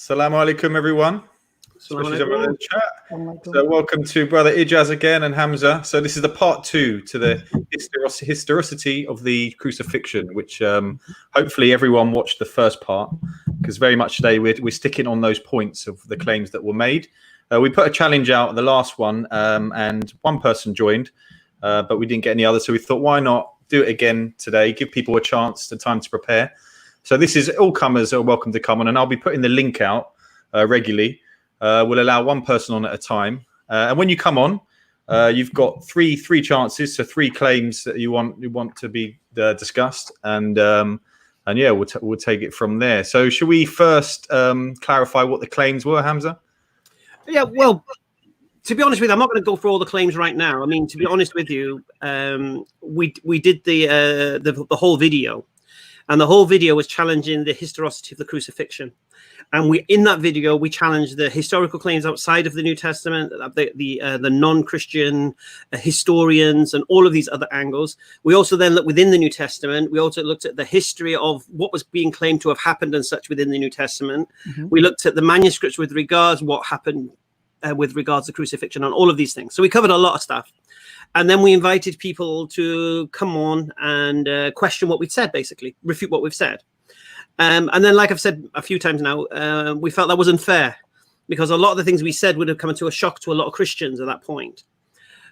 Assalamu alaikum, everyone. Especially everyone in the chat. So welcome to Brother Ijaz again and Hamza. So this is the part 2 to the historicity of the crucifixion, which hopefully everyone watched the first part, because very much today we're sticking on those points of the claims that were made. We put a challenge out, the last one, and one person joined, but we didn't get any others. So we thought, why not do it again today, give people a chance, the time to prepare. So this is all comers are welcome to come on, and I'll be putting the link out regularly. We'll allow one person on at a time, and when you come on, you've got three chances, so 3 claims that you want to be discussed, and yeah, we'll take it from there. So should we first clarify what the claims were, Hamza? Yeah, well, to be honest with you, I'm not going to go through all the claims right now. I mean, to be honest with you, we did the whole video. And the whole video was challenging the historicity of the crucifixion. And in that video, we challenged the historical claims outside of the New Testament, the non-Christian historians, and all of these other angles. We also then looked within the New Testament. We also looked at the history of what was being claimed to have happened and such within the New Testament. Mm-hmm. We looked at the manuscripts with regards what happened with regards to crucifixion and all of these things. So we covered a lot of stuff. And then we invited people to come on and question what we'd said, basically, refute what we've said. And then, like I've said a few times now, we felt that was unfair because a lot of the things we said would have come to a shock to a lot of Christians at that point.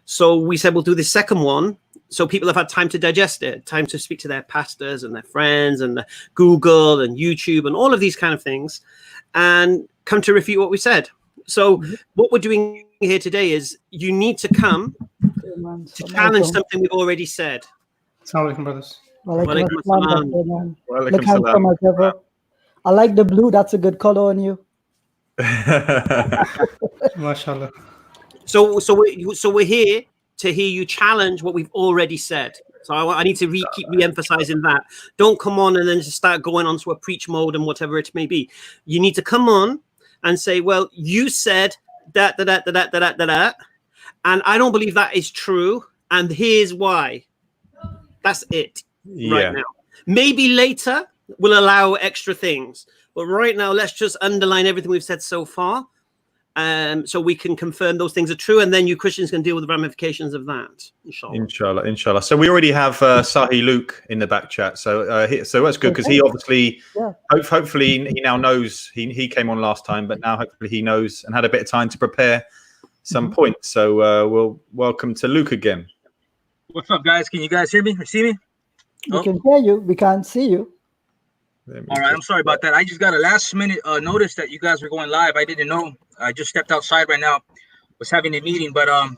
So we said, we'll do this second one. So people have had time to digest it, time to speak to their pastors and their friends and Google and YouTube and all of these kind of things and come to refute what we said. So what we're doing here today is you need to come to challenge something we've already said. Assalamu alaikum, brothers. Walaikum salam. I like the blue. That's a good color on you. MashaAllah. So we're here to hear you challenge what we've already said. So I need to keep re-emphasizing that. Don't come on and then just start going on to a preach mode and whatever it may be. You need to come on and say, well, you said that, and I don't believe that is true, and here's why. That's it right now. Maybe later we'll allow extra things, but right now let's just underline everything we've said so far, so we can confirm those things are true, and then you Christians can deal with the ramifications of that. Inshallah. So we already have Sahih Luke in the back chat, so that's good because he obviously, hopefully he now knows. He came on last time, but now hopefully he knows and had a bit of time to prepare some points. So we'll welcome to Luke again. What's up, guys? Can you guys hear me or see me? We can hear you. We can't see you. All right, I'm sorry about that. I just got a last minute notice that you guys were going live. I didn't know. I just stepped outside right now. Was having a meeting, but I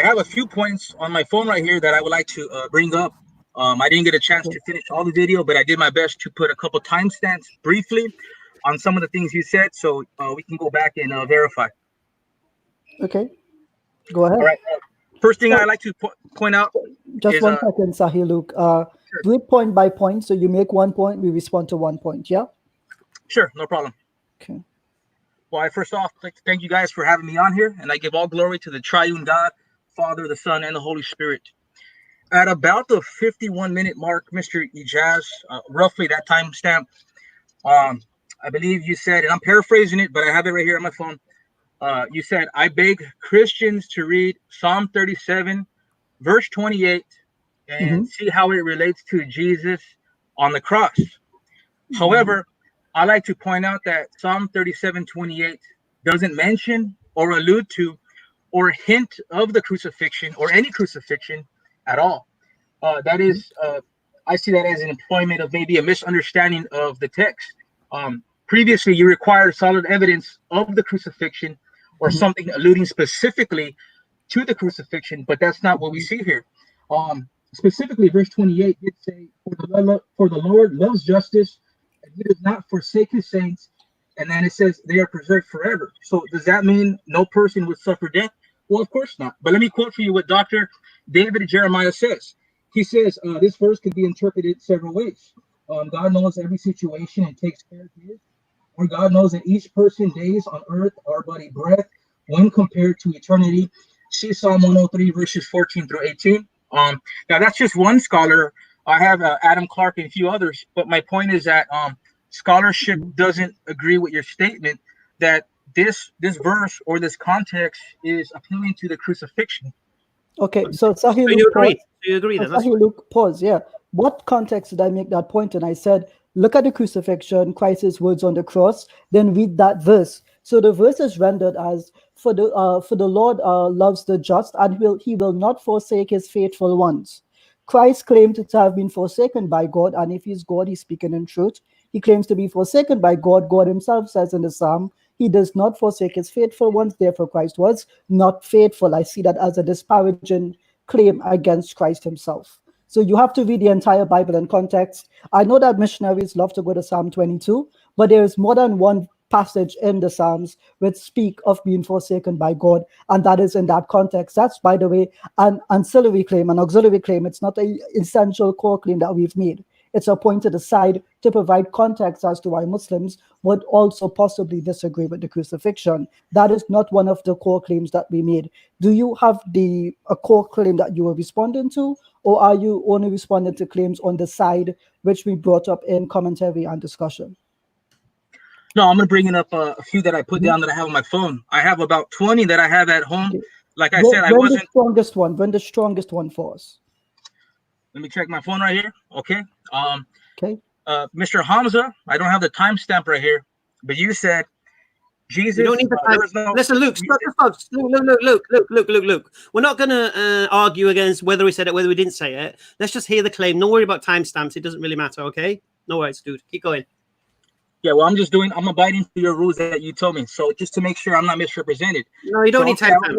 have a few points on my phone right here that I would like to bring up. I didn't get a chance to finish all the video, but I did my best to put a couple timestamps briefly on some of the things you said, so we can go back and verify. Okay, go ahead. All right. First thing I'd like to point out. Just is, 1 second, Sahih Luke. Sure. Do it point by point. So you make 1 point, we respond to 1 point. Yeah. Sure, no problem. Okay. Well, I first off like to thank you guys for having me on here, and I give all glory to the Triune God, Father, the Son, and the Holy Spirit. At about the 51-minute mark, Mr. Ijaz, roughly that timestamp, I believe you said, and I'm paraphrasing it, but I have it right here on my phone. You said, I beg Christians to read Psalm 37, verse 28, and see how it relates to Jesus on the cross. However, I like to point out that Psalm 37:28 doesn't mention or allude to or hint of the crucifixion or any crucifixion at all. That is, I see that as an employment of maybe a misunderstanding of the text. Previously, you required solid evidence of the crucifixion or something alluding specifically to the crucifixion, but that's not what we see here. Specifically, verse 28 did say, for the Lord loves justice, and he does not forsake his saints. And then it says they are preserved forever. So does that mean no person would suffer death? Well, of course not. But let me quote for you what Dr. David Jeremiah says. He says this verse can be interpreted several ways. God knows every situation and takes care of his. Or God knows that each person's days on earth are but a breath when compared to eternity. See Psalm 103 verses 14 through 18. Now that's just one scholar. I have Adam Clark and a few others, but my point is that scholarship doesn't agree with your statement that this verse or this context is appealing to the crucifixion. Okay, so Sahih you Luke, agree? You agree then? Sahih Luke, pause. Yeah. What context did I make that point? And I said, look at the crucifixion, Christ's words on the cross, then read that verse. So the verse is rendered as, for the Lord loves the just, and he will not forsake his faithful ones. Christ claimed to have been forsaken by God, and if he's God, he's speaking in truth. He claims to be forsaken by God. God himself says in the Psalm, he does not forsake his faithful ones. Therefore, Christ was not faithful. I see that as a disparaging claim against Christ himself. So you have to read the entire Bible in context. I know that missionaries love to go to Psalm 22, but there is more than one passage in the Psalms which speak of being forsaken by God, and that is in that context. That's, by the way, an ancillary claim, an auxiliary claim. It's not an essential core claim that we've made. It's a point to the side to provide context as to why Muslims would also possibly disagree with the crucifixion. That is not one of the core claims that we made. Do you have a core claim that you were responding to, or are you only responding to claims on the side which we brought up in commentary and discussion? No, I'm going to bring up a few that I put down that I have on my phone. I have about 20 that I have at home. Okay. Like I said, I wasn't... Bring the strongest one for us. Let me check my phone right here. Okay. Okay. Mr. Hamza, I don't have the timestamp right here, but you said Jesus. You don't need the time. Listen, Luke, Luke. We're not going to argue against whether we said it, whether we didn't say it. Let's just hear the claim. Don't worry about timestamps. It doesn't really matter. Okay. No worries, dude. Keep going. Yeah, well, I'm abiding to your rules that you told me. So just to make sure I'm not misrepresented. No, you don't need timestamps.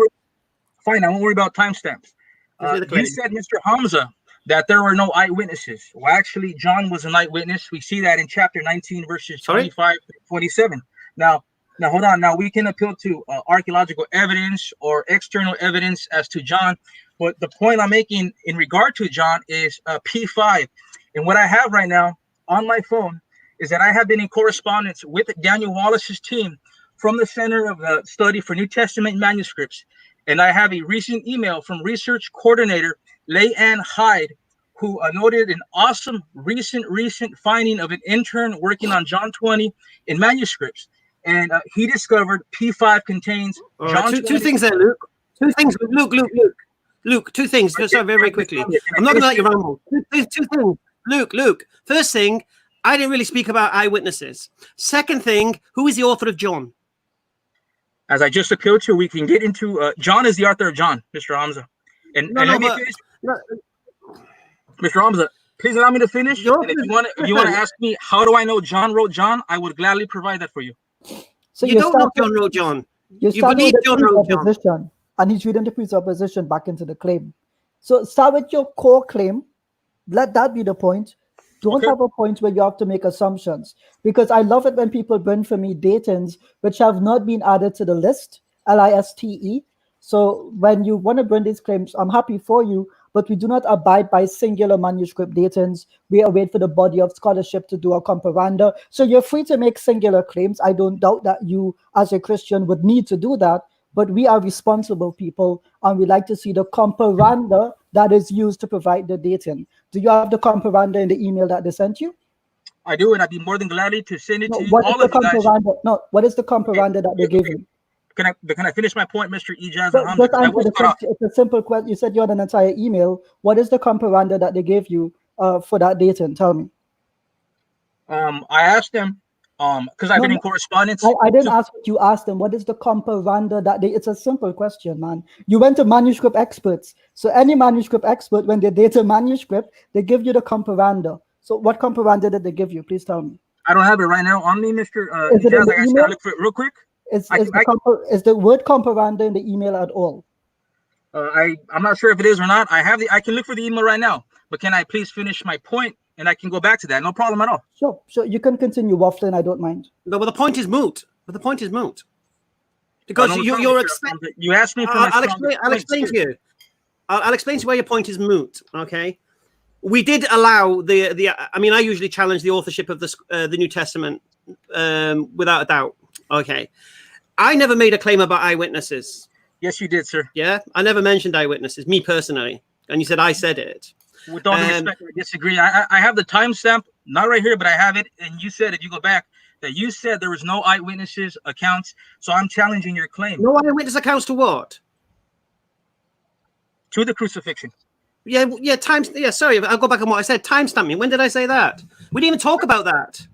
Fine, I won't worry about timestamps. You said, Mr. Hamza, that there were no eyewitnesses. Well, actually, John was an eyewitness. We see that in chapter 19, verses 25 to 27. Now, hold on. Now, we can appeal to archaeological evidence or external evidence as to John. But the point I'm making in regard to John is P5. And what I have right now on my phone is that I have been in correspondence with Daniel Wallace's team from the Center of Study for New Testament Manuscripts. And I have a recent email from research coordinator Leigh-Ann Hyde, who noted an awesome recent finding of an intern working on John 20 in manuscripts. And he discovered P5 contains John 20. Two things there, Luke. Two things, Luke, two things. Just very quickly. I'm not going to let you ramble. Two things. Luke. First thing, I didn't really speak about eyewitnesses. Second thing, who is the author of John? As I just appealed to, we can get into John is the author of John, Mr. Hamza. And let me finish. Mr. Hamza, please allow me to finish. And if you want to ask me how do I know John wrote John, I would gladly provide that for you. So you don't know John wrote John. You believe John wrote John. And he's reading the presupposition back into the claim. So start with your core claim. Let that be the point. Don't have a point where you have to make assumptions, because I love it when people bring for me datings which have not been added to the list, LISTE. So when you want to bring these claims, I'm happy for you, but we do not abide by singular manuscript datings. We await for the body of scholarship to do a comparanda. So you're free to make singular claims. I don't doubt that you as a Christian would need to do that, but we are responsible people, and we like to see the comparanda that is used to provide the dating. Do you have the comparanda in the email that they sent you? I do, and I'd be more than gladly to send it to you. What is the comparanda? No, what is the comparanda that they gave you? Can I finish my point, Mr. Ijaz Ahmed? It's a simple question. You said you had an entire email. What is the comparanda that they gave you for that dating? Tell me. I asked them, because I've been in correspondence. I didn't ask what you asked them. What is the comparanda that they? It's a simple question, man. You went to manuscript experts. So any manuscript expert, when they date a manuscript, they give you the comparanda. So what comparanda did they give you? Please tell me. I don't have it right now on me, Mr. Ijaz. I gotta look for it real quick. Is the word comparanda in the email at all? I'm not sure if it is or not. I can look for the email right now. But can I please finish my point? And I can go back to that. No problem at all. Sure. You can continue waffling. I don't mind. No, but the point is moot. Because you asked me for I'll explain to you. I'll explain to you why your point is moot. Okay. We did allow I mean, I usually challenge the authorship of the New Testament without a doubt. Okay. I never made a claim about eyewitnesses. Yes, you did, sir. Yeah. I never mentioned eyewitnesses, me personally. And you said I said it. With all due respect, I disagree. I have the timestamp, not right here, but I have it. And you said, if you go back, that you said there was no eyewitnesses accounts. So I'm challenging your claim. No eyewitness accounts to what? To the crucifixion. Yeah, sorry, I'll go back on what I said. Timestamp me. When did I say that? We didn't even talk about that.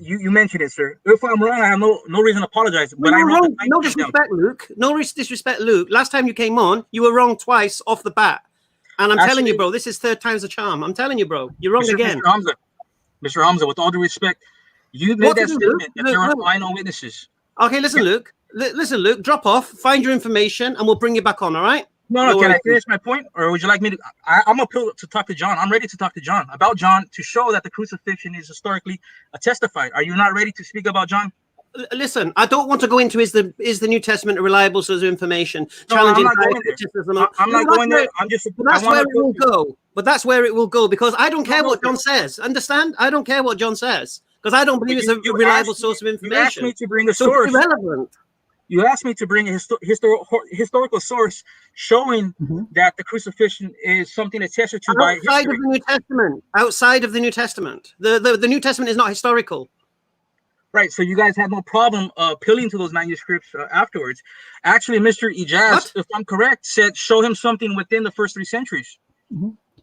You mentioned it, sir. If I'm wrong, I have no reason to apologize. But I wrote no disrespect, Luke. No disrespect, Luke. Last time you came on, you were wrong twice off the bat. And I'm telling you, bro, this is third time's a charm. I'm telling you, bro, you're wrong again. Mr. Hamza, with all due respect, you made that statement that there are final witnesses. Okay, listen, Luke. Listen, Luke, drop off, find your information, and we'll bring you back on, all right? No, can I finish my point? Or would you like me to? I'm appeal to talk to John. I'm ready to talk to John about John to show that the crucifixion is historically testified. Are you not ready to speak about John? Listen, I don't want to go into is the New Testament a reliable source of information? Challenging I'm not going there. I'm just. That's where it will go. But that's where it will go because I don't care what John says. Understand? I don't care what John says because I don't believe it's a reliable source of information. You asked me to bring a source. It's irrelevant. You asked me to bring a historical source showing that the crucifixion is something attested to by history. Outside of the New Testament. Outside of the New Testament. The New Testament is not historical. Right, so you guys had no problem appealing to those manuscripts afterwards. Actually, Mr. Ijaz, if I'm correct, said show him something within the first 3 centuries.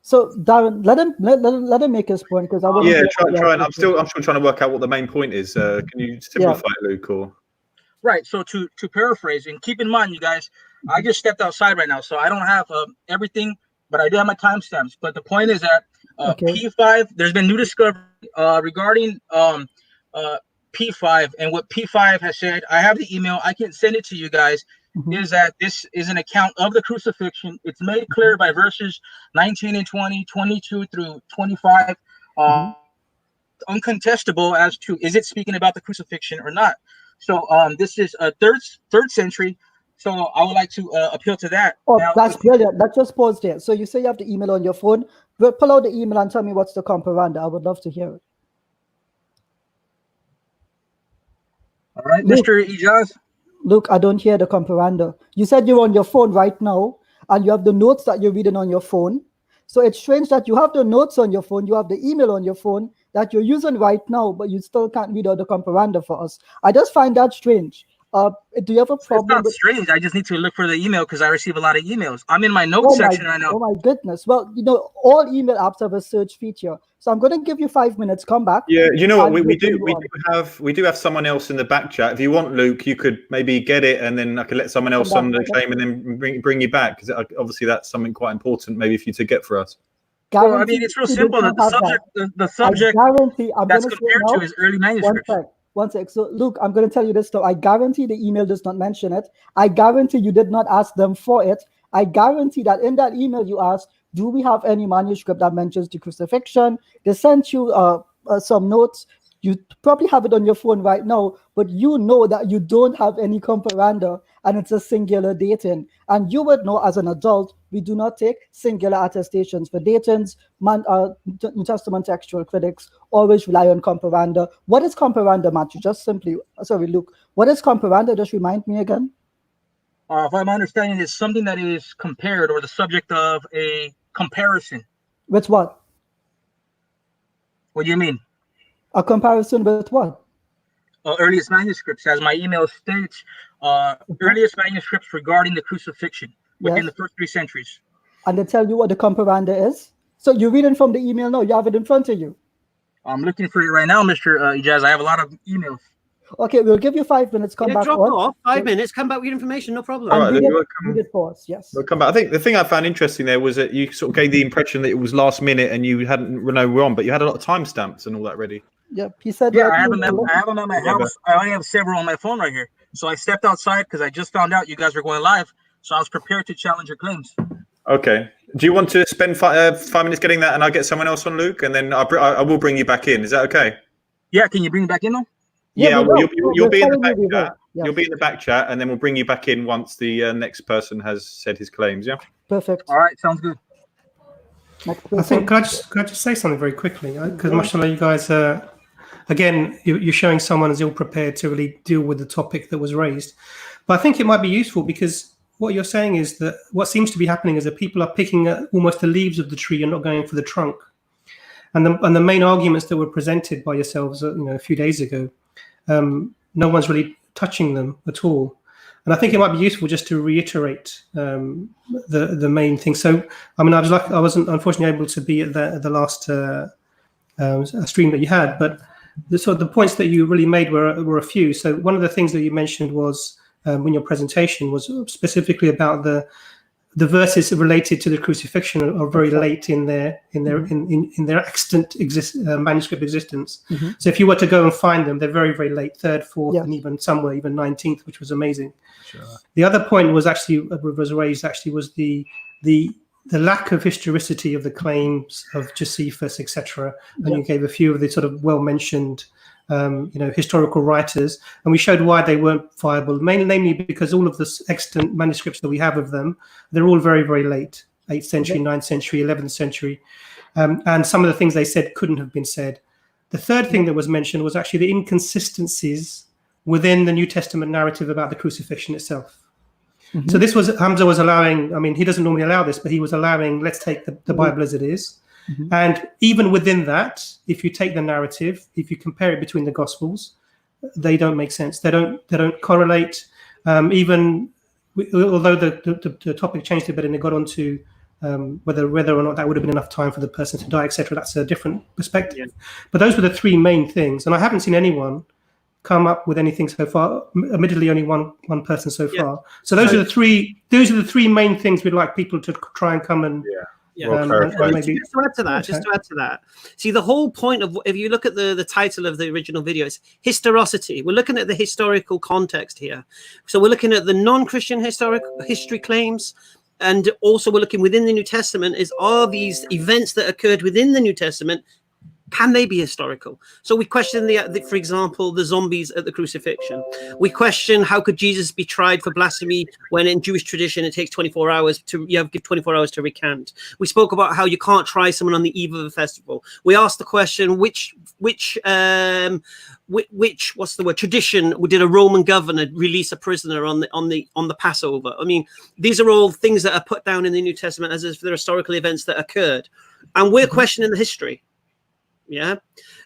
So Darren, let him make his point because I want. Yeah, try. I'm still trying to work out what the main point is. Can you simplify it, Luke? Or right. So to paraphrase, and keep in mind, you guys, I just stepped outside right now, so I don't have everything, but I do have my timestamps. But the point is that P5, there's been new discovery regarding P5 and what P5 has said. I have the email. I can send it to you guys. Is that this is an account of the crucifixion. It's made clear by verses 19 and 20, 22 through 25. Uncontestable as to is it speaking about the crucifixion or not. So this is a third century. So I would like to appeal to that. Oh, now, that's brilliant. Let's just pause there. So you say you have the email on your phone. Well, pull out the email and tell me what's the comparanda. I would love to hear it. All right, Mr. Ijaz. Look, I don't hear the comparanda. You said you're on your phone right now, and you have the notes that you're reading on your phone. So it's strange that you have the notes on your phone, you have the email on your phone that you're using right now, but you still can't read out the comparanda for us. I just find that strange. Do you have a problem? It's not strange. I just need to look for the email because I receive a lot of emails. I'm in my notes section right now. Oh my goodness. Well, you know, all email apps have a search feature. So I'm going to give you 5 minutes. Come back. Yeah, you know what? We do have someone else in the back chat. If you want, Luke, you could maybe get it, and then I could let someone else on the claim, and then bring you back because obviously that's something quite important, maybe for you to get for us. Well, I mean, it's real simple. The subject that's compared to is early manuscripts. One sec. So, Luke, I'm going to tell you this, though. I guarantee the email does not mention it. I guarantee you did not ask them for it. I guarantee that in that email you asked, do we have any manuscript that mentions the crucifixion? They sent you some notes. You probably have it on your phone right now, but you know that you don't have any comparanda, and it's a singular dating. And you would know as an adult, we do not take singular attestations for datings. New Testament textual critics always rely on comparanda. What is comparanda, Matthew? Just simply, sorry, Luke. What is comparanda? Just remind me again. If I'm understanding, it's something that is compared or the subject of a comparison. With what? What do you mean? A comparison with what? Earliest manuscripts, as my email states, earliest manuscripts regarding the crucifixion within the first 3 centuries. And they tell you what the comparanda is? So you're reading from the email now, you have it in front of you. I'm looking for it right now, Mr. Ijaz. I have a lot of emails. Okay, we'll give you 5 minutes. Come back. Drop off 5 minutes. Come back with information. No problem. All right, read it for us. Yes. We'll come back. I think the thing I found interesting there was that you sort of gave the impression that it was last minute and you hadn't were on, but you had a lot of timestamps and all that ready. Yep. He said. Yeah, I have them at my house. I only have several on my phone right here. So I stepped outside because I just found out you guys were going live. So I was prepared to challenge your claims. Okay. Do you want to spend 5 minutes getting that, and I'll get someone else on, Luke, and then I will bring you back in. Is that okay? Yeah. Can you bring me back in though? Yeah, you'll be in the back chat. Yeah. You'll be in the back chat, and then we'll bring you back in once the next person has said his claims. Yeah. Perfect. All right, sounds good. I think could I just say something very quickly? Because mashallah, you guys again, you're showing someone as ill prepared to really deal with the topic that was raised. But I think it might be useful because what you're saying is that what seems to be happening is that people are picking almost the leaves of the tree and not going for the trunk. And the main arguments that were presented by yourselves, a few days ago, no one's really touching them at all. And I think it might be useful just to reiterate the main thing. So, I mean, I wasn't unfortunately able to be at the last stream that you had, but the points that you really made were a few. So one of the things that you mentioned was in your presentation was specifically about the verses related to the crucifixion are very late in their extant manuscript existence. Mm-hmm. So if you were to go and find them, they're very, very late, 3rd, 4th, and even somewhere even 19th, which was amazing. Sure. The other point was raised was the lack of historicity of the claims of Josephus, etc. And you gave a few of the sort of well-mentioned historical writers, and we showed why they weren't viable, namely because all of the extant manuscripts that we have of them, they're all very, very late, 8th century, 9th century, 11th century, and some of the things they said couldn't have been said. The third thing that was mentioned was actually the inconsistencies within the New Testament narrative about the crucifixion itself. Mm-hmm. So this was, Hamza was allowing, I mean, he doesn't normally allow this, but he was allowing, let's take the Bible as it is. Mm-hmm. And even within that, if you take the narrative, if you compare it between the Gospels, they don't make sense. They don't correlate. Even although the topic changed a bit and it got onto whether or not that would have been enough time for the person to die, etc. That's a different perspective. Yeah. But those were the three main things, and I haven't seen anyone come up with anything so far. Admittedly, only one person so far. So those are the three. Those are the three main things we'd like people to try and come and. Yeah. Maybe just to add to that, see, the whole point of, if you look at the title of the original video, it's historicity. We're looking at the historical context here. So we're looking at the non-Christian history claims, and also we're looking within the New Testament, are these events that occurred within the New Testament, can they be historical? So we question for example, the zombies at the crucifixion. We question, how could Jesus be tried for blasphemy when in Jewish tradition it takes 24 hours give 24 hours to recant. We spoke about how you can't try someone on the eve of a festival. We asked the question, which what's the word, tradition did a Roman governor release a prisoner on the Passover? I mean, these are all things that are put down in the New Testament as if they're historical events that occurred, and we're questioning the history. Yeah.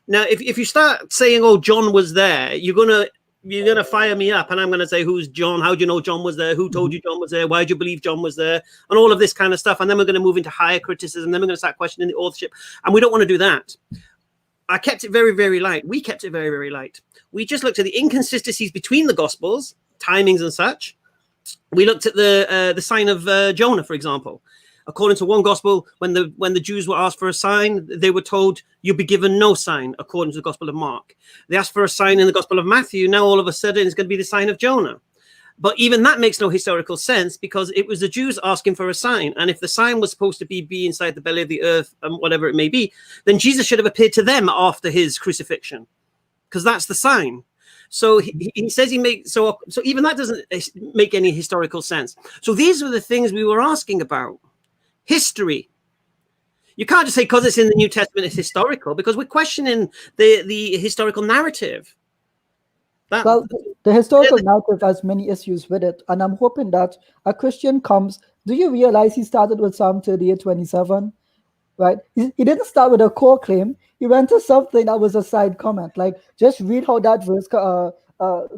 Now, if you start saying, "Oh, John was there," you're gonna fire me up, and I'm gonna say, "Who's John? How do you know John was there? Who told you John was there? Why do you believe John was there?" And all of this kind of stuff. And then we're gonna move into higher criticism. Then we're gonna start questioning the authorship, and we don't want to do that. I kept it very, very light. We kept it very, very light. We just looked at the inconsistencies between the Gospels, timings and such. We looked at the sign of Jonah, for example. According to one gospel, when the Jews were asked for a sign, they were told, "You'll be given no sign," according to the Gospel of Mark. They asked for a sign in the Gospel of Matthew. Now all of a sudden it's going to be the sign of Jonah. But even that makes no historical sense, because it was the Jews asking for a sign. And if the sign was supposed to be inside the belly of the earth, and whatever it may be, then Jesus should have appeared to them after his crucifixion, because that's the sign. So he says so even that doesn't make any historical sense. So these were the things we were asking about. History. You can't just say because it's in the New Testament it's historical, because we're questioning the historical narrative. Well, the historical narrative has many issues with it, and I'm hoping that a Christian comes. Do you realize he started with Psalm 38:27, right? He didn't start with a core claim. He went to something that was a side comment. Like, just read how that verse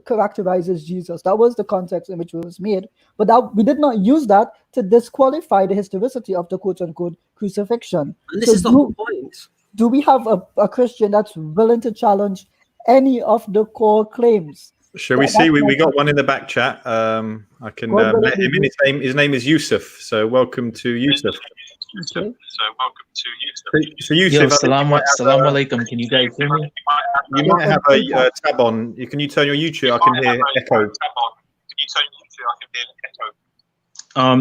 characterizes Jesus. That was the context in which it was made. But that we did not use that to disqualify the historicity of the quote-unquote crucifixion. And this is the whole point. Do we have a Christian that's willing to challenge any of the core claims? Shall we see? We got one in the back chat. I can let him in. His name is Yusuf. So welcome to Yusuf. Okay. So Yusuf, Assalamu alaikum. Can you guys hear me? You might have a tab on. Can you turn your YouTube? I can hear echo.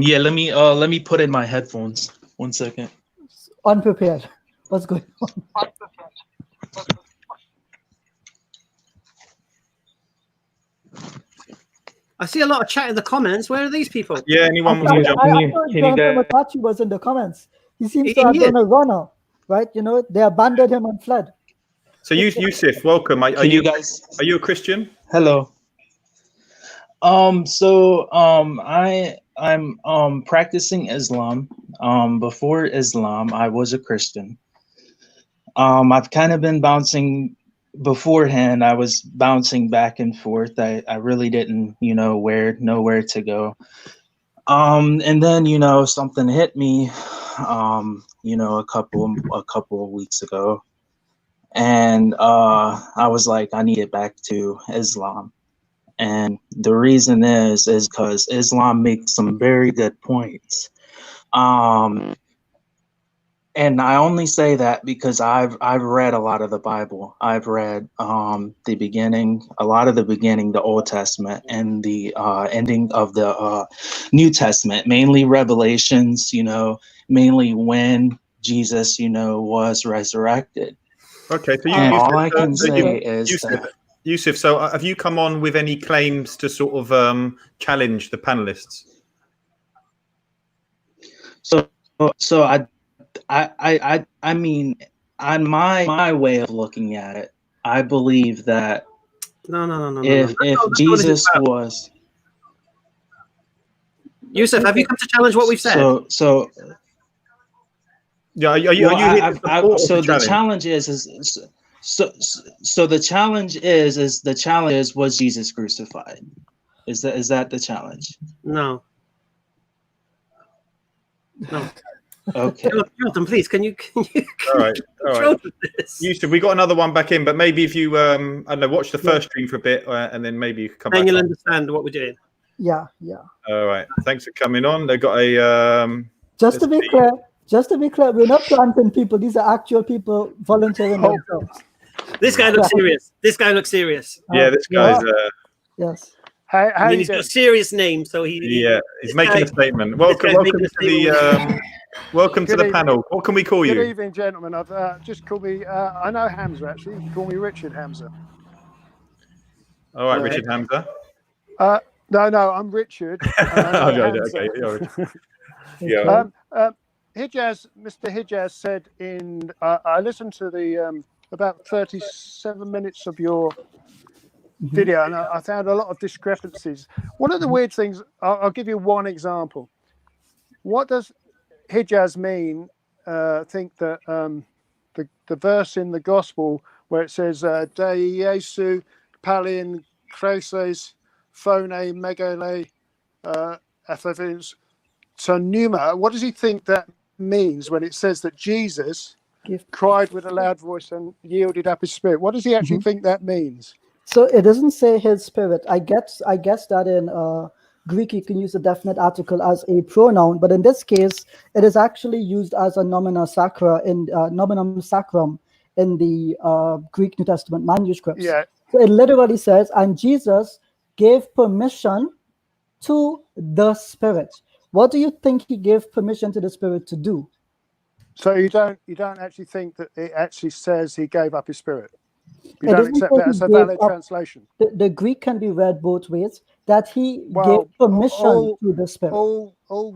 Yeah, let me put in my headphones. 1 second. Unprepared. What's going on? I see a lot of chat in the comments. Where are these people? Yeah, anyone I was Jonathan was in the comments. He seems to have done a runner, right? You know, they abandoned him and fled. So Yusuf, welcome. Are you a Christian? Hello. I'm practicing Islam. Before Islam, I was a Christian. I've kind of been bouncing. Beforehand, I was bouncing back and forth. I really didn't, know where to go. And then, something hit me, a couple of weeks ago, and I was like, I need to get back to Islam. And the reason is because Islam makes some very good points. And I only say that because I've read a lot of the Bible. I've read the beginning, a lot of the beginning, the Old Testament, and the ending of the New Testament, mainly Revelations, mainly when Jesus, was resurrected. Okay, so all I can say is Yusuf, so have you come on with any claims to sort of challenge the panelists? So I mean, on my way of looking at it, I believe that if Jesus was Yusuf, have you come to challenge what we've said? So yeah, are you the challenge the challenge is was Jesus crucified? Is that the challenge? No. Okay. Jonathan, please, can you all right. Yusuf, we got another one back in, but maybe if you I don't know, watch the first stream for a bit, and then maybe you can come back. Then you'll understand what we're doing. Yeah. All right. Thanks for coming on. They got a just to be clear, we're not planting people. These are actual people volunteering themselves. This guy looks serious. Yeah, this guy's yes. He's got a serious name, so he's making a statement. Welcome to the panel. What can we call you? Good evening, gentlemen. I've just called me. I know Hamza actually. You can call me Richard Hamza. All right, Richard Hamza. No, I'm Richard. Okay. Yeah. Mr. Ijaz said I listened to the about 37 minutes of your video, and I found a lot of discrepancies. One of the weird things, I'll give you one example. What does Ijaz mean? Think that the verse in the Gospel where it says "De Jesu palin kreses phone megale ephevins to pneuma." What does he think that means when it says that Jesus cried with a loud voice and yielded up his spirit? What does he actually think that means? So it doesn't say his spirit. I guess that in Greek you can use a definite article as a pronoun, but in this case it is actually used as a nominum sacrum in the Greek New Testament manuscripts. Yeah. So it literally says, and Jesus gave permission to the Spirit. What do you think he gave permission to the Spirit to do? So you don't actually think that it actually says he gave up his spirit? You don't accept that as a valid translation? The Greek can be read both ways, that he gave permission to the Spirit. All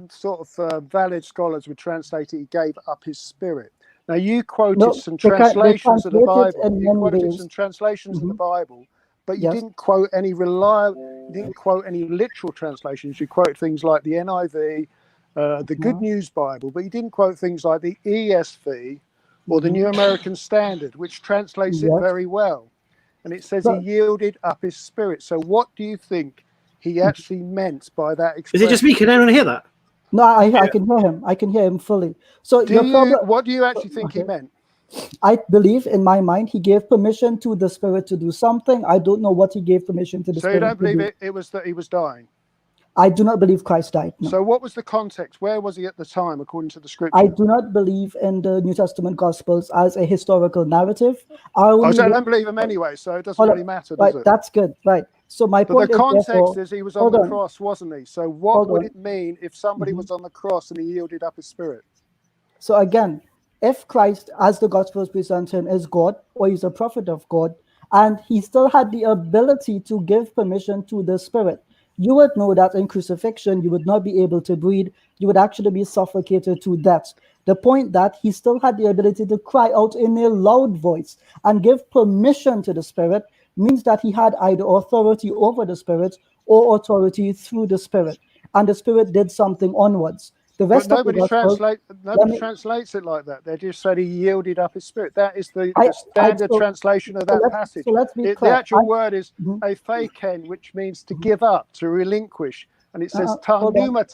sort of valid scholars would translate it, he gave up his spirit. Now you quoted some translations of the Bible. You quoted some translations of the Bible, but you didn't quote any you didn't quote any literal translations. You quoted things like the NIV, the Good News Bible, but you didn't quote things like the ESV or the New American Standard, which translates it very well. And it says he yielded up his spirit. So what do you think he actually meant by that expression? Is it just me? Can anyone hear that? No, I can hear him. I can hear him fully. So what do you actually think he meant? I believe in my mind he gave permission to the Spirit to do something. I don't know what he gave permission to the Spirit. So you don't believe it was that he was dying? I do not believe Christ died. No. So what was the context? Where was he at the time, according to the scripture? I do not believe in the New Testament Gospels as a historical narrative. I don't believe him anyway, so it doesn't really matter, does it? That's good, right. So my point is, the context is he was on the cross, wasn't he? So what would it mean if somebody was on the cross and he yielded up his spirit? So again, if Christ, as the Gospels present him, is God, or he's a prophet of God, and he still had the ability to give permission to the Spirit, you would know that in crucifixion, you would not be able to breathe. You would actually be suffocated to death. The point that he still had the ability to cry out in a loud voice and give permission to the Spirit means that he had either authority over the Spirit or authority through the Spirit, and the Spirit did something onwards. The rest But of the nobody translates it like that. They just said he yielded up his spirit. That is the standard translation of that passage. So let's be clear. The actual word is aphaken, which means to give up, to relinquish. And it says pneuma,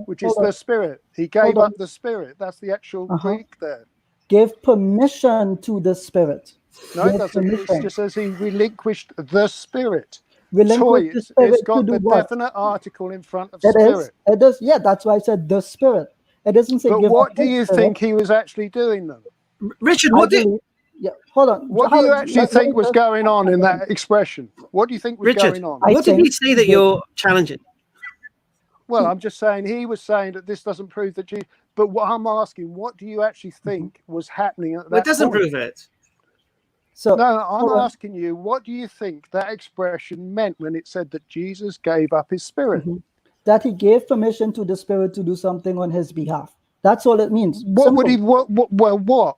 which is the spirit. He gave up the spirit. That's the actual Greek there. Give permission to the Spirit. No, it doesn't. It just says he relinquished the spirit. It's got the definite article in front of spirit. It does. Yeah, that's why I said the Spirit. It doesn't say. But what do you think he was actually doing then? Richard, What do you actually think was going on in that expression? What do you think was going on? What did he say that you're challenging? Well, I'm just saying he was saying that this doesn't prove that Jesus. But what I'm asking, what do you actually think was happening at that point? It doesn't prove it. So no, I'm asking you, what do you think that expression meant when it said that Jesus gave up his spirit? That he gave permission to the Spirit to do something on his behalf. That's all it means. What?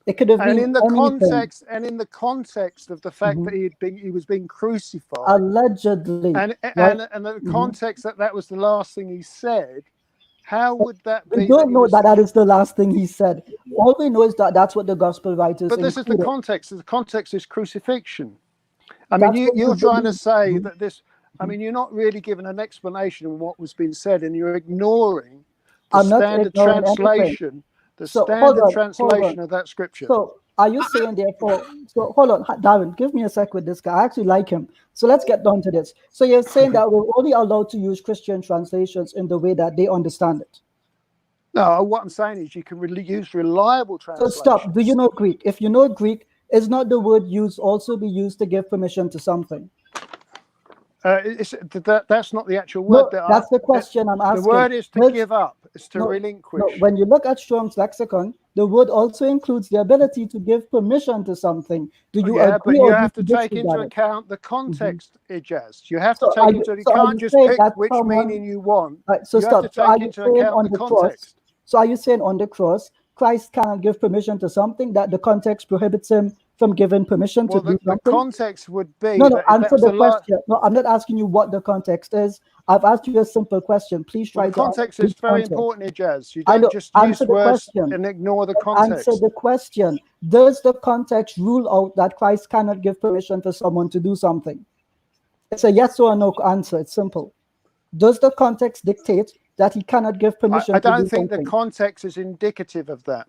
It could have been in the context of the fact that he was being crucified, allegedly, and the context that was the last thing he said. How would that be? We don't know that is the last thing he said. All we know is that that's what the gospel writers. But this is the context. The context is crucifixion. I mean, you're trying to say that this. I mean, you're not really giving an explanation of what was being said, and you're ignoring the standard translation. The standard translation of that scripture. So, are you saying therefore? So, hold on, Darren, give me a sec with this guy. I actually like him. So let's get down to this. So you're saying that we're only allowed to use Christian translations in the way that they understand it? No, what I'm saying is you can use reliable translations. So stop. Do you know Greek? If you know Greek, is not the word used also be used to give permission to something? That's not the actual word. No, that's the question I'm asking. The word is to give up. It's to relinquish. No, when you look at Strong's lexicon, the word also includes the ability to give permission to something. Do you agree? But you have to take into account the context, Ijaz. You have to take into account. You can't just pick which meaning you want. So you have to take into account the context. So are you saying on the cross, Christ cannot give permission to something that the context prohibits him from giving permission to do something? The context would be... No, answer the question. No, I'm not asking you what the context is. I've asked you a simple question. Please try to... The context is very important, Ijaz. You don't just use words and ignore the context. Answer the question. Does the context rule out that Christ cannot give permission for someone to do something? It's a yes or a no answer. It's simple. Does the context dictate that he cannot give permission to do something? I don't think the context is indicative of that.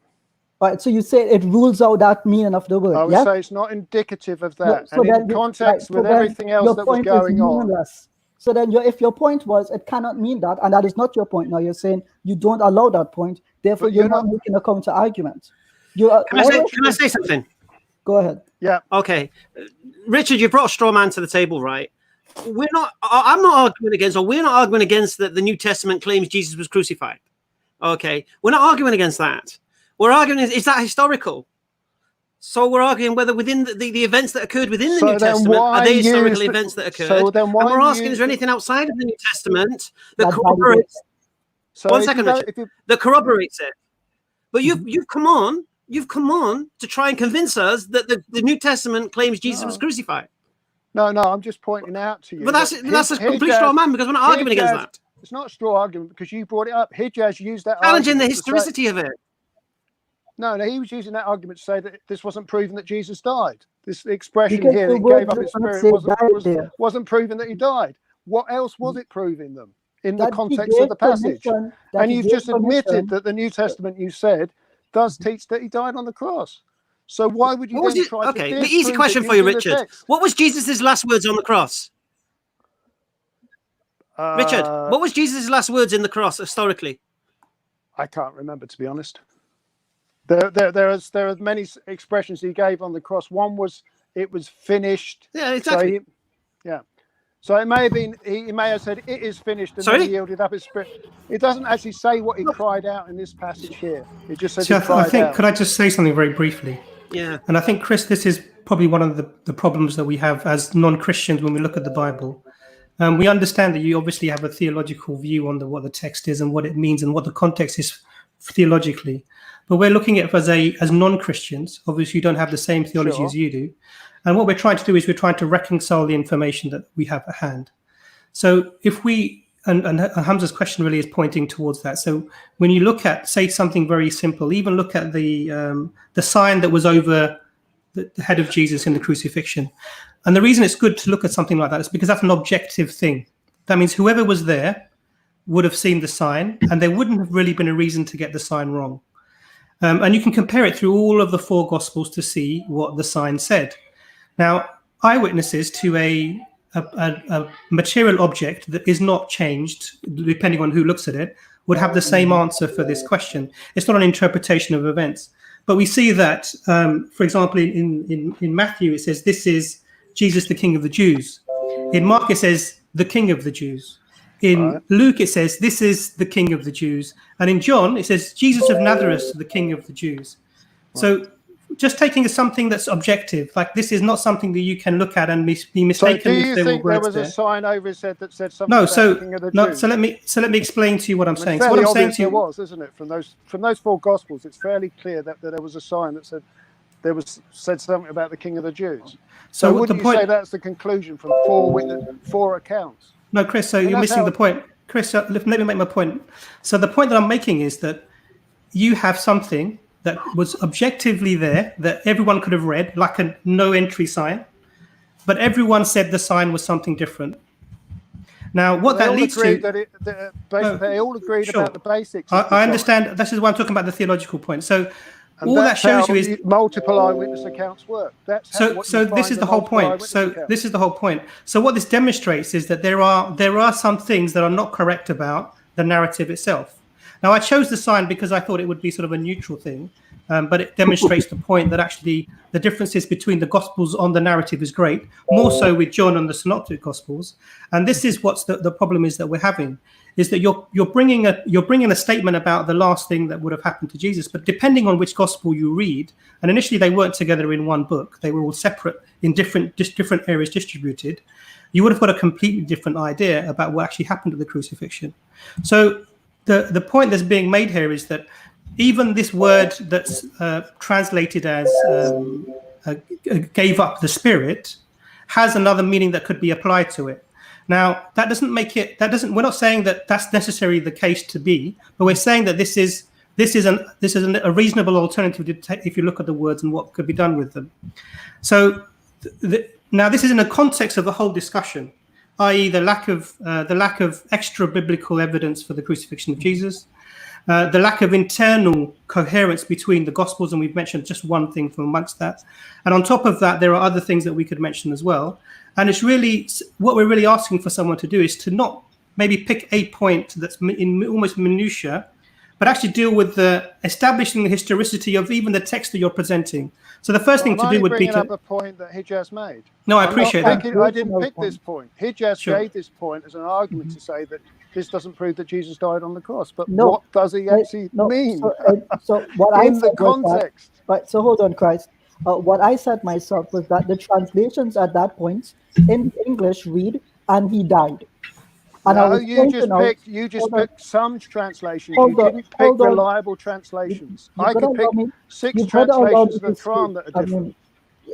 Right, so you say it rules out that meaning of the word. I would say it's not indicative of that. No, so and in context with everything else that was going on. So then if your point was it cannot mean that, and that is not your point now, you're saying you don't allow that point, therefore you're not making a counter argument. Can I say something? Go ahead. Yeah. Okay. Richard, you brought a straw man to the table, right? I'm not arguing against, or we're not arguing against that the New Testament claims Jesus was crucified. Okay. We're not arguing against that. We're arguing, is that historical? So we're arguing whether within the events that occurred within the New Testament, are they historical events that occurred? So then and we're asking, is there anything outside of the New Testament that corroborates? That corroborates it. But you've come on to try and convince us that the New Testament claims Jesus was crucified. No, I'm just pointing out to you. But that's a complete straw man, because we're not arguing against that. It's not a straw argument because you brought it up. Ijaz used that challenging the historicity of it. No, he was using that argument to say that this wasn't proving that Jesus died. This expression here, that he gave up his spirit, wasn't proving that he died. What else was it proving them in the context of the passage? And you've just admitted that the New Testament, you said, does teach that he died on the cross. So why would you then try to... Okay, the easy question for you, Richard. What was Jesus' last words on the cross? Richard, what was Jesus' last words in the cross historically? I can't remember, to be honest. There are many expressions he gave on the cross. One was, it was finished. Yeah, exactly. So it may have been, he may have said, it is finished, and then he yielded up his spirit. It doesn't actually say what he cried out in this passage here. It just says he cried out. Could I just say something very briefly? Yeah. And I think, Chris, this is probably one of the problems that we have as non-Christians when we look at the Bible. We understand that you obviously have a theological view on what the text is and what it means and what the context is theologically. But we're looking at it as non-Christians. Obviously, you don't have the same theology as you do. And what we're trying to do is we're trying to reconcile the information that we have at hand. So if we, and Hamza's question really is pointing towards that. So when you look at, say, something very simple, even look at the sign that was over the head of Jesus in the crucifixion. And the reason it's good to look at something like that is because that's an objective thing. That means whoever was there would have seen the sign, and there wouldn't have really been a reason to get the sign wrong. And you can compare it through all of the 4 Gospels to see what the sign said. Now, eyewitnesses to a material object that is not changed, depending on who looks at it, would have the same answer for this question. It's not an interpretation of events. But we see that, for example, in Matthew, it says, this is Jesus, the King of the Jews. In Mark, it says, the King of the Jews. In Luke, it says, this is the King of the Jews. And in John, it says, Jesus of Nazareth, the King of the Jews. So just taking something that's objective, like this is not something that you can look at and be mistaken. So do you think there was a sign over his head that said something about the King of the Jews? So let me explain to you what I'm saying. So what I'm saying to you was, isn't it? From those 4 Gospels, it's fairly clear that there was a sign that said something about the King of the Jews. So wouldn't you say that's the conclusion from 4 accounts? No, Chris, so you're missing the point. Chris, let me make my point. So the point that I'm making is that you have something that was objectively there, that everyone could have read, like a no entry sign, but everyone said the sign was something different. Now, what that leads to... They all agreed about the basics. I understand. This is why I'm talking about the theological point. So all that shows you is multiple eyewitness accounts work. So this is the whole point. This is the whole point. So what this demonstrates is that there are some things that are not correct about the narrative itself. Now, I chose the sign because I thought it would be sort of a neutral thing, but it demonstrates the point that actually the differences between the Gospels on the narrative is great, more so with John and the Synoptic Gospels. And this is what's the problem is that we're having, is that you're bringing a statement about the last thing that would have happened to Jesus, but depending on which Gospel you read, and initially they weren't together in one book, they were all separate in different areas distributed, you would have got a completely different idea about what actually happened at the crucifixion. So the point that's being made here is that even this word that's translated as gave up the spirit has another meaning that could be applied to it. Now, that doesn't make it, we're not saying that that's necessarily the case to be, but we're saying that this is a reasonable alternative if you look at the words and what could be done with them. So now this is in the context of the whole discussion, i.e. the lack of extra biblical evidence for the crucifixion of Jesus, the lack of internal coherence between the Gospels, and we've mentioned just one thing from amongst that. And on top of that, there are other things that we could mention as well. And it's really, what we're really asking for someone to do is to not maybe pick a point that's in almost minutiae, but actually deal with establishing the historicity of even the text that you're presenting. So the first thing to do would be to... up a point that Ijaz made. No, I appreciate that. I didn't pick this point. Ijaz gave this point as an argument to say that this doesn't prove that Jesus died on the cross. But what does he actually mean? So what I in the context. Right. So hold on, Christ. What I said myself was that the translations at that point in English read, and he died. And no, you just picked some translations. You didn't pick reliable translations. I could pick 6 translations of the Quran that are different.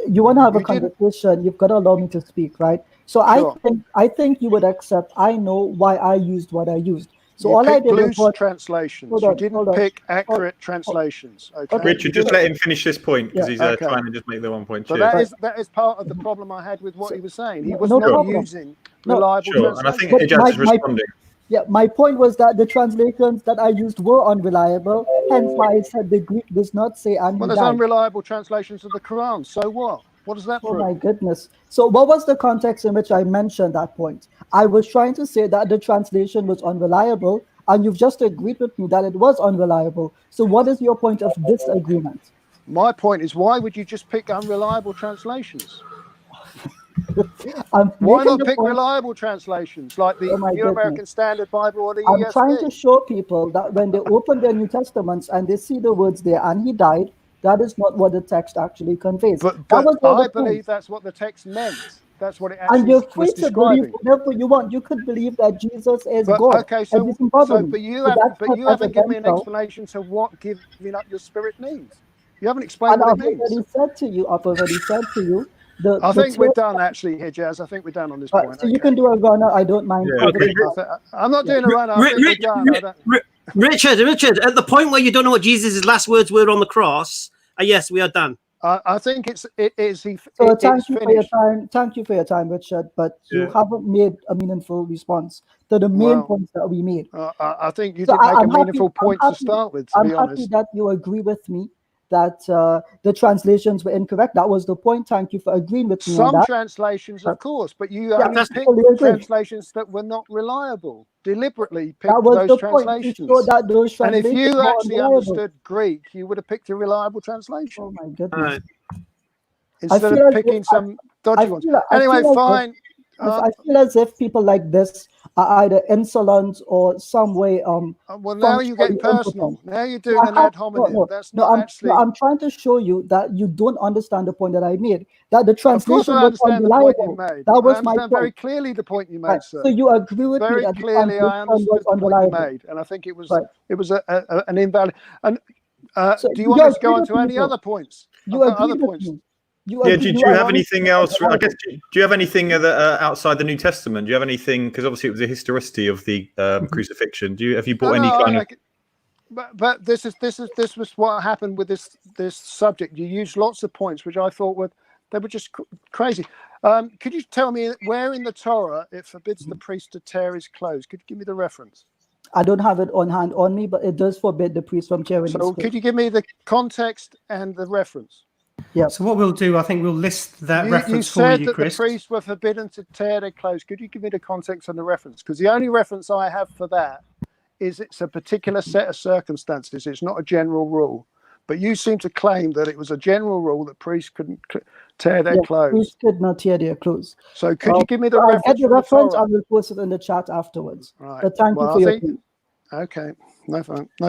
You want to have a conversation, you've got to allow me to speak, right? So I think you would accept, I know why I used what I used. So all I did was translations. You didn't pick accurate translations. Okay. Richard, just let him finish this point because he's trying to just make the one point. But that is part of the problem I had with what he was saying. He was not using reliable translations. And I think Ijaz is responding. My point was that the translations that I used were unreliable. Hence why I said the Greek does not say and well, there's unreliable translations of the Quran. So what? What does that prove? Oh my goodness. So what was the context in which I mentioned that point? I was trying to say that the translation was unreliable, and you've just agreed with me that it was unreliable. So what is your point of disagreement? My point is, why would you just pick unreliable translations? Why not pick reliable translations like the New American Standard Bible or the ESV? I'm trying to show people that when they open their New Testaments and they see the words there, and he died, that is not what the text actually conveys. But I believe that's what the text meant. That's what it actually was describing. And you're free to believe whatever you want. You could believe that Jesus is God. Okay, but you haven't given me an explanation to what giving up your spirit means. You haven't explained what it means. I've already said to you I think we're done, actually, Ijaz. I think we're done on this point. So you can do a runner. I don't mind. Yeah, okay. I'm not doing a runner. I think we're done. Richard, at the point where you don't know what Jesus' last words were on the cross, yes, we are done. I think it is. So thank you for your time. Thank you for your time, Richard. But you haven't made a meaningful response to the main points that we made. I think you did make a meaningful point to start with. I'm happy that you agree with me that the translations were incorrect. That was the point. Thank you for agreeing with me. Some translations, of course, but you only picked translations that were not reliable. Deliberately picked those translations. And if you actually understood Greek, you would have picked a reliable translation. Oh my goodness! Instead of picking some dodgy ones. Anyway, fine. I feel as if people like this are either insolent or some way. Well, now you're getting personal. Now you're doing an ad hominem. That's not actually. I'm trying to show you that you don't understand the point that I made. That the translation was unreliable. That was my point. Very clearly the point you made, sir. So you agree with me that clearly I understood the point you made, and I think it was an invalid. And do you want us to go on to any other points? You agree with me. Do you have anything else? I guess. Do you have anything outside the New Testament? Do you have anything? Because obviously it was a historicity of the crucifixion. Have you brought any kind of? But this was what happened with this subject. You used lots of points which I thought were just crazy. Could you tell me where in the Torah it forbids the priest to tear his clothes? Could you give me the reference? I don't have it on hand on me, but it does forbid the priest from tearing his clothes. So could you give me the context and the reference? Yeah. So what we'll do, I think we'll list that reference for you, Chris. You said that the priests were forbidden to tear their clothes. Could you give me the context and the reference? Because the only reference I have for that is it's a particular set of circumstances. It's not a general rule. But you seem to claim that it was a general rule that priests couldn't tear their clothes. Priests could not tear their clothes. So could you give me the reference? I'll get the reference. I will post it in the chat afterwards. Right. But thank you for your time. Okay. No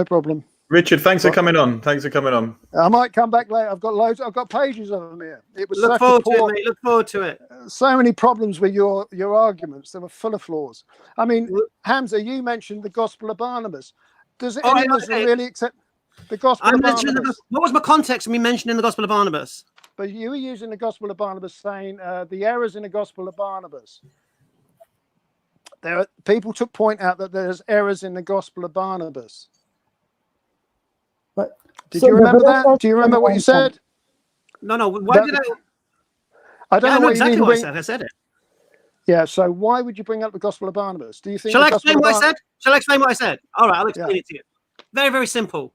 problem. Richard, thanks for coming on. I might come back later. I've got loads. I've got pages of them here. It was look forward to it, mate. Look forward to it. So many problems with your arguments. They were full of flaws. I mean, Hamza, you mentioned the Gospel of Barnabas. Does anyone really accept the Gospel of Barnabas? What was my context of me mentioning the Gospel of Barnabas? But you were using the Gospel of Barnabas, saying the errors in the Gospel of Barnabas. People took point out that there's errors in the Gospel of Barnabas. Did you remember that? Do you remember what you said? No. Why did I? I don't know what exactly you what I said. I said it. Yeah. So why would you bring up the Gospel of Barnabas? Do you think? Shall I explain what I said? Shall I explain what I said? All right, I'll explain it to you. Very, very simple.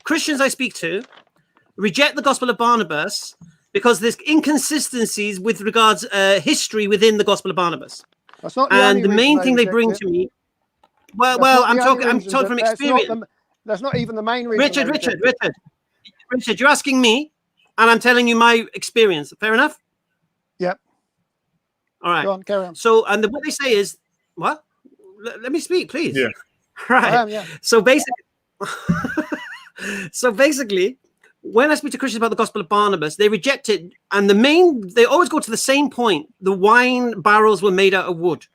Christians I speak to, reject the Gospel of Barnabas because there's inconsistencies with regards history within the Gospel of Barnabas. That's not the main thing they bring to me. Well, I'm talking from experience. That's not even the main reason. Richard, you're asking me, and I'm telling you my experience. Fair enough? Yep. All right. Go on, carry on. So, and what they say is, what? Let me speak, please. Yeah. Right. So basically, when I speak to Christians about the Gospel of Barnabas, they reject it, and they always go to the same point. The wine barrels were made out of wood,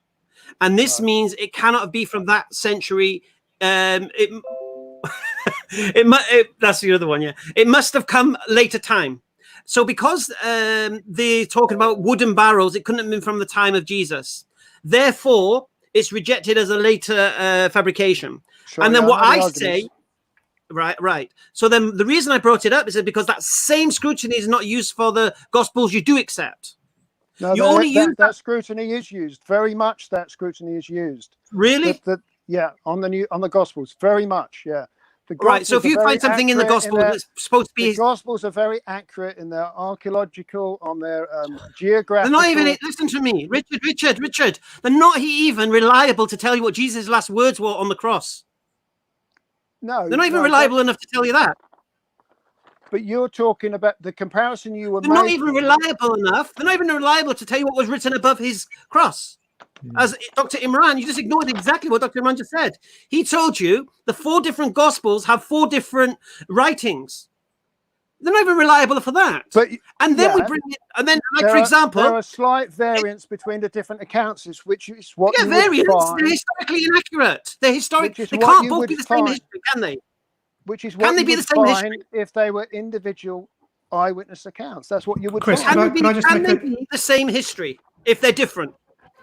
and this means it cannot be from that century. That's the other one, yeah. It must have come later time. So because they're talking about wooden barrels, it couldn't have been from the time of Jesus. Therefore, it's rejected as a later fabrication. Sure, and then what I say, right. So then the reason I brought it up is because that same scrutiny is not used for the Gospels you do accept. No, that scrutiny is used. Very much that scrutiny is used. Really? On the Gospels, very much, yeah. Right, so if you find something in the Gospel that's supposed to be... The Gospels are very accurate in their archaeological, on their geographical... They're not even... Listen to me, Richard. They're not even reliable to tell you what Jesus' last words were on the cross. No. They're not even reliable enough to tell you that. But you're talking about the comparison you were making. They're not even reliable enough. They're not even reliable to tell you what was written above his cross. As Dr. Imran, you just ignored exactly what Dr. Imran just said. He told you the 4 different Gospels have 4 different writings. They're not even reliable for that. And then we bring it, and then, for example, there are slight variants between the different accounts, which is what you variants. Would find, they're historically inaccurate. They're historic. They can't both be the same history, can they? Which is what you would find if they were individual eyewitness accounts. That's what you would Chris, find. could I just Can make they be the same history if they're different?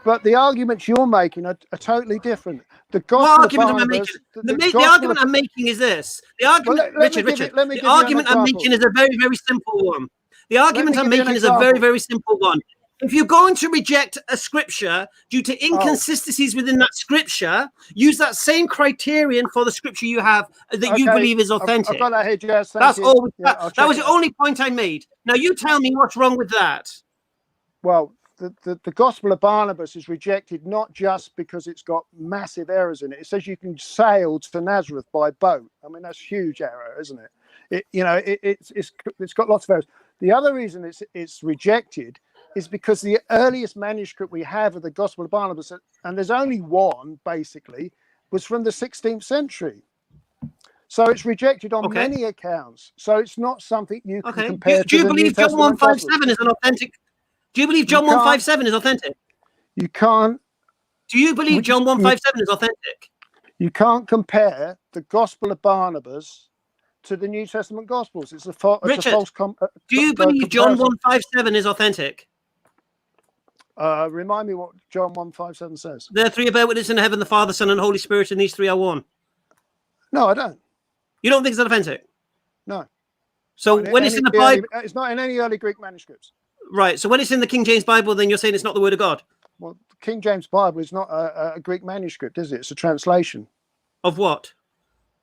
But the arguments you're making are totally different. The What Gospel of argument am I Barnabas, making? The argument I'm making is this. The argument, Richard, the argument I'm making is a very, very simple one. The argument I'm making is a very, very simple one. If you're going to reject a scripture due to inconsistencies within that scripture, use that same criterion for the scripture you have that you believe is authentic. I've got that here, Jazz. That's all. That was the only point I made. Now you tell me what's wrong with that. Well, the Gospel of Barnabas is rejected not just because it's got massive errors in it. It says you can sail to Nazareth by boat. I mean, that's huge error, isn't it? It's got lots of errors. The other reason it's rejected is because the earliest manuscript we have of the Gospel of Barnabas, and there's only one basically, was from the 16th century. So it's rejected on many accounts. So it's not something you can compare to. Do you believe John 157 is an authentic? Do you believe John 157 is authentic? You can't. Do you believe John 157 is authentic? You can't compare the Gospel of Barnabas to the New Testament Gospels. It's a false. Do you believe John 157 is authentic? Remind me what John 157 says. There are three bear witness in heaven: the Father, Son, and Holy Spirit, and these three are one. No, I don't. You don't think it's authentic? No. So when it's in the Bible, it's not in any early Greek manuscripts. Right. So when it's in the King James Bible, then you're saying it's not the Word of God. Well, the King James Bible is not a Greek manuscript, is it? It's a translation. Of what?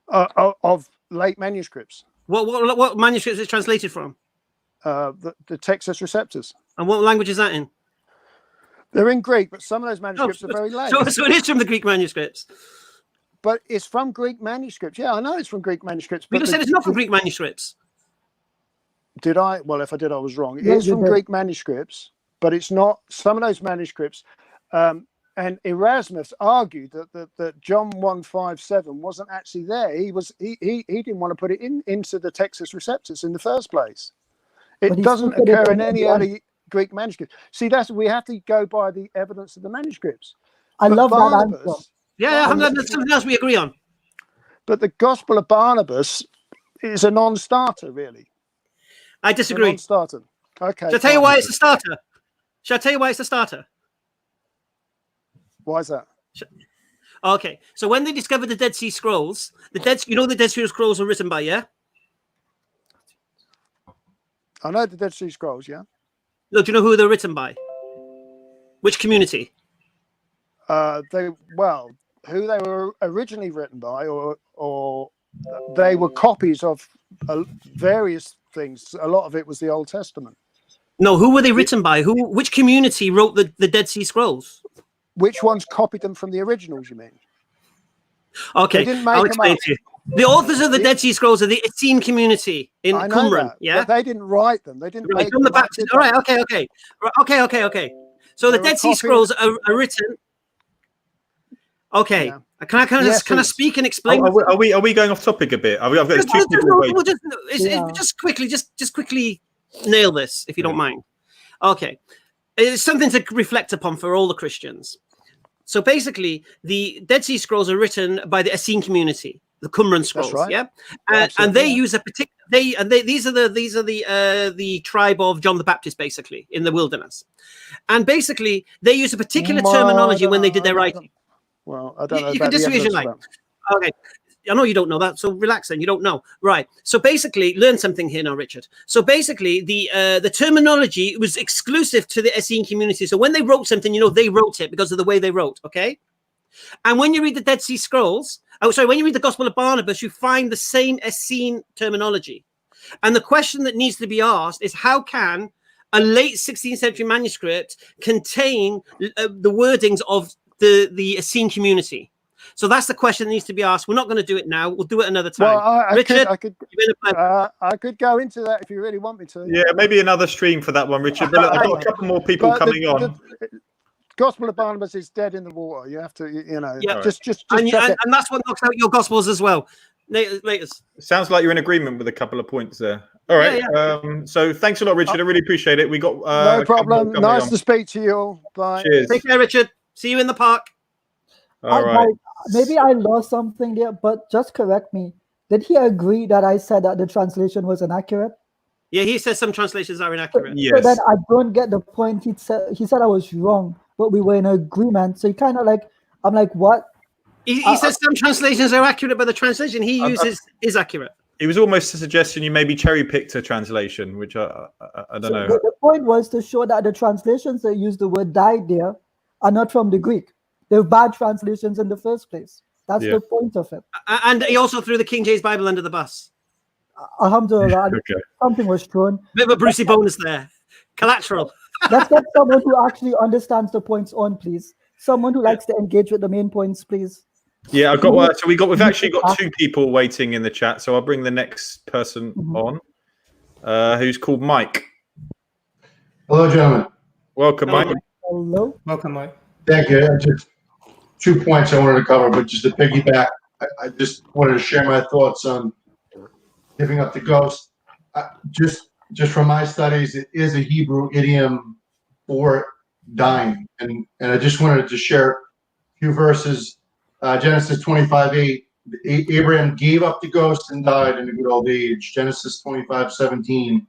Of late manuscripts. What manuscripts is it translated from? The Textus Receptus. And what language is that in? They're in Greek, but some of those manuscripts are very late. So it is from the Greek manuscripts. But it's from Greek manuscripts. Yeah, I know it's from Greek manuscripts. But you said it's not from Greek manuscripts. Did I? Well, if I did, I was wrong. It is from Greek manuscripts, but it's not. Some of those manuscripts, and Erasmus argued that John 157 wasn't actually there. He didn't want to put it into the Textus Receptus in the first place. It doesn't occur in any early Greek manuscripts. See, we have to go by the evidence of the manuscripts. I love that answer. Yeah, that's something else we agree on. But the Gospel of Barnabas is a non-starter, really. I disagree. Non-starter. Okay. Shall I tell you why it's a starter? Shall I tell you why it's a starter? Why is that? Okay. So when they discovered the Dead Sea Scrolls, the Dead Sea Scrolls were written by, yeah? I know the Dead Sea Scrolls, yeah. No, do you know who they're written by? Which community? Who they were originally written by, or they were copies of various things. A lot of it was the Old Testament. No, who were they written by? Which community wrote the Dead Sea Scrolls? Which ones copied them from the originals, you mean? Okay, I'll explain to you. The authors of the Dead Sea Scrolls are the Essene community in Qumran. Yeah, but they didn't write them. They didn't write them. The Baptist. All right. Okay. So the Dead Sea Scrolls are written. Okay. Yeah. Can I speak and explain? Are we going off topic a bit? I've got two people. Just quickly nail this, if you don't mind. Okay, it's something to reflect upon for all the Christians. So basically, the Dead Sea Scrolls are written by the Essene community, the Qumran scrolls. Right. Yeah, and they use a particular. These are the tribe of John the Baptist, basically in the wilderness, and basically they use a particular terminology when they did their writing. Well, I don't know. You can disagree as you like. Okay. I know you don't know that, so relax then. You don't know. Right. So basically, learn something here now, Richard. So basically, the terminology was exclusive to the Essene community. So when they wrote something, they wrote it because of the way they wrote, okay? And when you read the Dead Sea Scrolls, when you read the Gospel of Barnabas, you find the same Essene terminology. And the question that needs to be asked is, how can a late 16th century manuscript contain the wordings of the Essene community? So that's the question that needs to be asked. We're not going to do it now. We'll do it another time. Well, Richard, I could go into that if you really want me to. Yeah, maybe another stream for that one, Richard. But I've got a couple more people coming on. The Gospel of Barnabas is dead in the water. You have to, Yeah. just and that's what knocks out your Gospels as well. Later. Sounds like you're in agreement with a couple of points there. All right. Yeah. So thanks a lot, Richard. I really appreciate it. We got no problem. Nice to speak to you all. Bye. Cheers. Take care, Richard. See you in the park. All right. Maybe I lost something there, but just correct me. Did he agree that I said that the translation was inaccurate? Yeah, he says some translations are inaccurate. So then I don't get the point. He said I was wrong, but we were in agreement. So he kind of like, I'm like, what? He says some translations are accurate, but the translation he uses is accurate. It was almost a suggestion you maybe cherry-picked a translation, which I don't know. The point was to show that the translations that use the word died there are not from the Greek. They're bad translations in the first place. That's the point of it. And he also threw the King James Bible under the bus. Alhamdulillah, something was thrown. Bit of a Brucey bonus there. Collateral. Let's get someone who actually understands the points on, please. Someone who likes to engage with the main points, please. Yeah, I've got. So we've actually got 2 people waiting in the chat. So I'll bring the next person on, who's called Mike. Hello, gentlemen. Welcome, Mike. Hello. Welcome, Mike. Thank you. Just 2 points I wanted to cover, but just to piggyback, I just wanted to share my thoughts on giving up the ghost. Just from my studies, it is a Hebrew idiom for dying, and I just wanted to share a few verses. Genesis 25:8. Abraham gave up the ghost and died in a good old age. Genesis 25:17.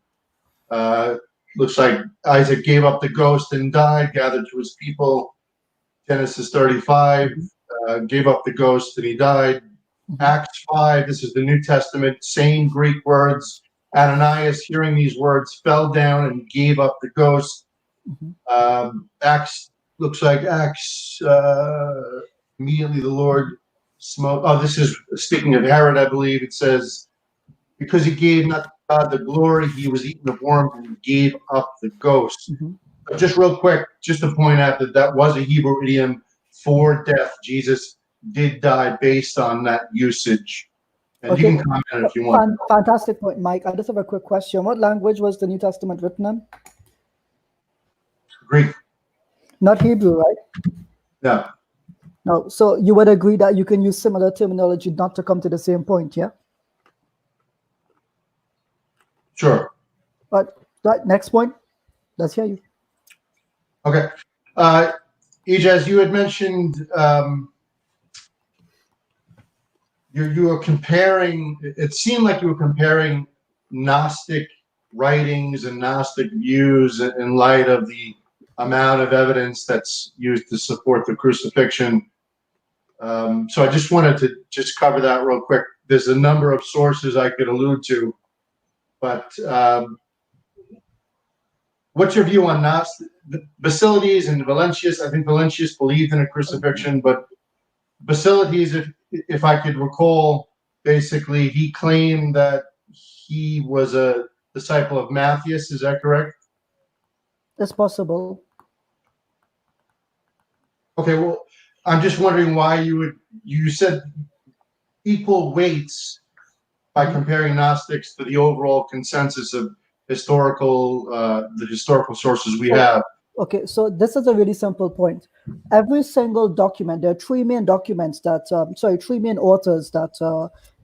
Looks like Isaac gave up the ghost and died, gathered to his people. Genesis 35, gave up the ghost and he died. Acts 5, this is the New Testament, same Greek words. Ananias, hearing these words, fell down and gave up the ghost. Acts, looks like Acts, immediately the Lord smote. Oh, this is speaking of Herod, I believe. It says, because he gave not God the glory, he was eaten of worms and gave up the ghost. But just real quick, just to point out that was a Hebrew idiom for death. Jesus did die based on that usage. And you can comment if you want. Fantastic point, Mike. I just have a quick question. What language was the New Testament written in? Greek. Not Hebrew, right? No. No. So you would agree that you can use similar terminology not to come to the same point, yeah? Sure. But next point, let's hear you. Okay. Ijaz, you had mentioned you were comparing, it seemed like you were comparing Gnostic writings and Gnostic views in light of the amount of evidence that's used to support the crucifixion. So I just wanted to just cover that real quick. There's a number of sources I could allude to, but what's your view on Basilides and Valentius? I think Valentius believed in a crucifixion, but Basilides, if I could recall, basically he claimed that he was a disciple of Matthias. Is that correct? It's possible. Okay, well, I'm just wondering why you said equal weights by comparing Gnostics to the overall consensus of the historical sources we have. Okay, so this is a really simple point. Every single document, there are 3 main documents that, 3 main authors that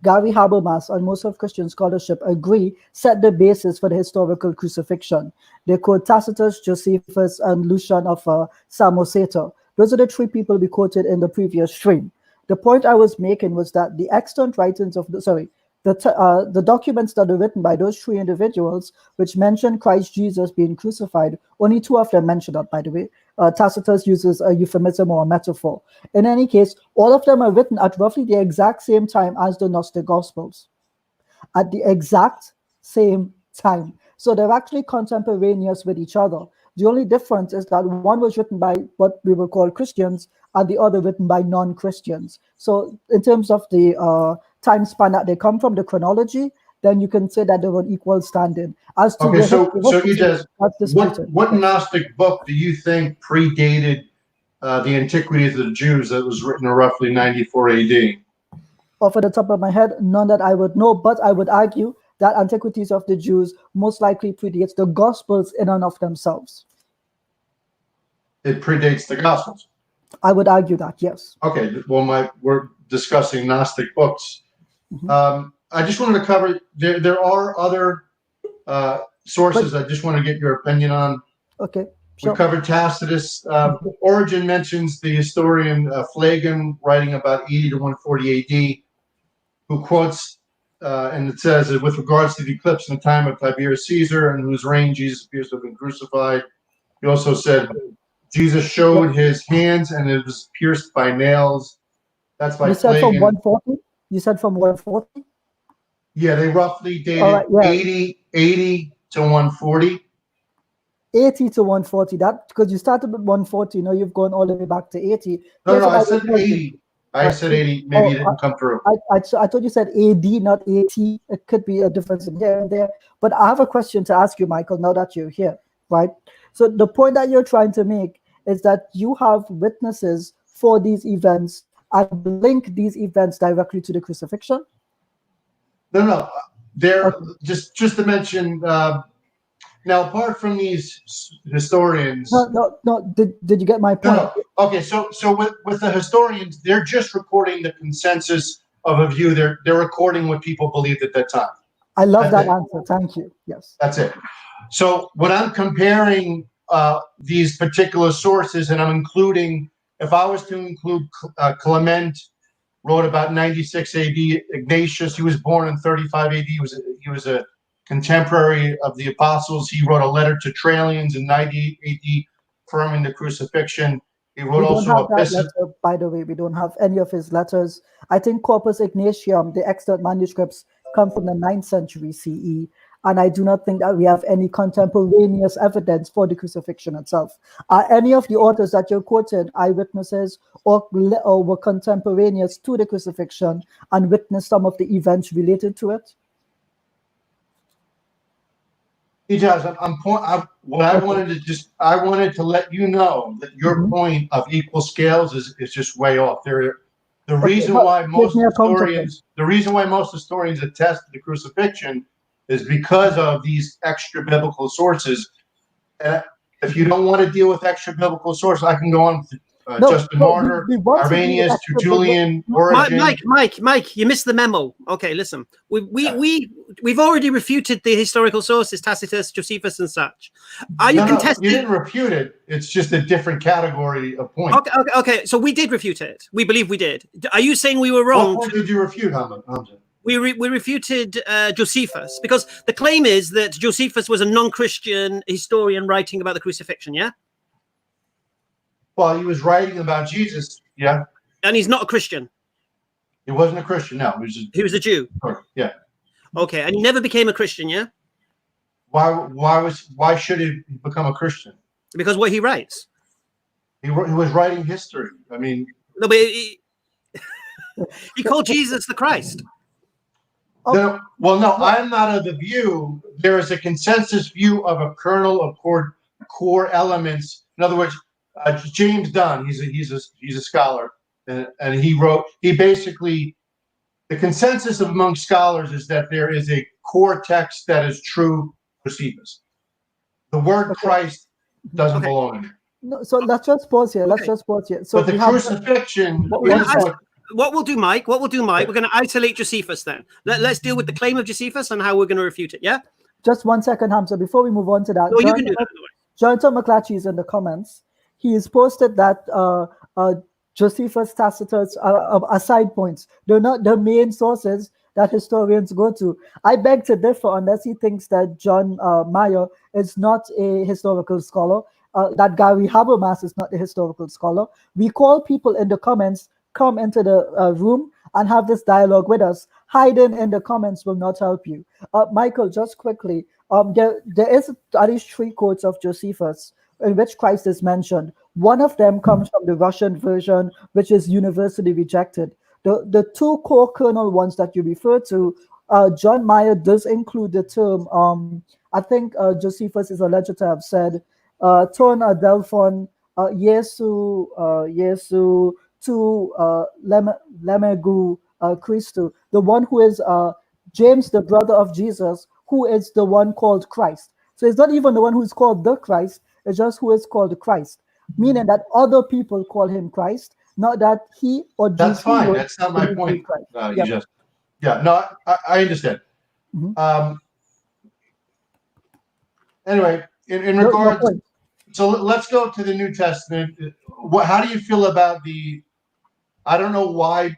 Gary Habermas and most of Christian scholarship agree set the basis for the historical crucifixion. They quote Tacitus, Josephus, and Lucian of Samosata. Those are the 3 people we quoted in the previous stream. The point I was making was that the extant writings of the documents that are written by those 3 individuals, which mention Christ Jesus being crucified, only 2 of them mention that, by the way. Tacitus uses a euphemism or a metaphor. In any case, all of them are written at roughly the exact same time as the Gnostic Gospels. At the exact same time. So they're actually contemporaneous with each other. The only difference is that one was written by what we will call Christians and the other written by non-Christians. So in terms of the time span that they come from, the chronology, then you can say that they were equal standing. As to okay, so Ijaz, what Gnostic book do you think predated the Antiquities of the Jews that was written in roughly 94 AD? Off the top of my head, none that I would know, but I would argue that Antiquities of the Jews most likely predates the Gospels in and of themselves. It predates the Gospels? I would argue that, yes. Okay, well, we're discussing Gnostic books. I just wanted to cover, there are other sources I just want to get your opinion on. Okay, sure. We covered Tacitus. Origen mentions the historian Phlegon, writing about 80 to 140 AD, who quotes and it says that with regards to the eclipse in the time of Tiberius Caesar, in whose reign Jesus appears to have been crucified. He also said Jesus showed his hands and it was pierced by nails. That's by You said from plague. 140? You said from 140? Yeah, they roughly dated All right, yeah. 80 to 140. 80 to 140. That because you started with 140, now you've gone all the way back to 80. No, I said 80. I said 80. Maybe it didn't come through. I thought you said AD, not AT. It could be a difference in here and there. But I have a question to ask you, Michael, now that you're here, right? So the point that you're trying to make is that you have witnesses for these events and link these events directly to the crucifixion? No. They're just to mention. Now, apart from these historians, no. Did you get my point? No. Okay, so with the historians, they're just recording the consensus of a view. They're recording what people believed at that time. I love that answer. Thank you. Yes. That's it. So when I'm comparing these particular sources, and I'm including, if I was to include Clement, wrote about 96 AD. Ignatius, he was born in 35 AD. He was a contemporary of the apostles. He wrote a letter to Trailians in 98 AD, affirming the crucifixion. He wrote also a letter, by the way, we don't have any of his letters. I think Corpus Ignatium, the extant manuscripts, come from the 9th century CE. And I do not think that we have any contemporaneous evidence for the crucifixion itself. Are any of the authors that you're quoting eyewitnesses or were contemporaneous to the crucifixion and witnessed some of the events related to it? Ijaz, I wanted to let you know that your point of equal scales is just way off. The reason why most historians attest to the crucifixion is because of these extra biblical sources. If you don't want to deal with extra biblical sources, I can go on with Justin Martyr, Arrhenius, Tertullian, Origin. Mike, you missed the memo. Okay, listen. We've already refuted the historical sources, Tacitus, Josephus, and such. Are you contesting? You didn't refute it. It's just a different category of point. Okay. So we did refute it. We believe we did. Are you saying we were wrong? What point did you refute, Hamza? We refuted Josephus because the claim is that Josephus was a non-Christian historian writing about the crucifixion. Yeah. Well, he was writing about Jesus, yeah. And he's not a Christian. He wasn't a Christian, no. He was a Jew. Yeah. Okay, and he never became a Christian, yeah? Why should he become a Christian? Because what he writes. He was writing history. I mean, no, but he called Jesus the Christ. No, I'm not of the view. There is a consensus view of a kernel of core elements. In other words, James Dunn, he's a scholar, and he basically, the consensus among scholars is that there is a core text that is true Josephus. The word Christ doesn't belong in there. No, so let's just pause here. So but the crucifixion. What we'll do, Mike, we're going to isolate Josephus then. Let's deal with the claim of Josephus and how we're going to refute it, yeah? Just 1 second, Hamza, before we move on to that. No, you can do that. Jonathan McClatchy is in the comments. He has posted that Josephus, Tacitus are side points. They're not the main sources that historians go to. I beg to differ unless he thinks that John Mayer is not a historical scholar, that Gary Habermas is not a historical scholar. We call people in the comments, come into the room and have this dialogue with us. Hiding in the comments will not help you. Michael, just quickly, there is at least 3 quotes of Josephus in which Christ is mentioned. One of them comes from the Russian version, which is universally rejected. The 2 core kernel ones that you refer to, John Mayer does include the term, I think Josephus is alleged to have said, ton adelphon Jesu to lemegu Christu, the one who is James, the brother of Jesus, who is the one called Christ. So it's not even the one who is called the Christ, it's just who is called Christ, meaning that other people call him Christ, not that he or Jesus. That's fine. That's not my point. No, I understand. Mm-hmm. Anyway, in regards, so let's go to the New Testament. How do you feel about I don't know why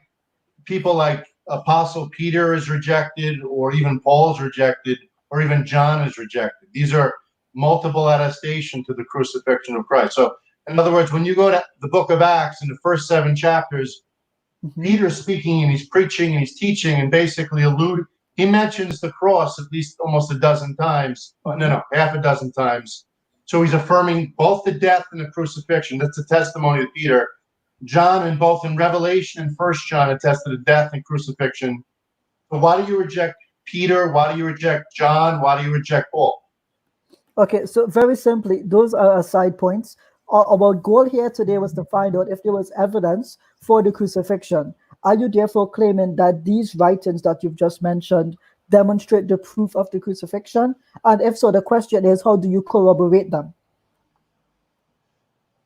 people like Apostle Peter is rejected, or even Paul is rejected, or even John is rejected. These are multiple attestation to the crucifixion of Christ. So, in other words, when you go to the book of Acts in the first 7 chapters, Peter's speaking and he's preaching and he's teaching and basically he mentions the cross at least almost a dozen times. No, half a dozen times. So he's affirming both the death and the crucifixion. That's a testimony of Peter. John, in both in Revelation and 1 John, attest to the death and crucifixion. So why do you reject Peter? Why do you reject John? Why do you reject Paul? Okay, so very simply, those are side points. Our goal here today was to find out if there was evidence for the crucifixion. Are you therefore claiming that these writings that you've just mentioned demonstrate the proof of the crucifixion? And if so, the question is, how do you corroborate them?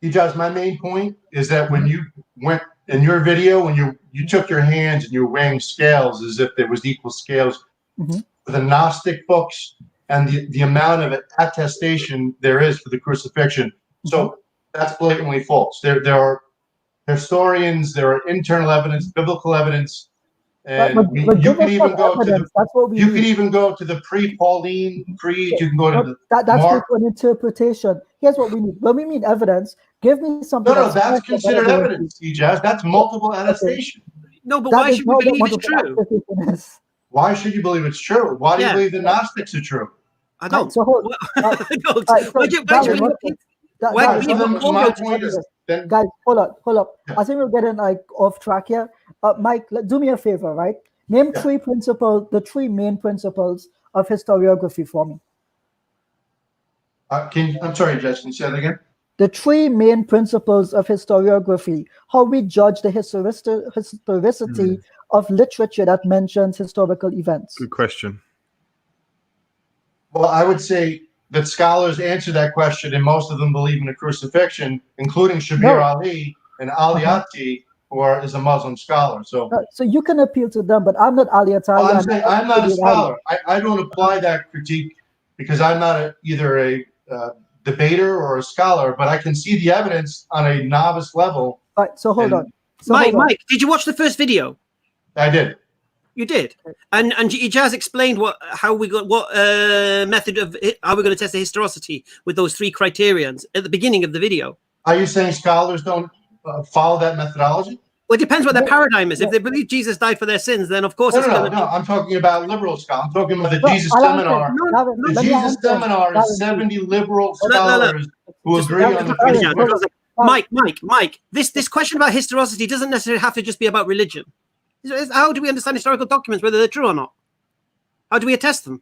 Ijaz, my main point is that when you went in your video, when you took your hands and you were weighing scales as if there was equal scales for the Gnostic books and the amount of attestation there is for the crucifixion. So that's blatantly false. There are historians, there are internal evidence, biblical evidence, and you can even go to the pre-Pauline Creed. You can go to that's Mark. An interpretation. Here's what we need. When we mean evidence, give me something. No, that's considered evidence, Ijaz. That's multiple attestation. Okay. No, but why should we believe it's true? Why should you believe it's true? Why do you believe the Gnostics are true? I don't. So hold. Guys, hold up. I think we're getting off track here. Mike, do me a favor, right? Name the 3 main principles of historiography for me. I'm sorry, Jess, can you say that again? The 3 main principles of historiography, how we judge the historicity of literature that mentions historical events. Good question. Well, I would say that scholars answer that question, and most of them believe in the crucifixion, including Shabir Ali and Aliyati, who is a Muslim scholar. So you can appeal to them, but I'm not Aliyati. I'm not a scholar. I don't apply that critique because I'm not either a debater or a scholar, but I can see the evidence on a novice level. All right, so hold on. Mike, did you watch the first video? I did. You did, and Ijaz explained what method of how we're going to test the historicity with those 3 criterions at the beginning of the video. Are you saying scholars don't follow that methodology? Well, it depends what their paradigm is. If they believe Jesus died for their sins, then of course No, I'm talking about liberal scholars. I'm talking about the Jesus Seminar. The Jesus Seminar is 70 liberal scholars who agree on the crucifixion. Mike, this question about historicity doesn't necessarily have to just be about religion. How do we understand historical documents, whether they're true or not? How do we attest them?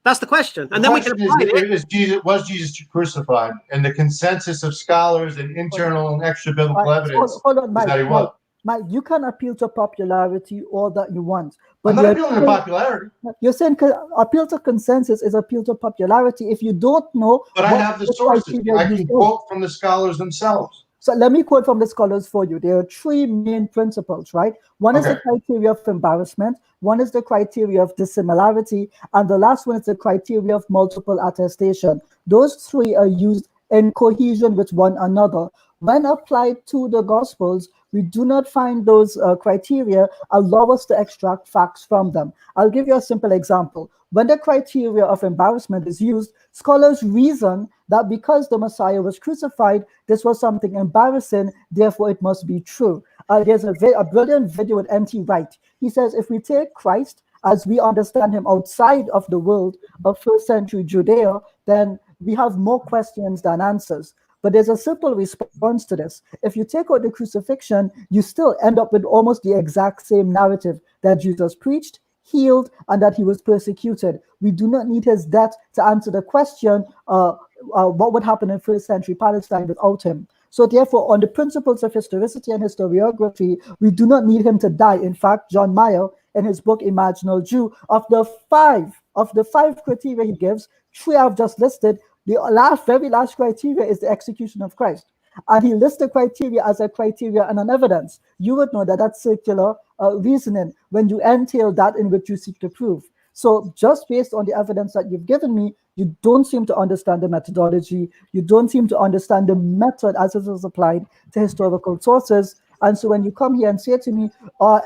That's the question. And then we can apply it. Was Jesus crucified? And the consensus of scholars and internal and extra biblical evidence hold on, Mike, is that he was. Mike, you can appeal to popularity all that you want. But I'm not appealing to popularity. You're saying appeal to consensus is appeal to popularity. If you don't know... But I have the sources. I can quote from the scholars themselves. So let me quote from the scholars for you. There are 3 main principles, right? One is the criteria of embarrassment, one is the criteria of dissimilarity, and the last one is the criteria of multiple attestation. Those 3 are used in cohesion with one another. When applied to the Gospels, we do not find those criteria allow us to extract facts from them. I'll give you a simple example. When the criteria of embarrassment is used, scholars reason that because the Messiah was crucified, this was something embarrassing, therefore it must be true. There's a brilliant video with N.T. Wright. He says, if we take Christ as we understand him outside of the world of 1st century Judea, then we have more questions than answers. But there's a simple response to this. If you take out the crucifixion, you still end up with almost the exact same narrative that Jesus preached, healed, and that he was persecuted. We do not need his death to answer the question, what would happen in 1st century Palestine without him. So therefore, on the principles of historicity and historiography, we do not need him to die. In fact, John Mayer, in his book Imaginal Jew, of the five criteria he gives, 3 I've just listed, the very last criteria is the execution of Christ. And he lists the criteria as a criteria and an evidence. You would know that that's circular reasoning when you entail that in which you seek to prove. So just based on the evidence that you've given me, you don't seem to understand the methodology. You don't seem to understand the method as it is applied to historical sources. And so when you come here and say to me,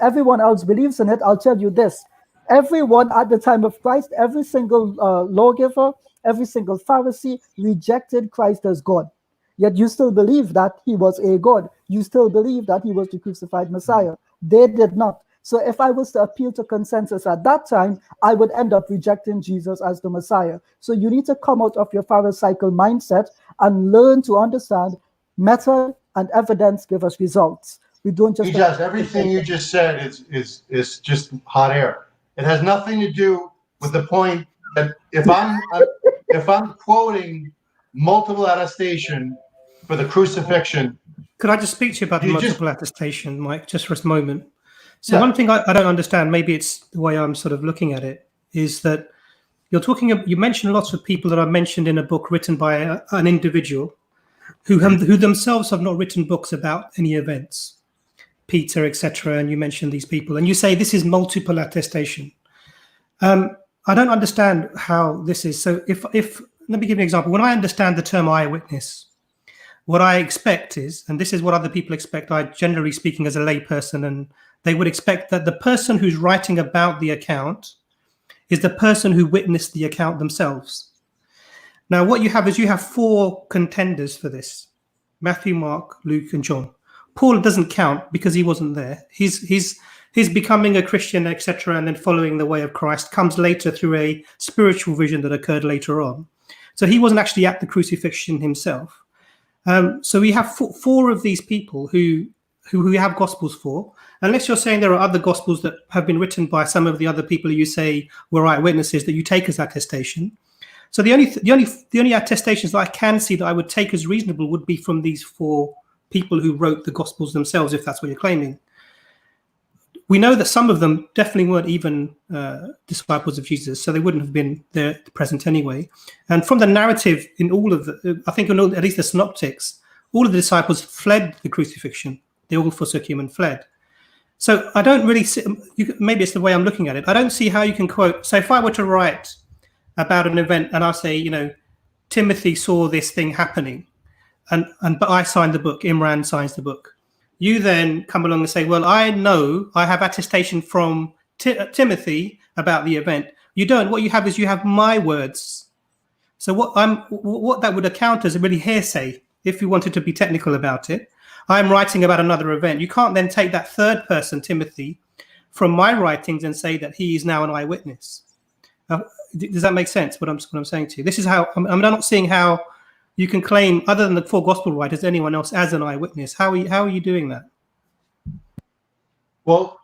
everyone else believes in it, I'll tell you this. Everyone at the time of Christ, every single lawgiver, every single Pharisee rejected Christ as God. Yet you still believe that he was a God. You still believe that he was the crucified Messiah. They did not. So if I was to appeal to consensus at that time, I would end up rejecting Jesus as the Messiah. So you need to come out of your Pharisaical mindset and learn to understand method and evidence give us results. We don't just... Ijaz, everything you just said is just hot air. It has nothing to do with the point that if I'm quoting multiple attestation for the crucifixion. Could I just speak to you about the multiple attestation, Mike, just for a moment? So one thing I don't understand, maybe it's the way I'm sort of looking at it, is that you mentioned lots of people that are mentioned in a book written by an individual who themselves have not written books about any events, Peter, etc. And you mentioned these people, and you say this is multiple attestation. I don't understand how this is. So if let me give you an example. When I understand the term eyewitness, what I expect is, and this is what other people expect, I generally speaking as a layperson, and they would expect that the person who's writing about the account is the person who witnessed the account themselves. Now, what you have is you have four contenders for this: Matthew, Mark, Luke, and John. Paul doesn't count because he wasn't there. He's becoming a Christian, etc., and then following the way of Christ comes later through a spiritual vision that occurred later on. So he wasn't actually at the crucifixion himself. So we have four of these people who we have gospels for, unless you're saying there are other gospels that have been written by some of the other people you say were eyewitnesses that you take as attestation. So the only attestations that I can see that I would take as reasonable would be from these four people who wrote the gospels themselves, if that's what you're claiming. We know that some of them definitely weren't even disciples of Jesus, so they wouldn't have been there present anyway. And from the narrative in all of I think in at least the synoptics, all of the disciples fled the crucifixion. They all forsook him and fled. So I don't really see, maybe it's the way I'm looking at it. I don't see how you can quote. So if I were to write about an event and I say, Timothy saw this thing happening, but I signed the book, Imran signs the book. You then come along and say, well, I know I have attestation from Timothy about the event. You don't. What you have is you have my words. So what that would account as a really hearsay, if you wanted to be technical about it. I'm writing about another event. You can't then take that third person, Timothy, from my writings and say that he is now an eyewitness. Does that make sense? What I'm saying to you. This is how I'm not seeing how you can claim, other than the four gospel writers, anyone else as an eyewitness. How are you doing that? Well,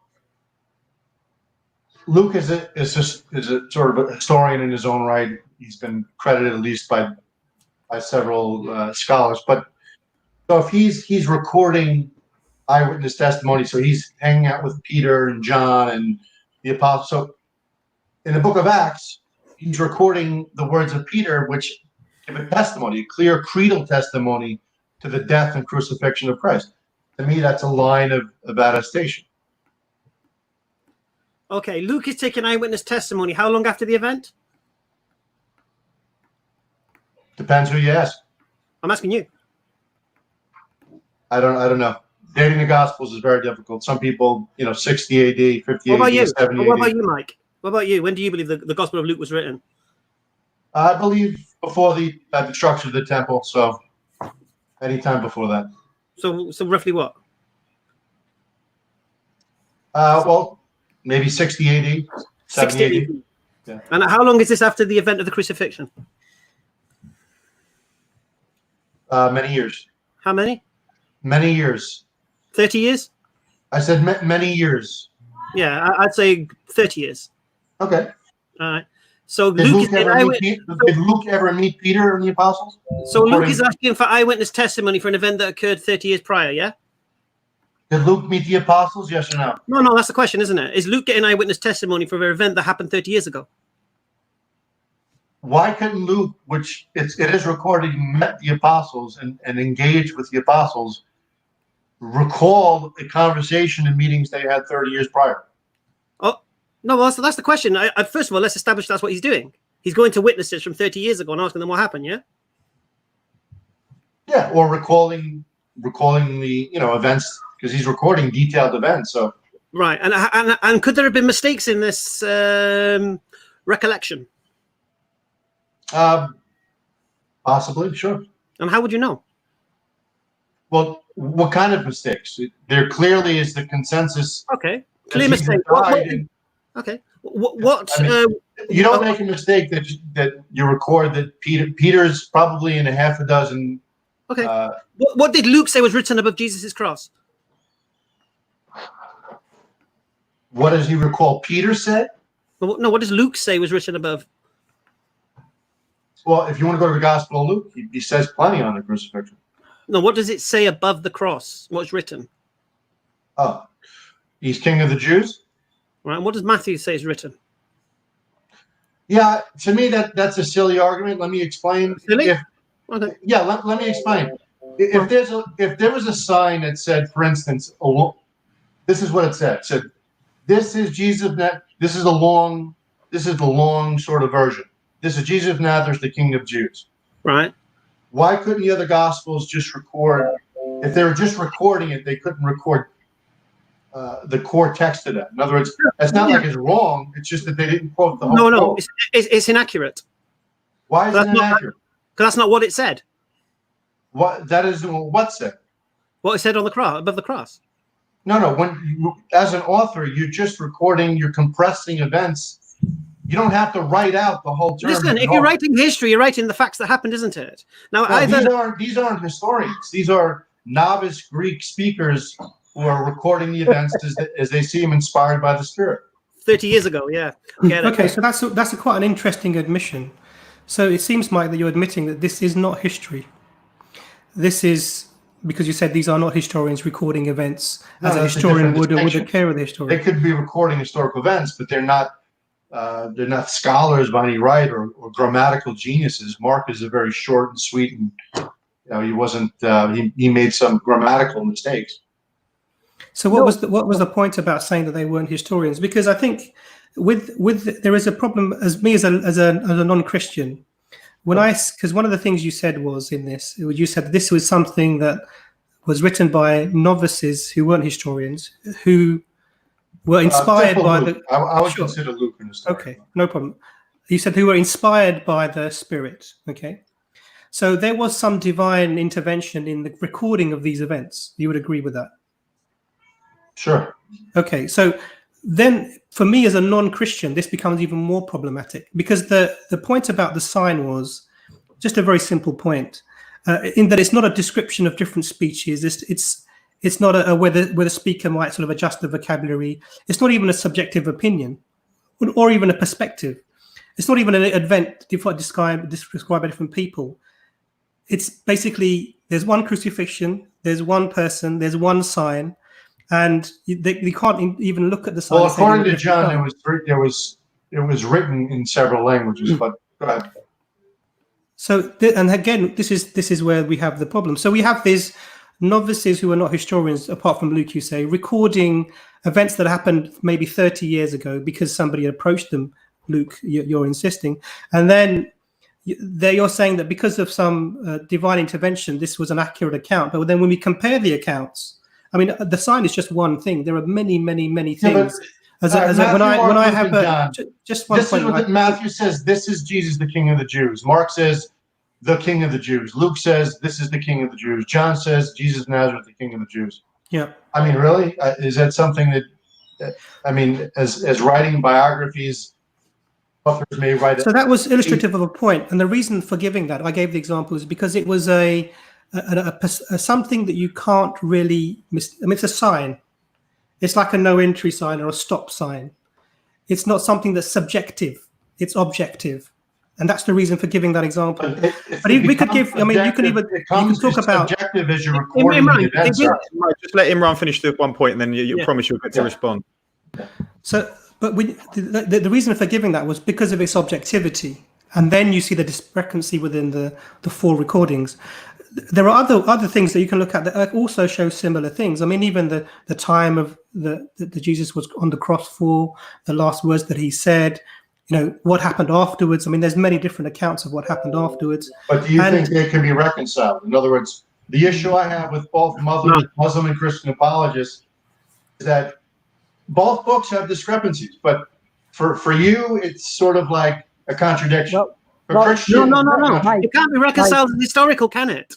Luke is a sort of a historian in his own right. He's been credited at least by several scholars. But so if he's recording eyewitness testimony, so he's hanging out with Peter and John and the apostles. So in the book of Acts, he's recording the words of Peter, which give a testimony, a clear creedal testimony to the death and crucifixion of Christ. To me, that's a line of attestation. Okay, Luke is taking eyewitness testimony. How long after the event? Depends who you ask. I'm asking you. I don't know. Dating the Gospels is very difficult. Some people, 60 AD, 50 what about AD, you? 70 AD. What about you, Mike? What about you? When do you believe the Gospel of Luke was written? I believe before the destruction of the temple, so anytime before that. So roughly what? Well, maybe 60 AD, 70 AD. Yeah. And how long is this after the event of the crucifixion? Many years. How many? Many years. 30 years? I said many years. Yeah, I'd say 30 years. Okay. All right. So did Luke ever meet Peter and the apostles? So Luke is asking for eyewitness testimony for an event that occurred 30 years prior, yeah? Did Luke meet the apostles, yes or no? No, that's the question, isn't it? Is Luke getting eyewitness testimony for an event that happened 30 years ago? Why couldn't Luke, which it is recorded, he met the apostles and engaged with the apostles, recall a conversation and meetings they had 30 years prior? Oh, no, well, that's the question. First of all, let's establish that's what he's doing. He's going to witnesses from 30 years ago and asking them what happened, yeah? Yeah, or recalling the events because he's recording detailed events. So right, and could there have been mistakes in this recollection? Possibly, sure. And how would you know? Well, what kind of mistakes? There clearly is the consensus. Okay, clear mistake. Okay, what? I mean, you don't make a mistake that you record that Peter's probably in a half a dozen. Okay. What did Luke say was written above Jesus' cross? What does he recall Peter said? No, what does Luke say was written above? Well, if you want to go to the Gospel of Luke, he says plenty on the crucifixion. No, what does it say above the cross? What's written? Oh, he's King of the Jews. Right. And what does Matthew say is written? Yeah, to me that's a silly argument. Let me explain. Silly? Okay. Yeah, let me explain. If there was a sign that said, for instance, this is what it said. It said, "This is Jesus. This is the long sort of version. This is Jesus of Nazareth, the King of Jews." Right. Why couldn't the other Gospels just record? If they were just recording it, they couldn't record the core text of that. In other words, it's not like it's wrong. It's just that they didn't quote the whole. No, it's inaccurate. Why is it inaccurate? Because that's not what it said. What that isn't what said. What it said on the cross, above the cross. No. When as an author, you're just recording. You're compressing events. You don't have to write out the whole term. Listen, if you're writing history, you're writing the facts that happened, isn't it? Now, these aren't historians. These are novice Greek speakers who are recording the events as they see them inspired by the Spirit. 30 years ago, yeah. Okay, so that's quite an interesting admission. So it seems, Mike, that you're admitting that this is not history. This is because you said these are not historians recording events as a historian would, or with the care of the historian. They could be recording historical events, but they're not scholars by any right or grammatical geniuses. Mark is a very short and sweet, and he wasn't. He made some grammatical mistakes. So what was the point about saying that they weren't historians? Because I think with there is a problem as a non-Christian. Because one of the things you said was in this, you said this was something that was written by novices who weren't historians, who were inspired by Luke. I would consider Luke an historian. Okay, no problem. You said who were inspired by the Spirit. Okay, so there was some divine intervention in the recording of these events. You would agree with that? Sure. Okay, so then for me as a non-Christian, this becomes even more problematic because the point about the sign was just a very simple point in that it's not a description of different speeches. It's not where the speaker might sort of adjust the vocabulary. It's not even a subjective opinion or even a perspective. It's not even an event described by different people. It's basically there's one crucifixion, there's one person, there's one sign, and they can't even look at the sign. Well, according to John, it was written in several languages. But go ahead. So and again, this is where we have the problem. So we have these novices who are not historians, apart from Luke, you say, recording events that happened maybe 30 years ago because somebody approached them. Luke, you're insisting, and then you're saying that because of some divine intervention, this was an accurate account. But then when we compare the accounts, I mean, the sign is just one thing. There are many things. Just one point. Matthew says, "This is Jesus, the King of the Jews." Mark says, "The King of the Jews." Luke says, "This is the King of the Jews." John says, "Jesus of Nazareth, the King of the Jews." Yeah. I mean, really, is that something that? I mean, as writing biographies, authors may write. So that was illustrative of a point, and the reason for giving that, I gave the example, is because it was a something that you can't really miss. I mean, it's a sign. It's like a no entry sign or a stop sign. It's not something that's subjective. It's objective, and that's the reason for giving that example. But we could give. I mean, you can talk about subjective as you're recording the events. Just let Imran finish the one point, and then you promise you'll get to respond. So, but the reason for giving that was because of its objectivity, and then you see the discrepancy within the four recordings. There are other things that you can look at that also show similar things. I mean, even the time of the Jesus was on the cross for, the last words that he said, what happened afterwards. I mean, there's many different accounts of what happened afterwards. But do you think they can be reconciled? In other words, The issue I have with both Muslim and Christian apologists is that both books have discrepancies, but for you, it's sort of like a contradiction. No. It can't be reconciled as historical, can it?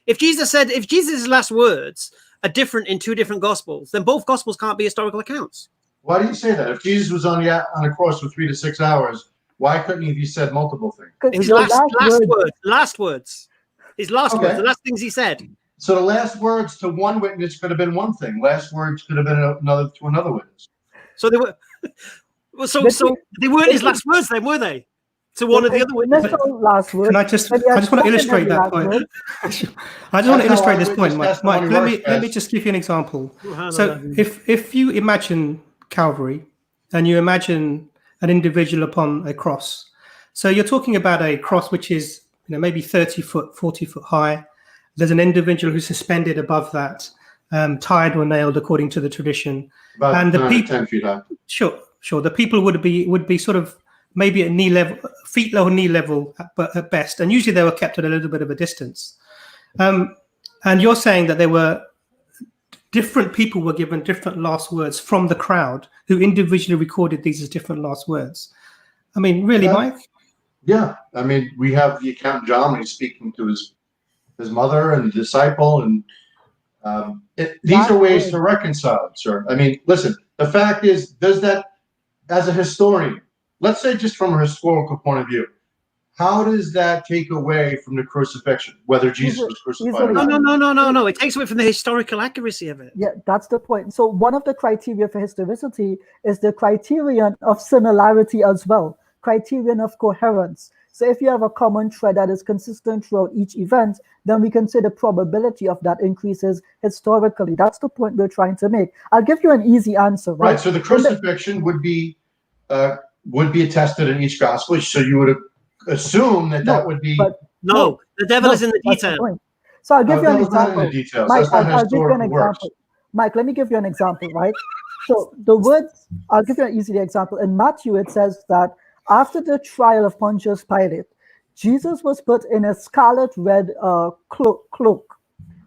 If Jesus' last words are different in two different gospels, then both gospels can't be historical accounts. Why do you say that? If Jesus was on a cross for 3 to 6 hours, why couldn't he have said multiple things? His last words. His last words, the last things he said. So the last words to one witness could have been one thing. Last words could have been another to another witness. So they were. So they weren't his last words, then, were they? To one of the other witnesses. Last word. I just want to illustrate that point. I just want to illustrate this point, Mike. Let me just give you an example. So if you imagine Calvary and you imagine an individual upon a cross, so you're talking about a cross which is maybe 30 foot, 40 foot high. There's an individual who's suspended above that, tied or nailed according to the tradition. About 10 feet high. Sure. The people would be sort of maybe at knee level, feet level, knee level, but at best, and usually they were kept at a little bit of a distance. And you're saying that there were different people were given different last words from the crowd who individually recorded these as different last words. I mean, really, Mike? Yeah. I mean, we have the account John when he's speaking to his mother and the disciple, and these are ways to reconcile it, sir. I mean, listen, the fact is, does that, as a historian, let's say just from a historical point of view, how does that take away from the crucifixion, whether Jesus was crucified or not? No. It takes away from the historical accuracy of it. Yeah, that's the point. So one of the criteria for historicity is the criterion of similarity as well, criterion of coherence. So if you have a common thread that is consistent throughout each event, then we can say the probability of that increases historically. That's the point we're trying to make. I'll give you an easy answer. Right. So the crucifixion would be attested in each gospel. So you would assume that would be. No, the devil is in the detail. So I'll give you an example. Mike, I'll give you an example. Mike, let me give you an example, right? So the words, I'll give you an easy example. In Matthew, it says that after the trial of Pontius Pilate, Jesus was put in a scarlet red cloak,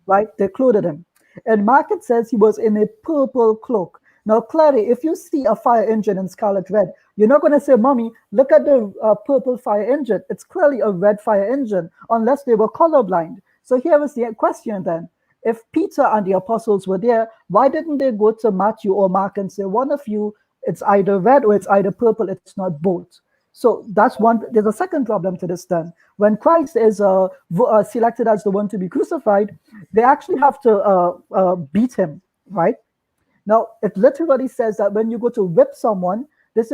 right? They clothed him. And Mark, it says he was in a purple cloak. Now, clearly, if you see a fire engine in scarlet red, you're not going to say, Mommy, look at the purple fire engine. It's clearly a red fire engine, unless they were colorblind. So here is the question then. If Peter and the apostles were there, why didn't they go to Matthew or Mark and say, one of you, it's either red or it's either purple, it's not both? So that's one. There's a second problem to this then. When Christ is selected as the one to be crucified, they actually have to beat him, right? Now, it literally says that when you go to whip someone, at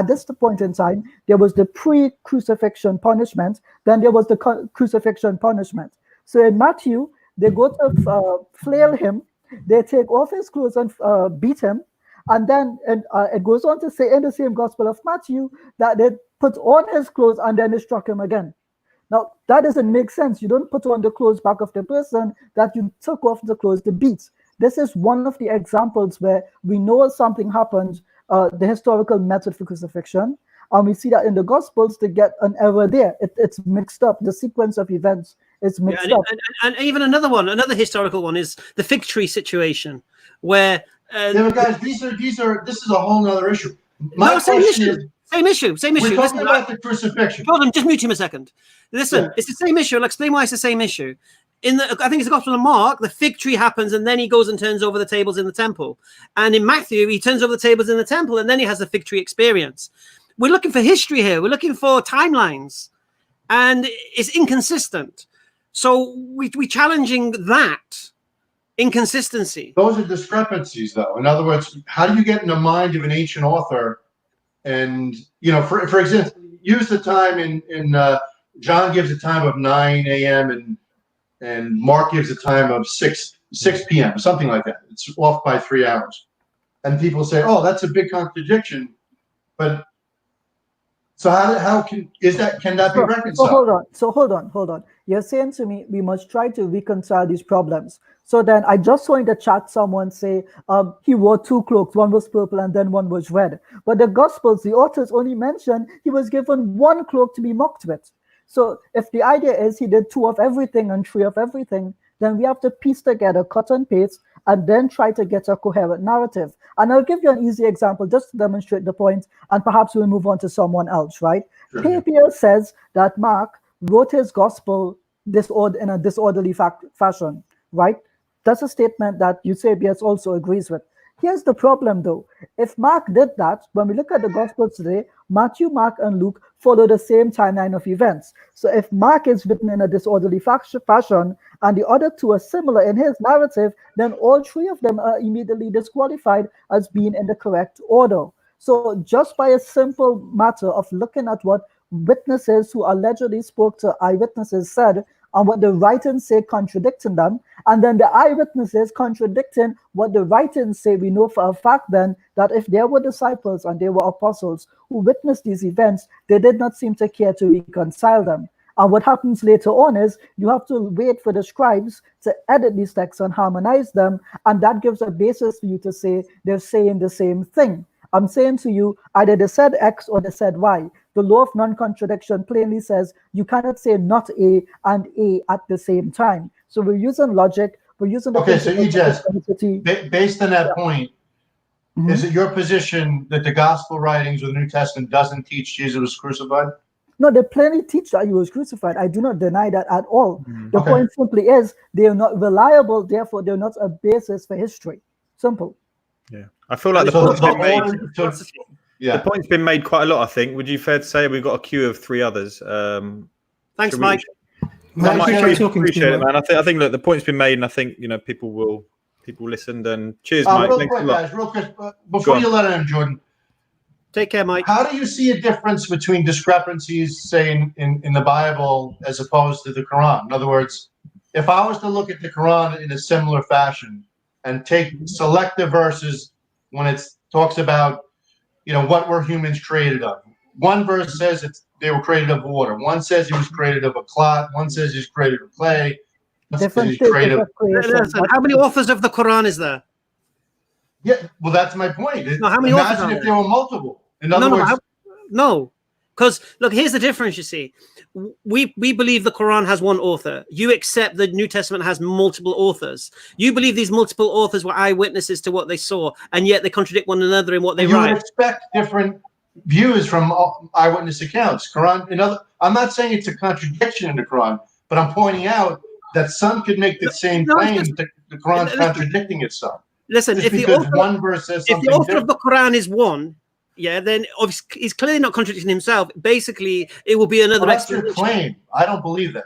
this point in time, there was the pre-crucifixion punishment, then there was the crucifixion punishment. So in Matthew, they go to flail him, they take off his clothes and beat him, and then it goes on to say in the same Gospel of Matthew that they put on his clothes and then they struck him again. Now, that doesn't make sense. You don't put on the clothes back of the person that you took off the clothes to beat. This is one of the examples where we know something happened, the historical method for crucifixion, and we see that in the Gospels to get an error there. It's mixed up. The sequence of events is mixed up. And even another historical one is the fig tree situation, where guys, this is a whole other issue. Same issue. We're talking about the crucifixion. Jordan, just mute him a second. Listen, It's the same issue. I'll explain why it's the same issue. I think it's the Gospel of Mark, the fig tree happens, and then he goes and turns over the tables in the temple. And in Matthew, he turns over the tables in the temple, and then he has the fig tree experience. We're looking for history here. We're looking for timelines, and it's inconsistent. So we're challenging that inconsistency. Those are discrepancies, though. In other words, how do you get in the mind of an ancient author? And for example, use the time in John gives a time of 9 a.m. and Mark gives a time of 6 p.m. something like that. It's off by 3 hours, and people say, "Oh, that's a big contradiction." But so can that be reconciled? So hold on. You're saying to me we must try to reconcile these problems. So then I just saw in the chat someone say he wore 2 cloaks, one was purple and then one was red. But the Gospels, the authors only mention he was given 1 cloak to be mocked with. So if the idea is he did 2 of everything and 3 of everything, then we have to piece together, cut and paste, and then try to get a coherent narrative. And I'll give you an easy example just to demonstrate the point, and perhaps we'll move on to someone else, right? Sure. PBUH says that Mark wrote his gospel in a disorderly fashion, right? That's a statement that Eusebius also agrees with. Here's the problem, though. If Mark did that, when we look at the Gospels today, Matthew, Mark, and Luke follow the same timeline of events. So if Mark is written in a disorderly fashion and the other 2 are similar in his narrative, then all 3 of them are immediately disqualified as being in the correct order. So just by a simple matter of looking at what witnesses who allegedly spoke to eyewitnesses said, and what the writings say contradicting them, and then the eyewitnesses contradicting what the writings say, we know for a fact then that if there were disciples and there were apostles who witnessed these events, they did not seem to care to reconcile them. And what happens later on is you have to wait for the scribes to edit these texts and harmonize them, and that gives a basis for you to say they're saying the same thing. I'm saying to you, either they said X or they said Y. The law of non-contradiction plainly says you cannot say not A and A at the same time. So we're using logic. We're using the okay. So Ijaz, based on that point, is it your position that the Gospel writings of the New Testament doesn't teach Jesus was crucified? No, they plainly teach that he was crucified. I do not deny that at all. The point simply is they are not reliable. Therefore, they're not a basis for history. Simple. Yeah, I feel like the point's been made quite a lot. I think. Would you fair to say we've got a queue of 3 others? Thanks, Mike. I appreciate it, man. I think that the point's been made, and I think people listened. And cheers, Mike. Real quick, guys. Real quick, before you let in, Jordan. Take care, Mike. How do you see a difference between discrepancies, say in the Bible, as opposed to the Quran? In other words, if I was to look at the Quran in a similar fashion and take selective verses when it talks about, what were humans created of. One verse says they were created of water. One says he was created of a clot. One says he's created of clay. Different Listen, how many authors of the Quran is there? Yeah, well, that's my point. No, how many Imagine if there were multiple. In other words, no. Because look, here's the difference. You see, we believe the Quran has one author. You accept the New Testament has multiple authors. You believe these multiple authors were eyewitnesses to what they saw, and yet they contradict one another in what they write. You would expect different views from eyewitness accounts. Quran. I'm not saying it's a contradiction in the Quran, but I'm pointing out that some could make the same claim that the Quran's contradicting itself. Listen, if the author of the Quran is one. Yeah, then he's clearly not contradicting himself. Basically, it will be another. Well, that's your claim. I don't believe that.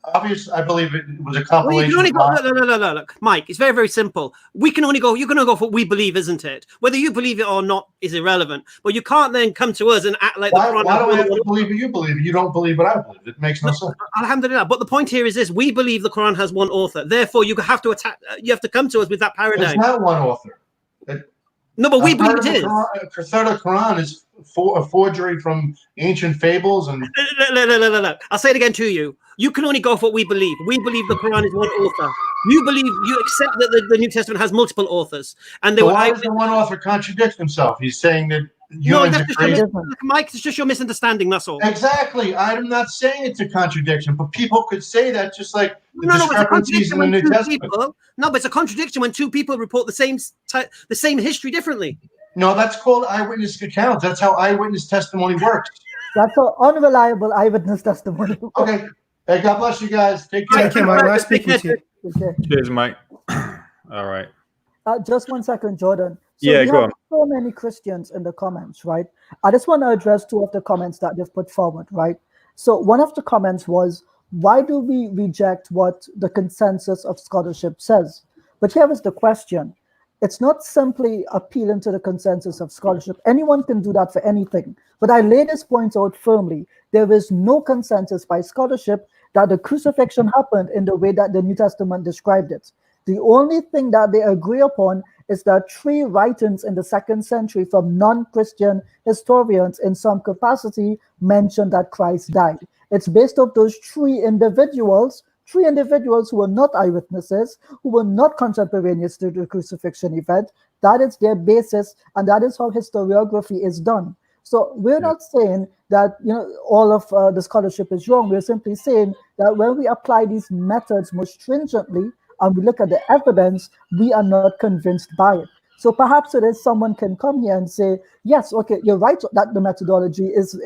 Obviously, I believe it was a compilation. Well, you can only go, look, Mike. It's very, very simple. You can only go for what we believe, isn't it? Whether you believe it or not is irrelevant. But you can't then come to us and act like why do I have to believe what you believe? You don't believe what I believe. It makes no sense. Alhamdulillah. But the point here is this: we believe the Quran has one author. Therefore, you have to attack. You have to come to us with that paradigm. It's not one author. No, but we believe it is. A third of the Quran is a forgery from ancient fables. And look, I'll say it again to you. You can only go for what we believe. We believe the Quran is one author. You accept that the New Testament has multiple authors. And why does the one author contradict himself? He's saying that humans are crazy. Mike, it's just your misunderstanding, that's all. Exactly. I'm not saying it's a contradiction, but people could say that just like the discrepancies in the New Testament. But it's a contradiction when 2 people report the same history differently. No, that's called eyewitness accounts. That's how eyewitness testimony works. That's an unreliable eyewitness testimony. Okay. Hey, God bless you guys. Take care. Thank you, Mike. Nice speaking to you. Okay. Cheers, Mike. All right. Just 1 second, Jordan. So yeah, we go have on. so many Christians in the comments, right? I just want to address 2 of the comments that they've put forward, right? So one of the comments was, why do we reject what the consensus of scholarship says? But here is the question. It's not simply appealing to the consensus of scholarship. Anyone can do that for anything. But I lay this point out firmly. There is no consensus by scholarship that the crucifixion happened in the way that the New Testament described it. The only thing that they agree upon is that 3 writings in the 2nd century from non-Christian historians in some capacity mention that Christ died. It's based off those 3 individuals who were not eyewitnesses, who were not contemporaneous to the crucifixion event. That is their basis, and that is how historiography is done. So we're not saying that all of the scholarship is wrong. We're simply saying that when we apply these methods more stringently and we look at the evidence, we are not convinced by it. So perhaps it is someone can come here and say, yes, okay, you're right that the methodology is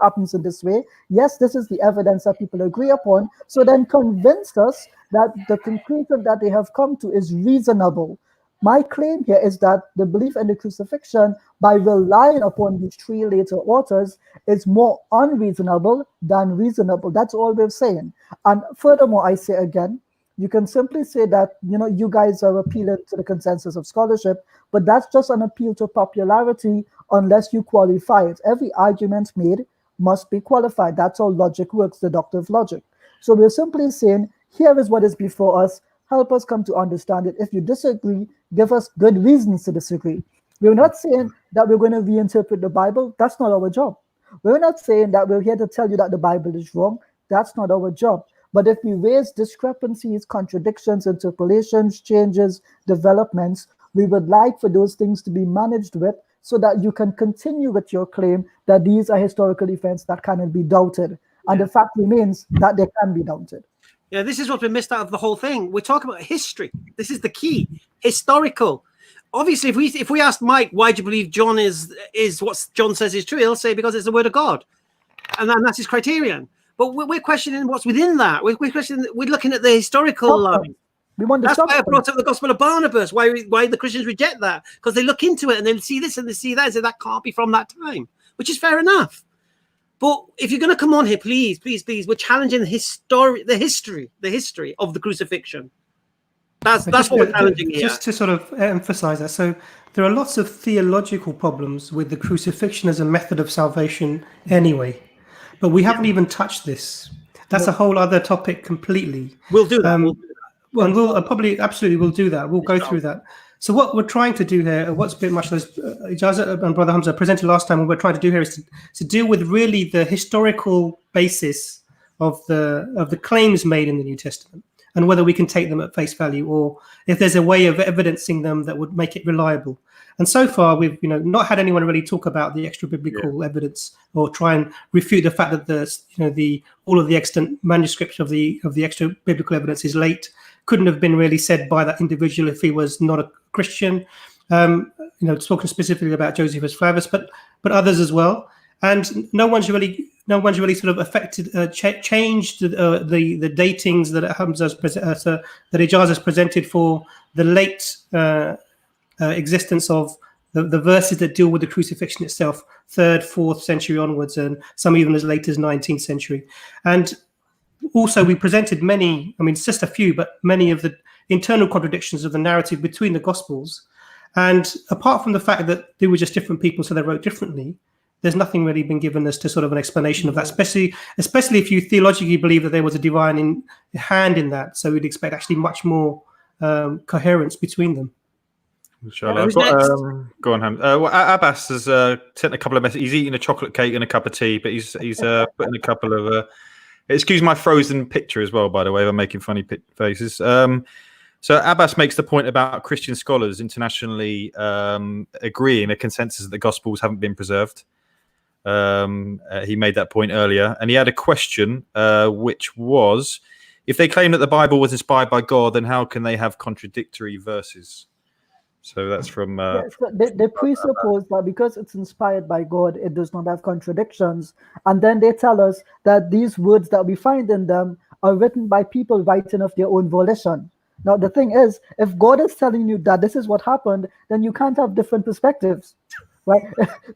happens in this way. Yes, this is the evidence that people agree upon. So then convince us that the conclusion that they have come to is reasonable. My claim here is that the belief in the crucifixion, by relying upon these three later authors, is more unreasonable than reasonable. That's all we're saying. And furthermore, I say again, you can simply say that, you guys are appealing to the consensus of scholarship, but that's just an appeal to popularity unless you qualify it. Every argument made must be qualified. That's how logic works, deductive logic. So we're simply saying, here is what is before us. Help us come to understand it. If you disagree, give us good reasons to disagree. We're not saying that we're going to reinterpret the Bible. That's not our job. We're not saying that we're here to tell you that the Bible is wrong. That's not our job. But if we raise discrepancies, contradictions, interpolations, changes, developments, we would like for those things to be managed with so that you can continue with your claim that these are historical events that cannot be doubted. And the fact remains that they can be doubted. Yeah, this is what's been missed out of the whole thing. We're talking about history. This is the key. Historical. Obviously, if we ask Mike, why do you believe John is what John says is true, he'll say because it's the word of God. And that's his criterion. But we're questioning what's within that. We're looking at the historical line. That's why I brought up the Gospel of Barnabas. Why the Christians reject that? Because they look into it and they see this and they see that and say that can't be from that time, which is fair enough. But if you're going to come on here, please, we're challenging the history of the crucifixion. That's what we're challenging here. Just to sort of emphasize that. So there are lots of theological problems with the crucifixion as a method of salvation anyway. But we haven't even touched this. That's a whole other topic completely. We'll do that. We'll probably absolutely will do that. We'll go through that. So what we're trying to do here, what's pretty much as Ijaz and Brother Hamza presented last time, what we're trying to do here is to deal with really the historical basis of the claims made in the New Testament and whether we can take them at face value or if there's a way of evidencing them that would make it reliable. And so far, we've not had anyone really talk about the extra biblical evidence or try and refute the fact that all of the extant manuscripts of the extra biblical evidence is late. Couldn't have been really said by that individual if he was not a Christian. Spoken specifically about Josephus Flavius, but others as well. And no one's really sort of affected, changed the datings that that Ijaz has presented for the late. Existence of the verses that deal with the crucifixion itself, 3rd, 4th century onwards, and some even as late as 19th century. And also we presented many, it's just a few, but many of the internal contradictions of the narrative between the Gospels. And apart from the fact that they were just different people, so they wrote differently, there's nothing really been given as to sort of an explanation of that, especially if you theologically believe that there was a divine hand in that. So we'd expect actually much more coherence between them. Go on, Ham. Abbas has sent a couple of messages. He's eating a chocolate cake and a cup of tea, but he's putting a couple of. Excuse my frozen picture as well, by the way. I'm making funny faces. So Abbas makes the point about Christian scholars internationally agreeing a consensus that the Gospels haven't been preserved. He made that point earlier, and he had a question, which was, if they claim that the Bible was inspired by God, then how can they have contradictory verses? So that's from... they presuppose that because it's inspired by God, it does not have contradictions. And then they tell us that these words that we find in them are written by people writing of their own volition. Now, the thing is, if God is telling you that this is what happened, then you can't have different perspectives, right?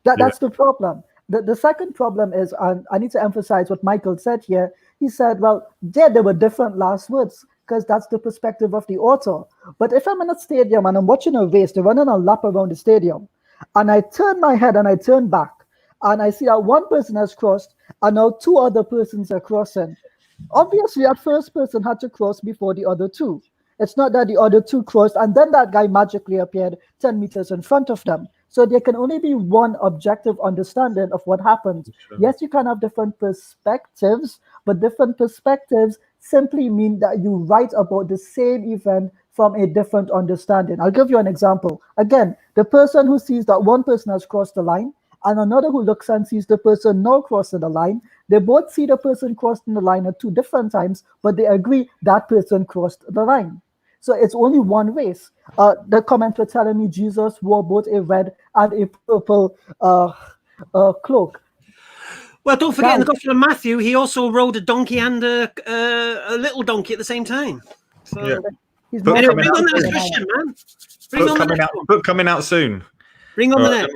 That's the problem. The second problem is, and I need to emphasize what Michael said here. He said, well, there were different last words, because that's the perspective of the author. But if I'm in a stadium and I'm watching a race, they're running a lap around the stadium, and I turn my head and I turn back, and I see that one person has crossed, and now 2 other persons are crossing. Obviously, that first person had to cross before the other 2. It's not that the other 2 crossed, and then that guy magically appeared 10 meters in front of them. So there can only be one objective understanding of what happened. Sure. Yes, you can have different perspectives, but different perspectives simply mean that you write about the same event from a different understanding. I'll give you an example. Again, the person who sees that one person has crossed the line and another who looks and sees the person now crossing the line. They both see the person crossing the line at 2 different times, but they agree that person crossed the line. So it's only one race. The comments were telling me Jesus wore both a red and a purple cloak. Well, don't forget, in the Gospel of Matthew, he also rode a donkey and a little donkey at the same time. So, anyway, bring on the next Christian, man. Bring on the next one. Book coming out soon. Bring on the next.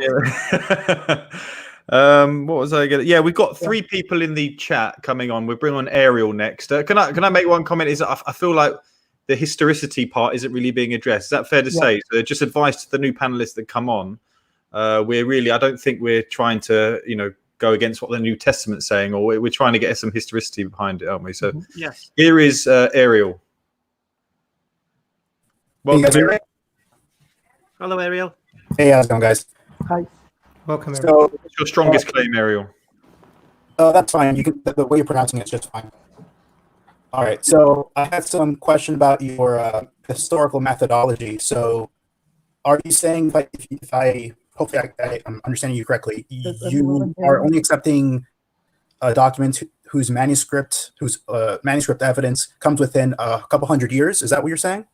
What was I going to? Yeah, we've got 3 people in the chat coming on. We'll bring on Ariel next. Can I make one comment? Is that I feel like the historicity part isn't really being addressed. Is that fair to say? So just advice to the new panelists that come on. I don't think we're trying to, go against what the New Testament's saying, or we're trying to get some historicity behind it, aren't we? So yes. Here is Ariel. Welcome, Ariel. Hello, Ariel. Hey, how's it going, guys? Hi. Welcome, Ariel. What's your strongest claim, Ariel? That's fine. You can, the way you're pronouncing it's just fine. All right. So I had some question about your historical methodology. So are you saying that if I hopefully I'm understanding you correctly, you are only accepting documents whose manuscript evidence comes within a couple hundred years? Is that what you're saying?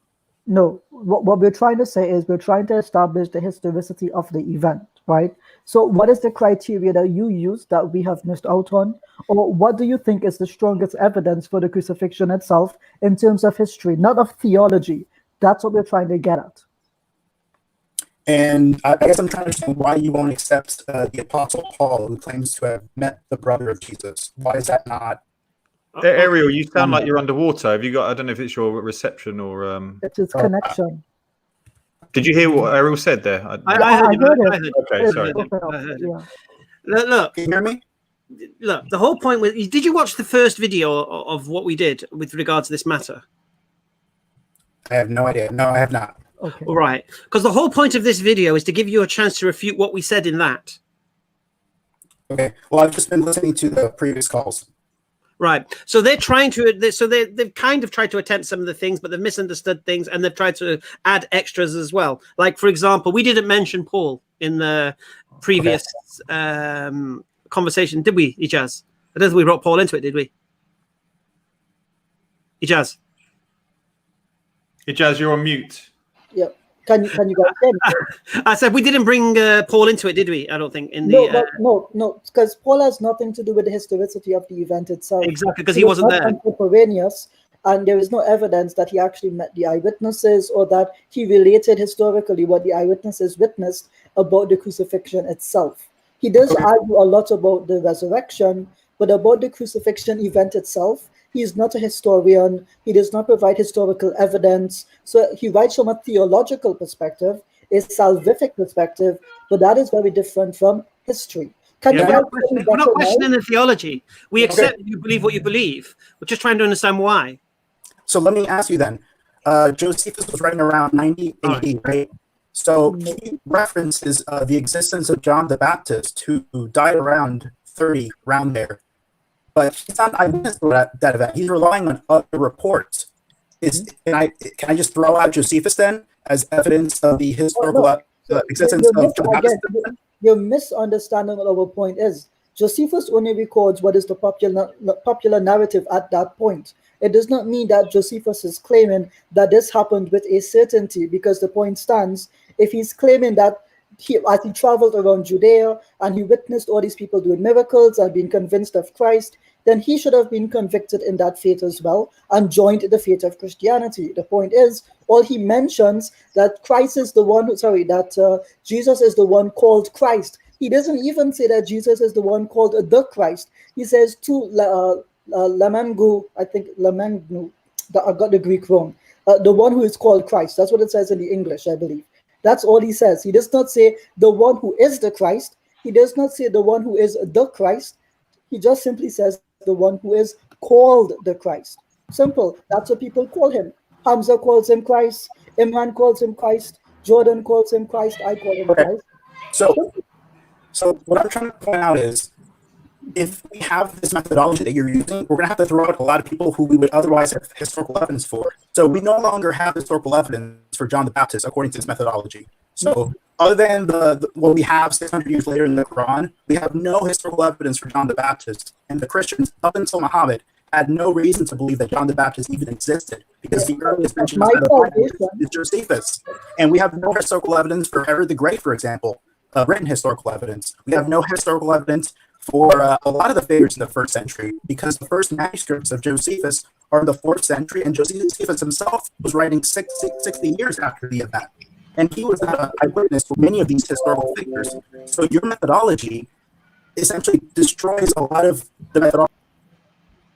No, what we're trying to say is we're trying to establish the historicity of the event, right? So what is the criteria that you use that we have missed out on? Or what do you think is the strongest evidence for the crucifixion itself in terms of history, not of theology? That's what we're trying to get at. And I guess I'm trying to understand why you won't accept the Apostle Paul, who claims to have met the brother of Jesus. Why is that not? Ariel, you sound like you're underwater. Have you got? I don't know if it's your reception or. It's his connection. Did you hear what Ariel said there? I heard it. Okay, sorry. Look, can you hear me? Look, the whole point was, did you watch the first video of what we did with regard to this matter? I have no idea. No, I have not. Okay. All right, because the whole point of this video is to give you a chance to refute what we said in that. Okay. Well, I've just been listening to the previous calls. Right. So they're trying to. They've kind of tried to attempt some of the things, but they've misunderstood things, and they've tried to add extras as well. Like, for example, we didn't mention Paul in the previous conversation, did we, Ijaz? I don't think we brought Paul into it, did we? Ijaz, you're on mute. Yep. Can you guys hear me? I said we didn't bring Paul into it, did we? I don't think in the no, because Paul has nothing to do with the historicity of the event itself. Exactly, because he wasn't there. Contemporaneous, and there is no evidence that he actually met the eyewitnesses or that he related historically what the eyewitnesses witnessed about the crucifixion itself. He does argue a lot about the resurrection, but about the crucifixion event itself, he is not a historian. He does not provide historical evidence. So he writes from a theological perspective, a salvific perspective, but that is very different from history. We're not questioning the theology. We accept you believe what you believe. We're just trying to understand why. So let me ask you then. Josephus was writing around 90 AD, right? So he references the existence of John the Baptist, who died around 30, around there. But he's not eyewitness to that event. He's relying on other reports. Can I just throw out Josephus then as evidence of the historical existence of John the Baptist? Your misunderstanding of our point is Josephus only records what is the popular narrative at that point. It does not mean that Josephus is claiming that this happened with a certainty, because the point stands. If he's claiming that as he traveled around Judea and he witnessed all these people doing miracles and being convinced of Christ, then he should have been convicted in that faith as well and joined the faith of Christianity. The point is, all he mentions that Christ is the one that Jesus is the one called Christ. He doesn't even say that Jesus is the one called the Christ. He says Lamangu, I think Lamangu, I got the Greek wrong. The one who is called Christ. That's what it says in the English, I believe. That's all he says. He does not say the one who is the Christ. He does not say the one who is the Christ. He just simply says the one who is called the Christ. Simple. That's what people call him. Hamza calls him Christ. Imran calls him Christ. Jordan calls him Christ. I call him Christ. So what I'm trying to point out is, if we have this methodology that you're using, we're going to have to throw out a lot of people who we would otherwise have historical evidence for. So we no longer have historical evidence for John the Baptist according to this methodology. So other than what we have 600 years later in the Quran, we have no historical evidence for John the Baptist. And the Christians, up until Muhammad, had no reason to believe that John the Baptist even existed, because the earliest mention of the Bible is Josephus. And we have no historical evidence for Herod the Great, for example, written historical evidence. We have no historical evidence for a lot of the figures in the 1st century, because the first manuscripts of Josephus are in the 4th century, and Josephus himself was writing 60 years after the event. And he was not an eyewitness for many of these historical figures. So your methodology essentially destroys a lot of the methodology.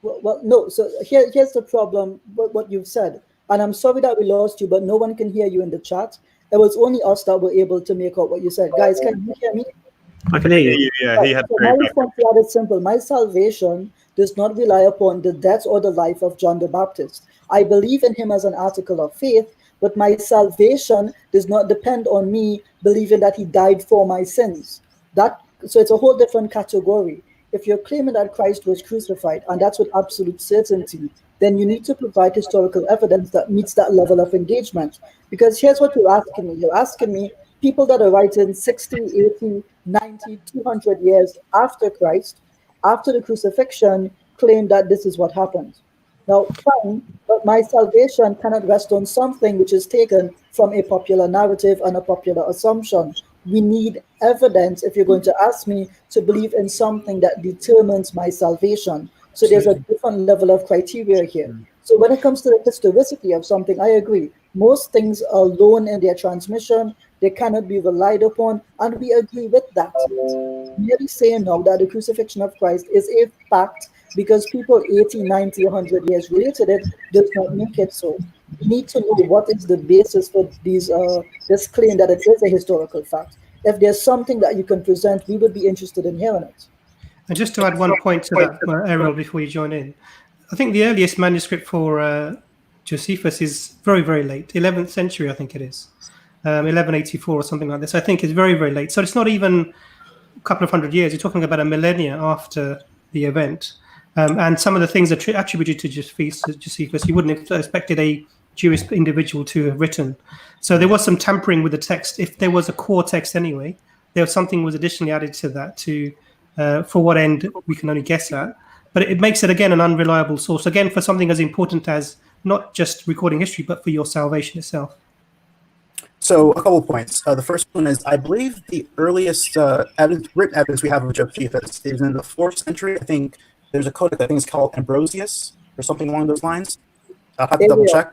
Well, no. So here's the problem, what you've said. And I'm sorry that we lost you, but no one can hear you in the chat. It was only us that were able to make out what you said. Guys, can you hear me? I can hear you. Yeah, he had so my response to that is simple. My salvation does not rely upon the death or the life of John the Baptist. I believe in him as an article of faith, but my salvation does not depend on me believing that he died for my sins. So it's a whole different category. If you're claiming that Christ was crucified, and that's with absolute certainty, then you need to provide historical evidence that meets that level of engagement. Because here's what you're asking me. You're asking me, people that are writing 60, 80, 90, 200 years after Christ, after the crucifixion, claim that this is what happened. Now, fine, but my salvation cannot rest on something which is taken from a popular narrative and a popular assumption. We need evidence if you're going to ask me to believe in something that determines my salvation. So there's a different level of criteria here. So when it comes to the historicity of something, I agree. Most things are alone in their transmission. They cannot be relied upon, and we agree with that. Merely saying now that the crucifixion of Christ is a fact because people 80, 90, 100 years related it does not make it so. We need to know what is the basis for this claim that it is a historical fact. If there's something that you can present, we would be interested in hearing it. And just to add one point to that, Ariel, before you join in, I think the earliest manuscript for Josephus is very, very late, 11th century, I think it is, 1184 or something like this. I think it's very, very late. So it's not even a couple of hundred years. You're talking about a millennia after the event. And some of the things are attributed to Josephus, you wouldn't have expected a Jewish individual to have written. So there was some tampering with the text. If there was a core text anyway, there was something was additionally added to that for what end we can only guess at. But it makes it, again, an unreliable source, again, for something as important as not just recording history, but for your salvation itself. So a couple of points. The first one is, I believe the earliest written evidence we have of Josephus is in the 4th century. I think there's a codex, I think it's called Ambrosius or something along those lines. I'll have to double check.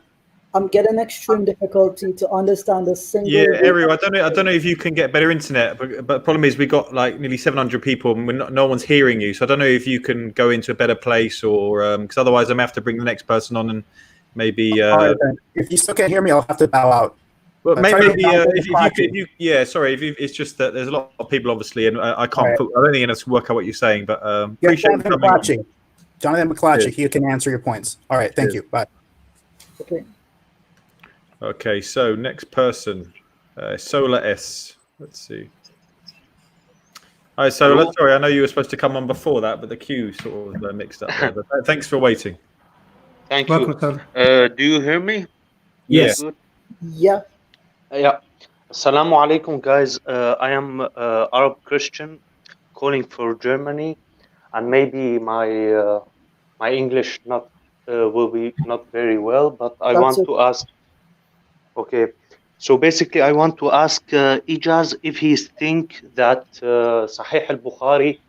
I'm getting extreme difficulty to understand a single. Yeah, Ariel, I don't know if you can get better internet, but the problem is we got like nearly 700 people and no one's hearing you. So I don't know if you can go into a better place or because otherwise I'm gonna have to bring the next person on and maybe. If you still can't hear me, I'll have to bow out. Well, maybe if you yeah, sorry, it's just that there's a lot of people obviously, and I can't. Right. I don't think enough to work out what you're saying, but appreciate Jonathan McClatchy, he can answer your points. All right, thank you. Bye. Okay. Okay, so next person, Sola S. Let's see. Hi, Sola. Sorry, I know you were supposed to come on before that, but the queue sort of mixed up there. But thanks for waiting. Thank Welcome, you. Do you hear me? Yes. Yeah. Yeah. Assalamu alaikum, guys. I am Arab Christian calling for Germany, and maybe my my English will be not very well, but I want to ask. Okay, so basically, I want to ask Ijaz if he think that Sahih al-Bukhari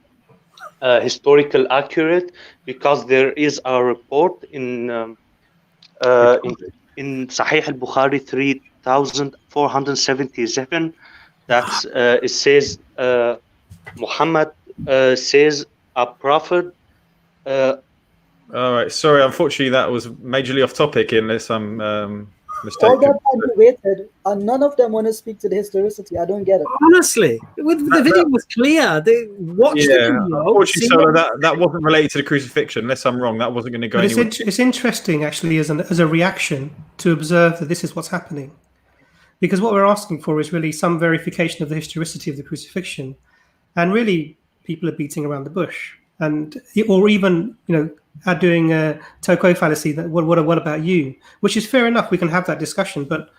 historical accurate, because there is a report in Sahih al-Bukhari 3477 that it says Muhammad says a prophet. All right, sorry. Unfortunately, that was majorly off topic unless I'm mistaken. All that time we waited, and none of them want to speak to the historicity. I don't get it. Honestly, the video was clear. They watched the video. Unfortunately, so that wasn't related to the crucifixion. Unless I'm wrong, that wasn't going to go anywhere. It's interesting, actually, as a reaction to observe that this is what's happening. Because what we're asking for is really some verification of the historicity of the crucifixion. And really, people are beating around the bush. Or even, are doing a Toko fallacy. That what about you? Which is fair enough. We can have that discussion, but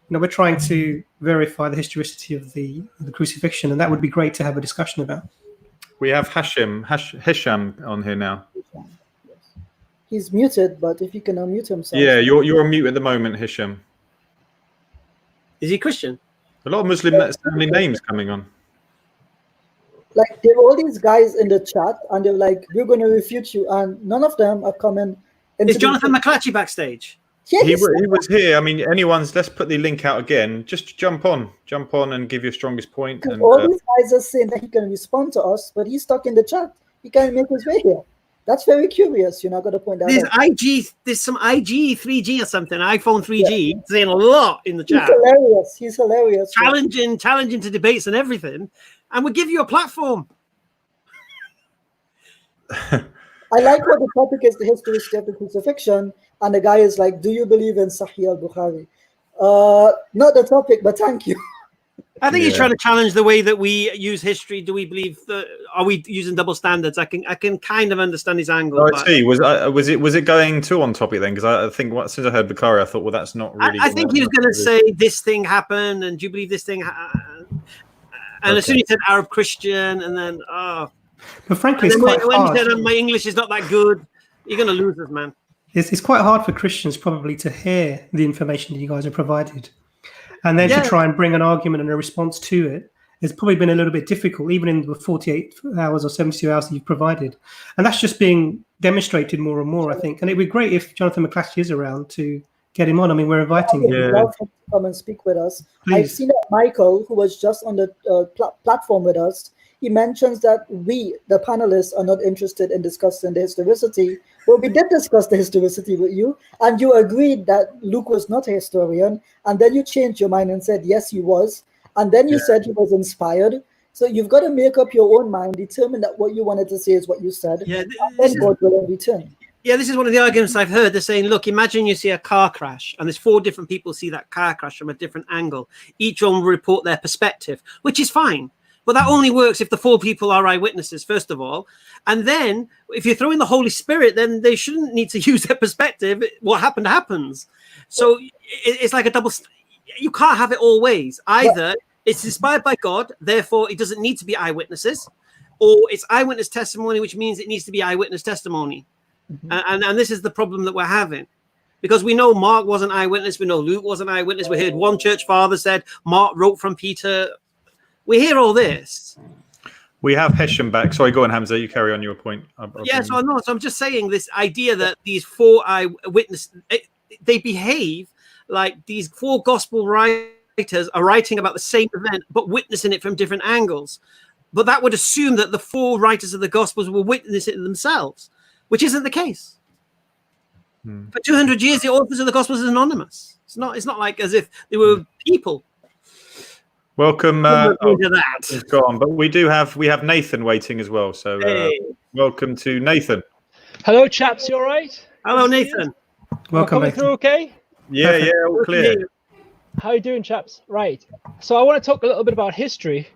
we're trying to verify the historicity of the crucifixion, and that would be great to have a discussion about. We have Hisham on here now. He's muted, but if he can unmute himself. Yeah, you're on mute at the moment, Hisham. Is he Christian? A lot of Muslim family names coming on. Like, there were all these guys in the chat, and they're like, we're going to refute you, and none of them are coming. Is Jonathan McClatchy backstage? Yes. He was here. I mean, let's put the link out again. Just jump on and give your strongest point. And all these guys are saying that he can respond to us, but he's stuck in the chat. He can't make his way here. That's very curious. You're not going to point that out. There's some IG 3G or something, iPhone 3G, saying a lot in the chat. He's hilarious. Challenging to debates and everything. And we'll give you a platform. I like how the topic is the historicity of the crucifixion, and the guy is like, do you believe in Sahih al-Bukhari? Not the topic, but thank you. I think he's trying to challenge the way that we use history. Do we believe are we using double standards? I can kind of understand his angle. Oh, I see. Was it going too on topic then? Because I think as soon as I heard Bukhari, I thought, well, that's not really. I think he was going to say this thing happened, and do you believe this thing? And as soon as he said Arab Christian, and then but frankly, it's quite when hard. he said my English is not that good, you're going to lose us, man. It's quite hard for Christians probably to hear the information that you guys have provided, and then to try and bring an argument and a response to it. It's probably been a little bit difficult, even in the 48 hours or 72 hours that you've provided. And that's just being demonstrated more and more, I think. And it'd be great if Jonathan McClatchy is around to get him on. I mean, we're inviting him. We'd love him to come and speak with us. Please. I've seen that Michael, who was just on the platform with us, he mentions that we, the panelists, are not interested in discussing the historicity. Well, we did discuss the historicity with you, and you agreed that Luke was not a historian, and then you changed your mind and said, yes, he was. And then you said he was inspired. So you've got to make up your own mind, determine that what you wanted to say is what you said, and then God will return. Yeah, this is one of the arguments I've heard. They're saying, look, imagine you see a car crash, and there's 4 different people see that car crash from a different angle. Each one will report their perspective, which is fine. But that only works if the 4 people are eyewitnesses, first of all. And then if you throw in the Holy Spirit, then they shouldn't need to use their perspective. What happened happens. So it's like a double. You can't have it all ways. Either it's inspired by God, therefore it doesn't need to be eyewitnesses, or it's eyewitness testimony, which means it needs to be eyewitness testimony. Mm-hmm. And this is the problem that we're having. Because we know Mark was an eyewitness. We know Luke was an eyewitness. We heard one church father said Mark wrote from Peter. We hear all this. We have Hesham back. Sorry, go on, Hamza. You carry on your point. So I'm just saying this idea that these 4 eyewitnesses, they behave like these 4 gospel writers are writing about the same event, but witnessing it from different angles. But that would assume that the 4 writers of the gospels will witness it themselves, which isn't the case. For 200 years, the authors of the gospels is anonymous. It's not like as if they were people. Welcome. He's gone, but we have Nathan waiting as well. So welcome to Nathan. Hello, chaps. You all right? Hello, Nathan. Welcome, Nathan. Through okay? Yeah, all clear. How you doing, chaps? Right. So I want to talk a little bit about history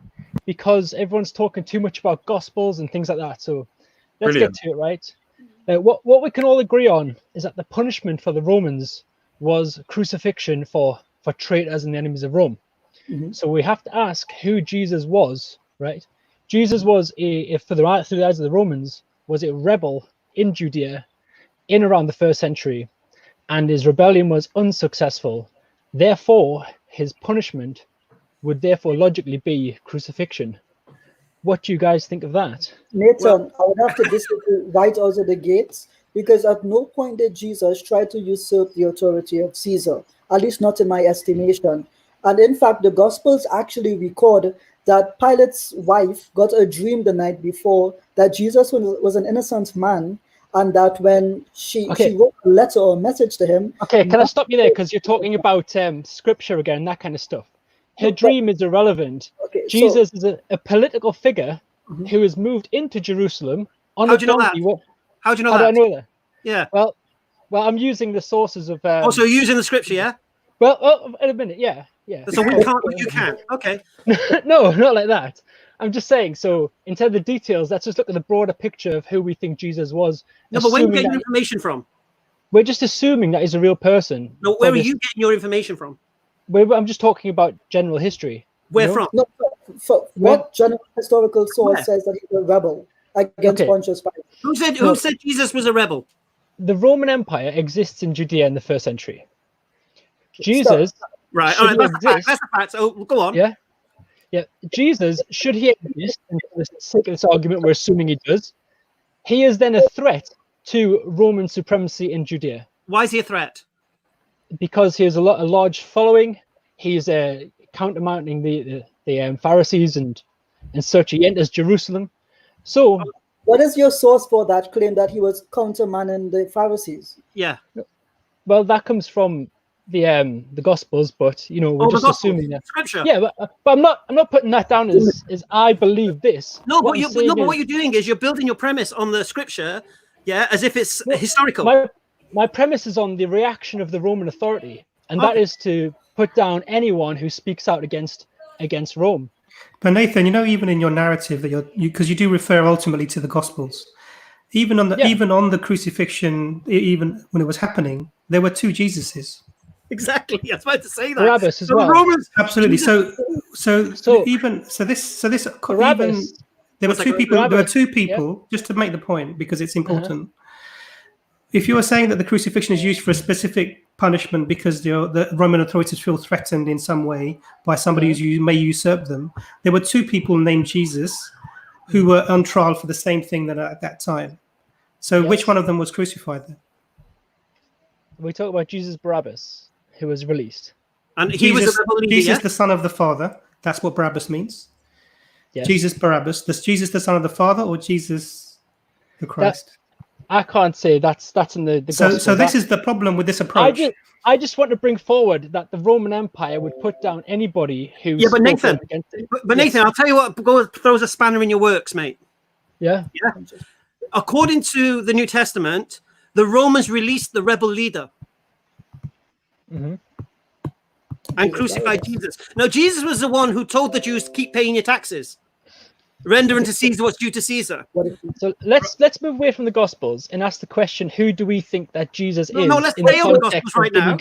because everyone's talking too much about gospels and things like that. So let's get to it, right? What we can all agree on is that the punishment for the Romans was crucifixion for traitors and the enemies of Rome. Mm-hmm. So we have to ask who Jesus was, right? Jesus was through the eyes of the Romans, was a rebel in Judea in around the 1st century, and his rebellion was unsuccessful. Therefore, his punishment would therefore logically be crucifixion. What do you guys think of that? Nathan, I would have to disagree right out of the gates, because at no point did Jesus try to usurp the authority of Caesar, at least not in my estimation. And in fact, the Gospels actually record that Pilate's wife got a dream the night before that Jesus was an innocent man, and that when she wrote a letter or a message to him. Okay, can I stop you there? Because you're talking about scripture again, that kind of stuff. Her dream is irrelevant. Okay, Jesus is a political figure who has moved into Jerusalem on a donkey. How do you know that? How do I know that? Yeah. Well, I'm using the sources of. Also, using the scripture, yeah. Well, in a minute, yeah. So we can't, but you can. Okay. No, not like that. I'm just saying. So instead of the details, let's just look at the broader picture of who we think Jesus was. No, but where are you getting information from? We're just assuming that he's a real person. No, where are you getting your information from? I'm just talking about general history. Where from? No, what general historical source says that he's a rebel against Pontius Pilate? Who said Jesus was a rebel? The Roman Empire exists in Judea in the 1st century. Jesus, right? All right, that's a fact. Oh, go on. Yeah. Jesus, should he exist, and for the sake of this argument, we're assuming he does. He is then a threat to Roman supremacy in Judea. Why is he a threat? Because he has a large following. He's countermounting the Pharisees and such. He enters Jerusalem. So, what is your source for that claim that he was countermanding the Pharisees? Yeah. Well, that comes from the Gospels, but we're just assuming that. Scripture. Yeah, but I'm not putting that down as I believe this. No, but what you're doing is you're building your premise on the Scripture, as if it's historical. My premise is on the reaction of the Roman authority, and that is to put down anyone who speaks out against Rome. But Nathan, even in your narrative that because you do refer ultimately to the Gospels, even on the crucifixion, even when it was happening, there were two Jesuses. Exactly, I was about to say that. Barabbas as well. The Romans, absolutely. So Barabbas, there were two people. There were two people. Just to make the point, because it's important. If you were saying that the crucifixion is used for a specific punishment because the Roman authorities feel threatened in some way by somebody who may usurp them, there were two people named Jesus who were on trial for the same thing at that time. So which one of them was crucified then? We talk about Jesus Barabbas, who was released. And he was a rebel leader, Jesus, the son of the Father. That's what Barabbas means. Yes. Jesus Barabbas. Does Jesus the son of the Father or Jesus the Christ? I can't say that's in the Gospel. So this is the problem with this approach. I just want to bring forward that the Roman Empire would put down anybody who. Yeah, but Nathan, Nathan, I'll tell you what throws a spanner in your works, mate. Yeah. According to the New Testament, the Romans released the rebel leader and crucified Jesus. Now, Jesus was the one who told the Jews to keep paying your taxes. Render unto Caesar what's due to Caesar. So let's move away from the Gospels and ask the question: who do we think that Jesus is? No, let's stay on the Gospels right now.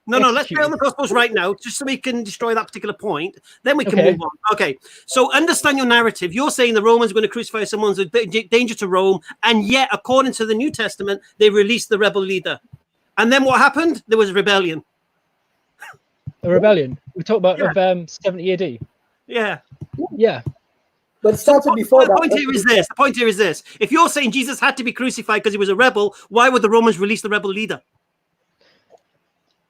Let's stay on the Gospels right now, just so we can destroy that particular point. Then we can move on. Okay. So understand your narrative. You're saying the Romans are going to crucify someone who's a danger to Rome, and yet, according to the New Testament, they released the rebel leader. And then what happened? There was a rebellion. A rebellion. We talk about 70 AD. Yeah. Yeah. But it started before that. The point here is this. If you're saying Jesus had to be crucified because he was a rebel, why would the Romans release the rebel leader?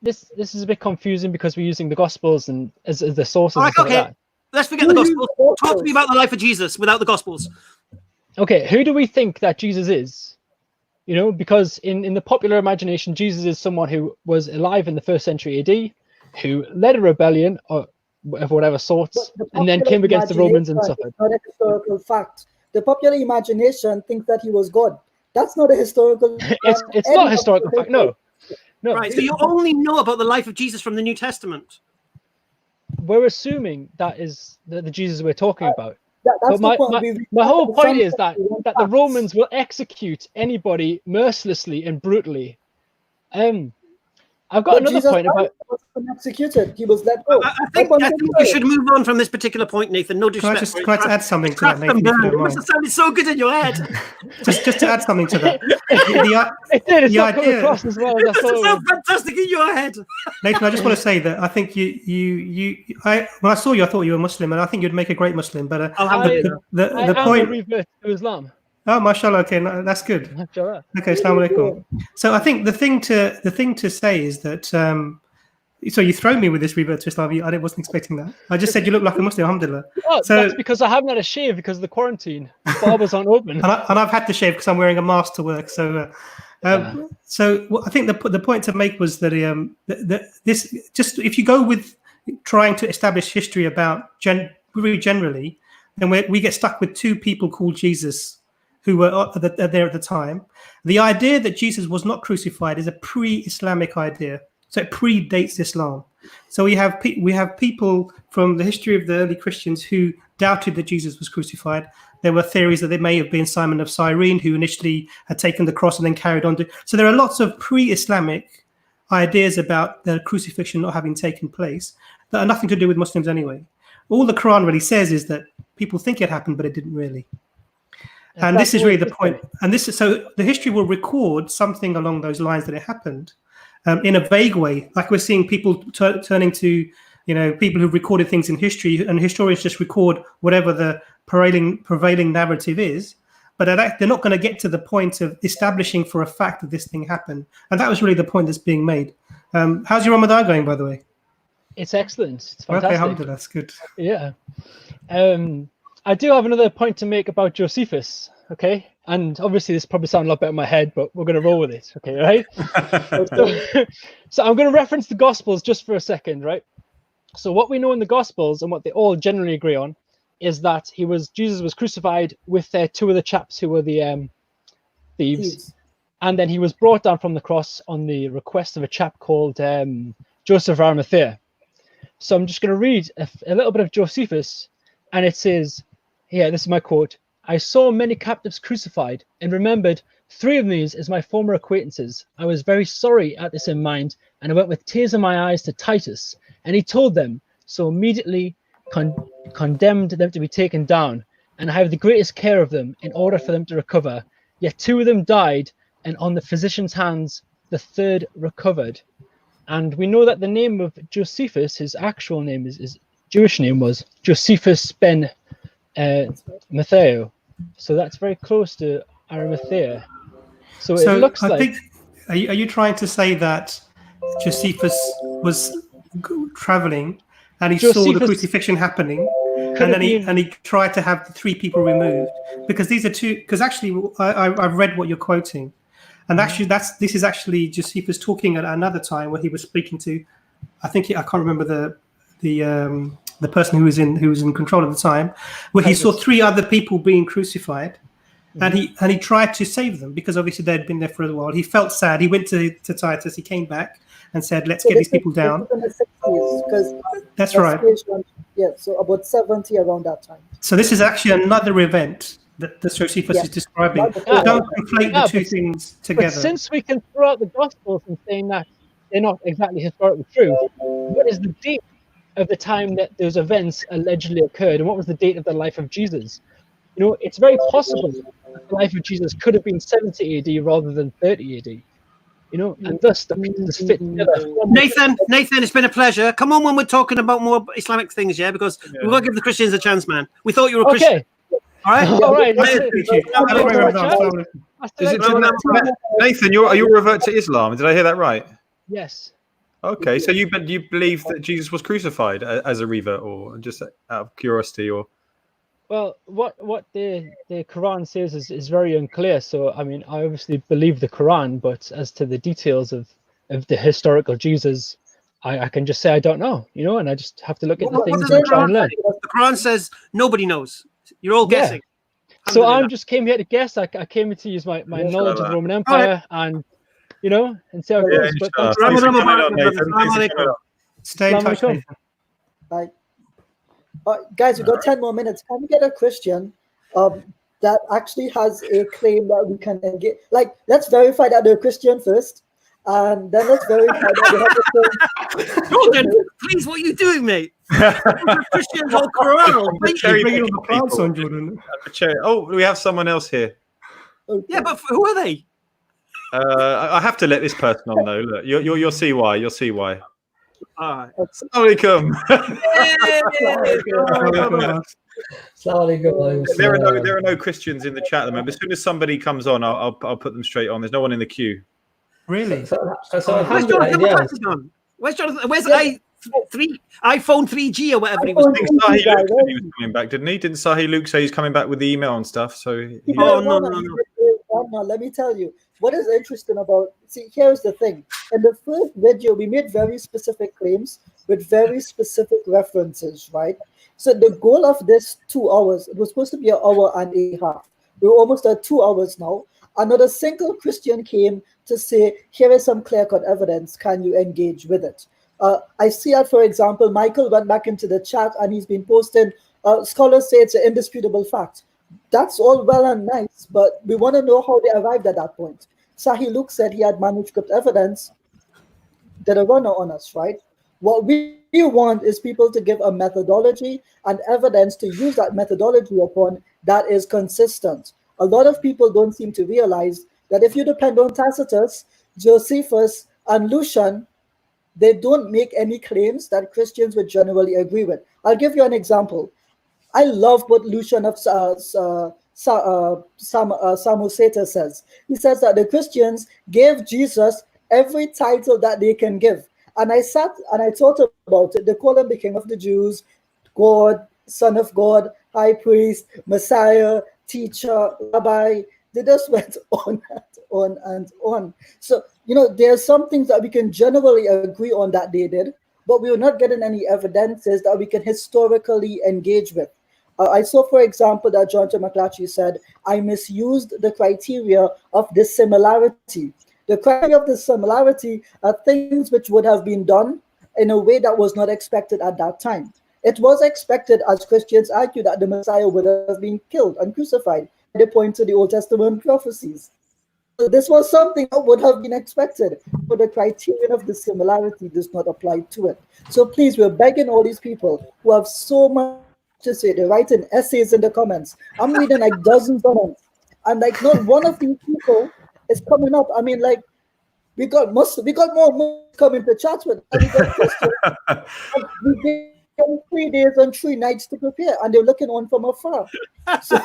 This is a bit confusing because we're using the Gospels and as the sources. All right, okay. Let's forget the Gospels. Talk to me about the life of Jesus without the Gospels. Okay, who do we think that Jesus is? Because in the popular imagination, Jesus is someone who was alive in the 1st century AD, who led a rebellion or of whatever sorts, and then came against the Romans and suffered. Not a historical fact. The popular imagination thinks that he was God. That's not a historical. It's not a historical fact. No. Right. So you only know about the life of Jesus from the New Testament. We're assuming that is the Jesus we're talking about. That's but my whole point is that the Romans will execute anybody mercilessly and brutally. I've got another point about. Executed. He was let go. I think we should move on from this particular point, Nathan. No disrespect. Can I just add something to that, Nathan? It must have sounded so good in your head. just to add something to that. It did. It's not coming across as well. It must have sounded fantastic in your head. Nathan, I just want to say that I think when I saw you, I thought you were Muslim, and I think you'd make a great Muslim. But the point. Revert to Islam. Oh, mashallah. Okay, that's good. Mashallah. Okay, assalamu alaikum. So I think the thing to say is that. So you throw me with this revert to Islam. I wasn't expecting that. I just said you look like a Muslim, alhamdulillah. Oh, that's because I haven't had a shave because of the quarantine. Barbers aren't open. and I've had to shave because I'm wearing a mask to work. So I think the point to make was that this just if you go with trying to establish history about really generally, then we get stuck with two people called Jesus who were there at the time. The idea that Jesus was not crucified is a pre-Islamic idea. So it predates Islam. So we have people from the history of the early Christians who doubted that Jesus was crucified. There were theories that it may have been Simon of Cyrene who initially had taken the cross and then carried on. So there are lots of pre-Islamic ideas about the crucifixion not having taken place that are nothing to do with Muslims anyway. All the Quran really says is that people think it happened, but it didn't really. And this is really the point. And this is so the history will record something along those lines that it happened in a vague way, like we're seeing people turning to, people who've recorded things in history, and historians just record whatever the prevailing narrative is. But they're not going to get to the point of establishing for a fact that this thing happened. And that was really the point that's being made. How's your Ramadan going, by the way? It's excellent. It's fantastic. Okay, alhamdulillah, that's good. Yeah. I do have another point to make about Josephus, okay? And obviously this probably sounds a lot better in my head, but we're going to roll with it, okay, right? So I'm going to reference the Gospels just for a second, right? So what we know in the Gospels and what they all generally agree on is that Jesus was crucified with two of the chaps who were the thieves. And then he was brought down from the cross on the request of a chap called Joseph of Arimathea. So I'm just going to read a little bit of Josephus, and it says, this is my quote: "I saw many captives crucified, and remembered 3 of these as my former acquaintances. I was very sorry at this in mind, and I went with tears in my eyes to Titus, and he told them, so immediately condemned them to be taken down, and I have the greatest care of them in order for them to recover. Yet 2 of them died, and on the physician's hands the 3rd recovered." And we know that the name of Josephus, his actual name, his Jewish name was Josephus ben Matteo. So that's very close to Arimathea. So it looks like... think, are you trying to say that Josephus was traveling and he saw the crucifixion happening, and then he tried to have the 3 people removed? Because these are 2... Because actually, I've read what you're quoting. And actually, this is actually Josephus talking at another time where he was speaking to, I can't remember the person who was in control at the time, where he saw 3 other people being crucified, and he tried to save them because obviously they'd been there for a while. He felt sad. He went to Titus. He came back and said, "Let's get these people down." In the 60s, that's right. Yeah, so about 70 around that time. So this is actually another event that Josephus is describing. Don't conflate the 2 things together. But since we can throw out the Gospels and saying that they're not exactly historically true, what is the date of the time that those events allegedly occurred, and what was the date of the life of Jesus? It's very possible that the life of Jesus could have been 70 AD rather than 30 AD. And thus the pieces fit together. Nathan, it's been a pleasure. Come on when we're talking about more Islamic things, because we've got to give the Christians a chance, man. We thought you were a Christian. Okay. All right. All right. Nathan, you revert to Islam. Did I hear that right? Yes. Okay, so you believe that Jesus was crucified as a revert, or just out of curiosity, or? Well, what the Quran says is very unclear. So I mean, I obviously believe the Quran, but as to the details of the historical Jesus, I can just say I don't know, and I just have to look at the things and try and learn. The Quran says nobody knows. You're all guessing. So I just came here to guess. I came here to use my knowledge of the Roman Empire and see how it goes. But stay in touch. Bye. Guys, we've got 10 more minutes. Can we get a Christian that actually has a claim that we can engage? Like, let's verify that they're Christian first, and then let's verify that they have a claim. Jordan, please, what are you doing, mate? Christians or Quran? Oh, we have someone else here. Okay. Yeah, but who are they? I have to let this person on though. Look, you'll see why. You'll see why. All right. Assalamualaikum. There are no Christians in the chat at the moment. As soon as somebody comes on, I'll put them straight on. There's no one in the queue. Really? Where's Jonathan? Where's Jonathan? Where's iPhone 3G or whatever he was? I think Sahih Luke said he was coming back, didn't he? Didn't Sahih Luke say he's coming back with the email and stuff? So No, let me tell you what is interesting about. See, here's the thing. In the first video, we made very specific claims with very specific references, right? So the goal of this 2 hours, it was supposed to be an hour and a half. We're almost at 2 hours now. Another single Christian came to say, here is some clear-cut evidence. Can you engage with it? I see that, for example, Michael went back into the chat and he's been posting, scholars say it's an indisputable fact. That's all well and nice, but we want to know how they arrived at that point. Sahih Luke said he had manuscript evidence. did a runner on us, right? What we want is people to give a methodology and evidence to use that methodology upon that is consistent. A lot of people don't seem to realize that if you depend on Tacitus, Josephus, and Lucian, they don't make any claims that Christians would generally agree with. I'll give you an example. I love what Lucian of Samosata says. He says that the Christians gave Jesus every title that they can give. And I sat and I thought about it. They call him the King of the Jews, God, Son of God, High Priest, Messiah, Teacher, Rabbi. They just went on and on and on. So, there are some things that we can generally agree on that they did, but we are not getting any evidences that we can historically engage with. I saw, for example, that John T. McClatchy said, I misused the criteria of dissimilarity. The criteria of dissimilarity are things which would have been done in a way that was not expected at that time. It was expected, as Christians argue, that the Messiah would have been killed and crucified. They point to the Old Testament prophecies. So this was something that would have been expected, but the criterion of dissimilarity does not apply to it. So please, we're begging all these people who have so much to say. They're writing essays in the comments. I'm reading like dozens of them, and like not one of these people is coming up. I mean, like we got more Muslims coming to chat with, and we got Christians. And we gave them 3 days and 3 nights to prepare, and they're looking on from afar. So,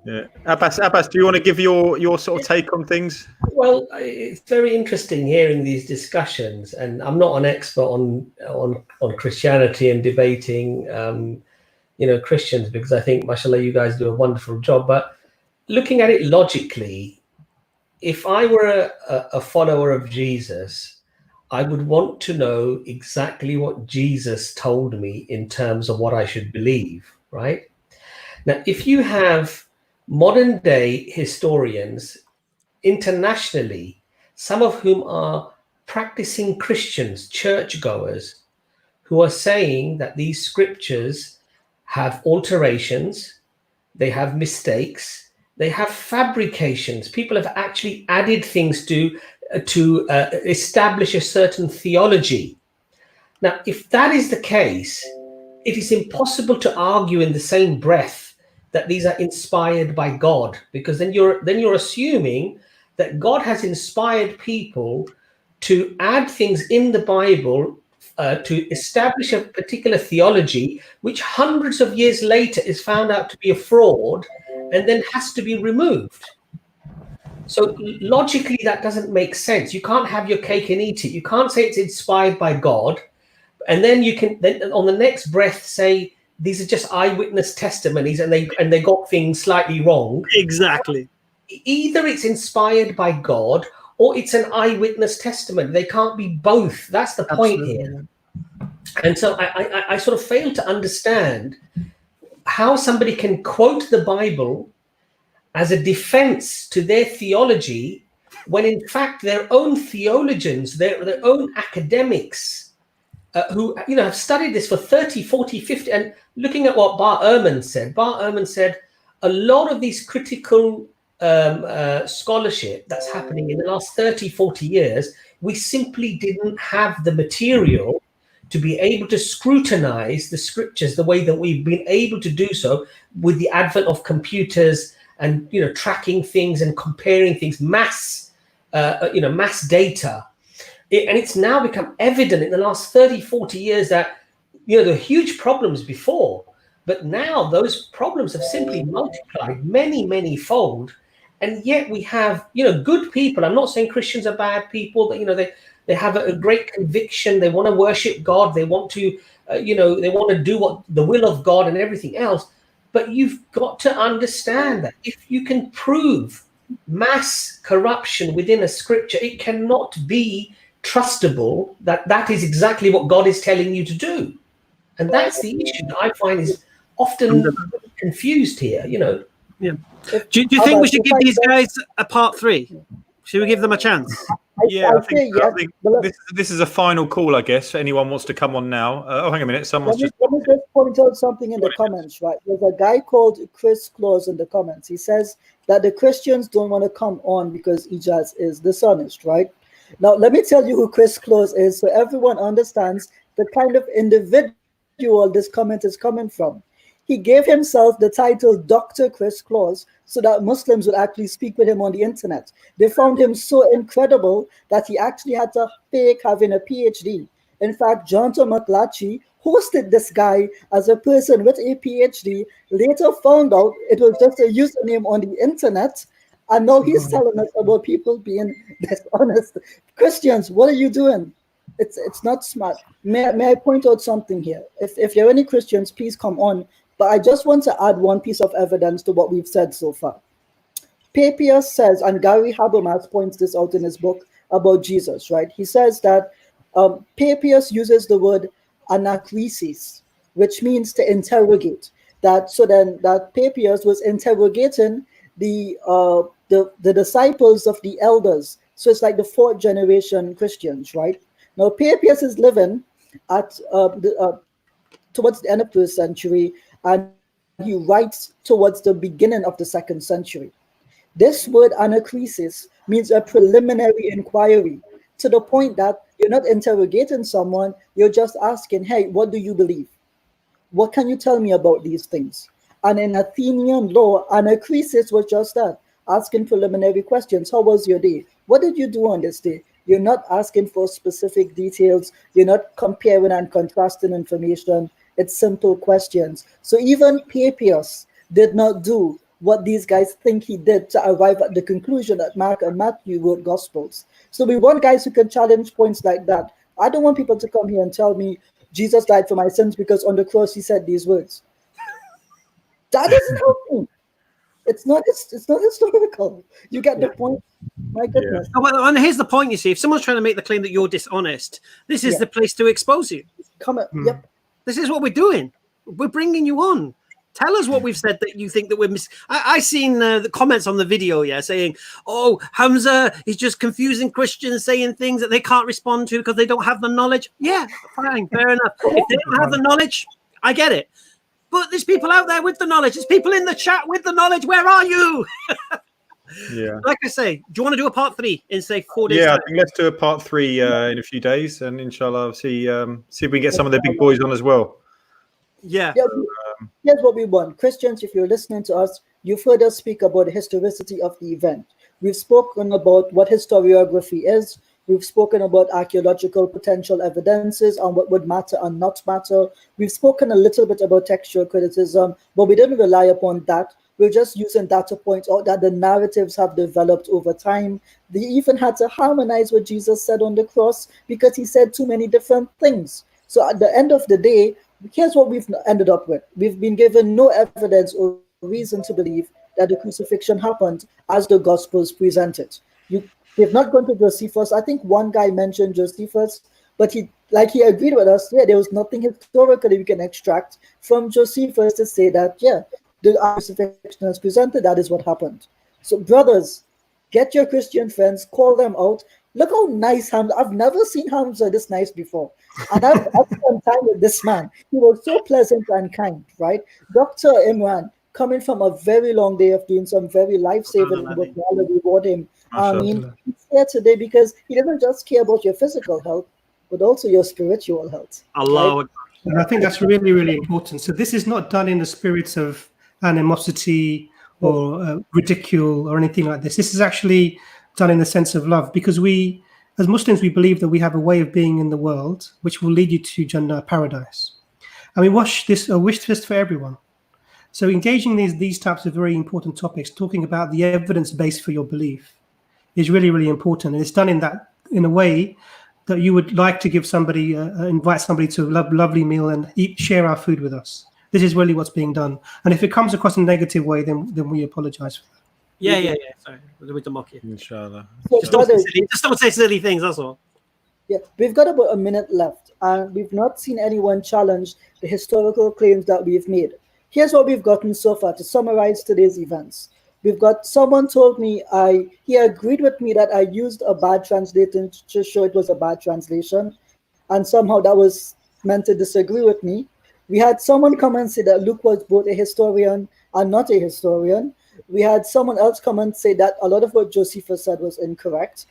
yeah, Abbas, do you want to give your sort of take on things? Well, it's very interesting hearing these discussions, and I'm not an expert on Christianity and debating, Christians, because I think, mashallah, you guys do a wonderful job. But looking at it logically, if I were a follower of Jesus, I would want to know exactly what Jesus told me in terms of what I should believe, right? Now, if you have modern day historians internationally, some of whom are practicing Christians, churchgoers, who are saying that these scriptures have alterations, they have mistakes, they have fabrications. People have actually added things to establish a certain theology. Now, if that is the case, it is impossible to argue in the same breath that these are inspired by God, because then you're assuming that God has inspired people to add things in the Bible to establish a particular theology, which hundreds of years later is found out to be a fraud and then has to be removed. So logically, that doesn't make sense. You can't have your cake and eat it. You can't say it's inspired by God, and then you can then on the next breath say these are just eyewitness testimonies and they got things slightly wrong. Exactly. Either it's inspired by God or it's an eyewitness testimony. They can't be both. That's the point here. And so I sort of fail to understand how somebody can quote the Bible as a defense to their theology when in fact their own theologians, their own academics who have studied this for 30, 40, 50, and looking at what Bar Ehrman said, a lot of these critical scholarship that's happening in the last 30, 40 years, we simply didn't have the material to be able to scrutinize the scriptures the way that we've been able to do so with the advent of computers and tracking things and comparing things, mass data. And it's now become evident in the last 30, 40 years that, there were huge problems before, but now those problems have simply multiplied many, many fold. And yet we have, good people. I'm not saying Christians are bad people, but, they have a great conviction. They want to worship God. They want to, they want to do what the will of God and everything else. But you've got to understand that if you can prove mass corruption within a scripture, it cannot be trustable that is exactly what God is telling you to do. And that's the issue that I find is often confused here, Yeah. Do you think we should give these guys a part 3? Should we give them a chance? Yeah, I think this is a final call, I guess. If anyone wants to come on now. Hang a minute. Let me just point out something in the comments, right? There's a guy called Chris Claus in the comments. He says that the Christians don't want to come on because Ijaz is dishonest, right? Now, let me tell you who Chris Close is so everyone understands the kind of individual this comment is coming from. He gave himself the title Dr. Chris Claus so that Muslims would actually speak with him on the internet. They found him so incredible that he actually had to fake having a PhD. In fact, Jonathan McLatchy hosted this guy as a person with a PhD, later found out it was just a username on the internet, and now he's telling us about people being dishonest. Christians, what are you doing? It's not smart. May I point out something here? If there are any Christians, please come on. But I just want to add one piece of evidence to what we've said so far. Papias says, and Gary Habermas points this out in his book about Jesus, right? He says that Papias uses the word anakrisis, which means to interrogate. That Papias was interrogating the disciples of the elders. So it's like the 4th generation Christians, right? Now Papias is living at towards the end of the 1st century, and he writes towards the beginning of the 2nd century. This word anakrisis means a preliminary inquiry, to the point that you're not interrogating someone, you're just asking, hey, what do you believe? What can you tell me about these things? And in Athenian law, anakrisis was just that, asking preliminary questions. How was your day? What did you do on this day? You're not asking for specific details. You're not comparing and contrasting information. It's simple questions. So even Papias did not do what these guys think he did to arrive at the conclusion that Mark and Matthew wrote Gospels. So we want guys who can challenge points like that. I don't want people to come here and tell me Jesus died for my sins because on the cross he said these words. That doesn't help me. It's not historical. You get the point? My goodness. Yeah. Well, and here's the point, you see. If someone's trying to make the claim that you're dishonest, this is the place to expose you. Come on. Yep. This is what we're doing. We're bringing you on. Tell us what we've said that you think that we're I seen the comments on the video, saying, oh, Hamza is just confusing Christians, saying things that they can't respond to because they don't have the knowledge. Yeah, fine, fair enough. If they don't have the knowledge, I get it. But there's people out there with the knowledge. There's people in the chat with the knowledge. Where are you? Yeah. Like I say, do you want to do a part 3 in say 4 days? Yeah, I think let's do a part 3 in a few days, and inshallah, see if we can get some of the big boys on as well. Yeah. Here's what we want. Christians, if you're listening to us, you've heard us speak about the historicity of the event. We've spoken about what historiography is. We've spoken about archaeological potential evidences and what would matter and not matter. We've spoken a little bit about textual criticism, but we didn't rely upon that. We're just using that to point out that the narratives have developed over time. They even had to harmonize what Jesus said on the cross because he said too many different things. So at the end of the day, here's what we've ended up with. We've been given no evidence or reason to believe that the crucifixion happened as the Gospels present it. They've not gone to Josephus. I think one guy mentioned Josephus, but he agreed with us. Yeah, there was nothing historically we can extract from Josephus to say that, the crucifixion is presented, that is what happened. So brothers, get your Christian friends, call them out. Look how nice Hamza. I've never seen Hamza this nice before. And I've spent time with this man. He was so pleasant and kind, right? Dr. Imran, coming from a very long day of doing some very life-saving work, Allah reward him. I mean, he's here today because he doesn't just care about your physical health, but also your spiritual health. Allah. Right? And I think that's really, really important. So this is not done in the spirits of animosity or ridicule or anything like this. This is actually done in the sense of love, because we, as Muslims, we believe that we have a way of being in the world which will lead you to Jannah, paradise. And we wish this for everyone. So engaging these types of very important topics, talking about the evidence base for your belief, is really, really important. And it's done in a way that you would like to give somebody, invite somebody to a lovely meal and share our food with us. This is really what's being done. And if it comes across in a negative way, then we apologize for that. Yeah. Sorry, with the mock you. Inshallah. Just don't say silly things, that's all. Yeah, we've got about a minute left, and we've not seen anyone challenge the historical claims that we've made. Here's what we've gotten so far to summarize today's events. We've got someone told me he agreed with me that I used a bad translation to show it was a bad translation, and somehow that was meant to disagree with me. We had someone come and say that Luke was both a historian and not a historian. We had someone else come and say that a lot of what Josephus said was incorrect.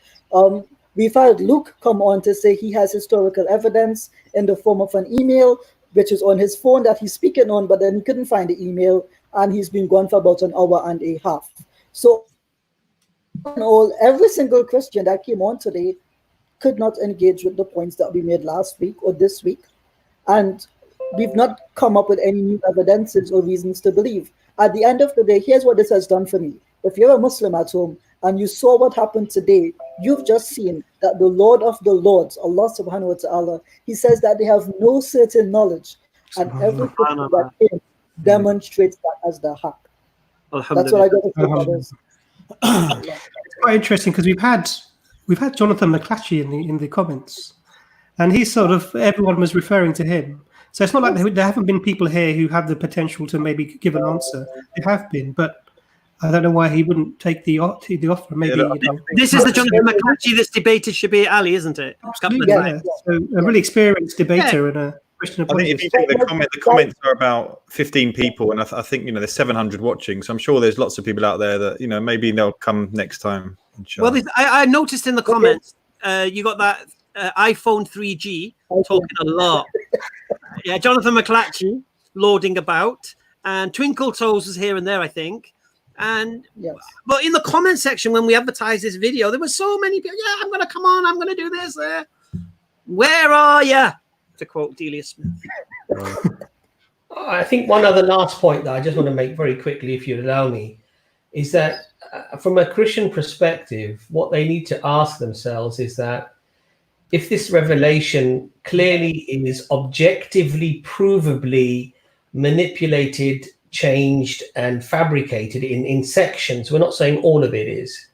We've had Luke come on to say he has historical evidence in the form of an email, which is on his phone that he's speaking on, but then he couldn't find the email, and he's been gone for about an hour and a half. So, in all, every single Christian that came on today could not engage with the points that we made last week or this week, and we've not come up with any new evidences or reasons to believe. At the end of the day, here's what this has done for me. If you're a Muslim at home and you saw what happened today, you've just seen that the Lord of the Lords, Allah subhanahu wa ta'ala, he says that they have no certain knowledge, and every Christian that came demonstrates that as the haq. That's what I got to say about this. It's quite interesting because we've had Jonathan McClatchy in the comments, and he sort of, everyone was referring to him. So it's not like there haven't been people here who have the potential to maybe give an answer. There have been, but I don't know why he wouldn't take the offer. Maybe this is the Jonathan McClatchy that's debated Shabir Ali, isn't it? Yeah. So a really experienced debater and a Christian I think if you think the comments are about 15 people, and I think there's 700 watching, so I'm sure there's lots of people out there that maybe they'll come next time. Well, I noticed in the comments you got that iPhone 3G talking a lot. Yeah, Jonathan McClatchy lording about, and Twinkle Toes was here and there, I think. And but in the comment section when we advertised this video, there were so many people. Yeah, I'm going to come on. I'm going to do this. Where are you? To quote Delia Smith. I think one other last point that I just want to make very quickly, if you allow me, is that from a Christian perspective, what they need to ask themselves is that if this revelation clearly is objectively, provably manipulated, changed, and fabricated in sections, we're not saying all of it is,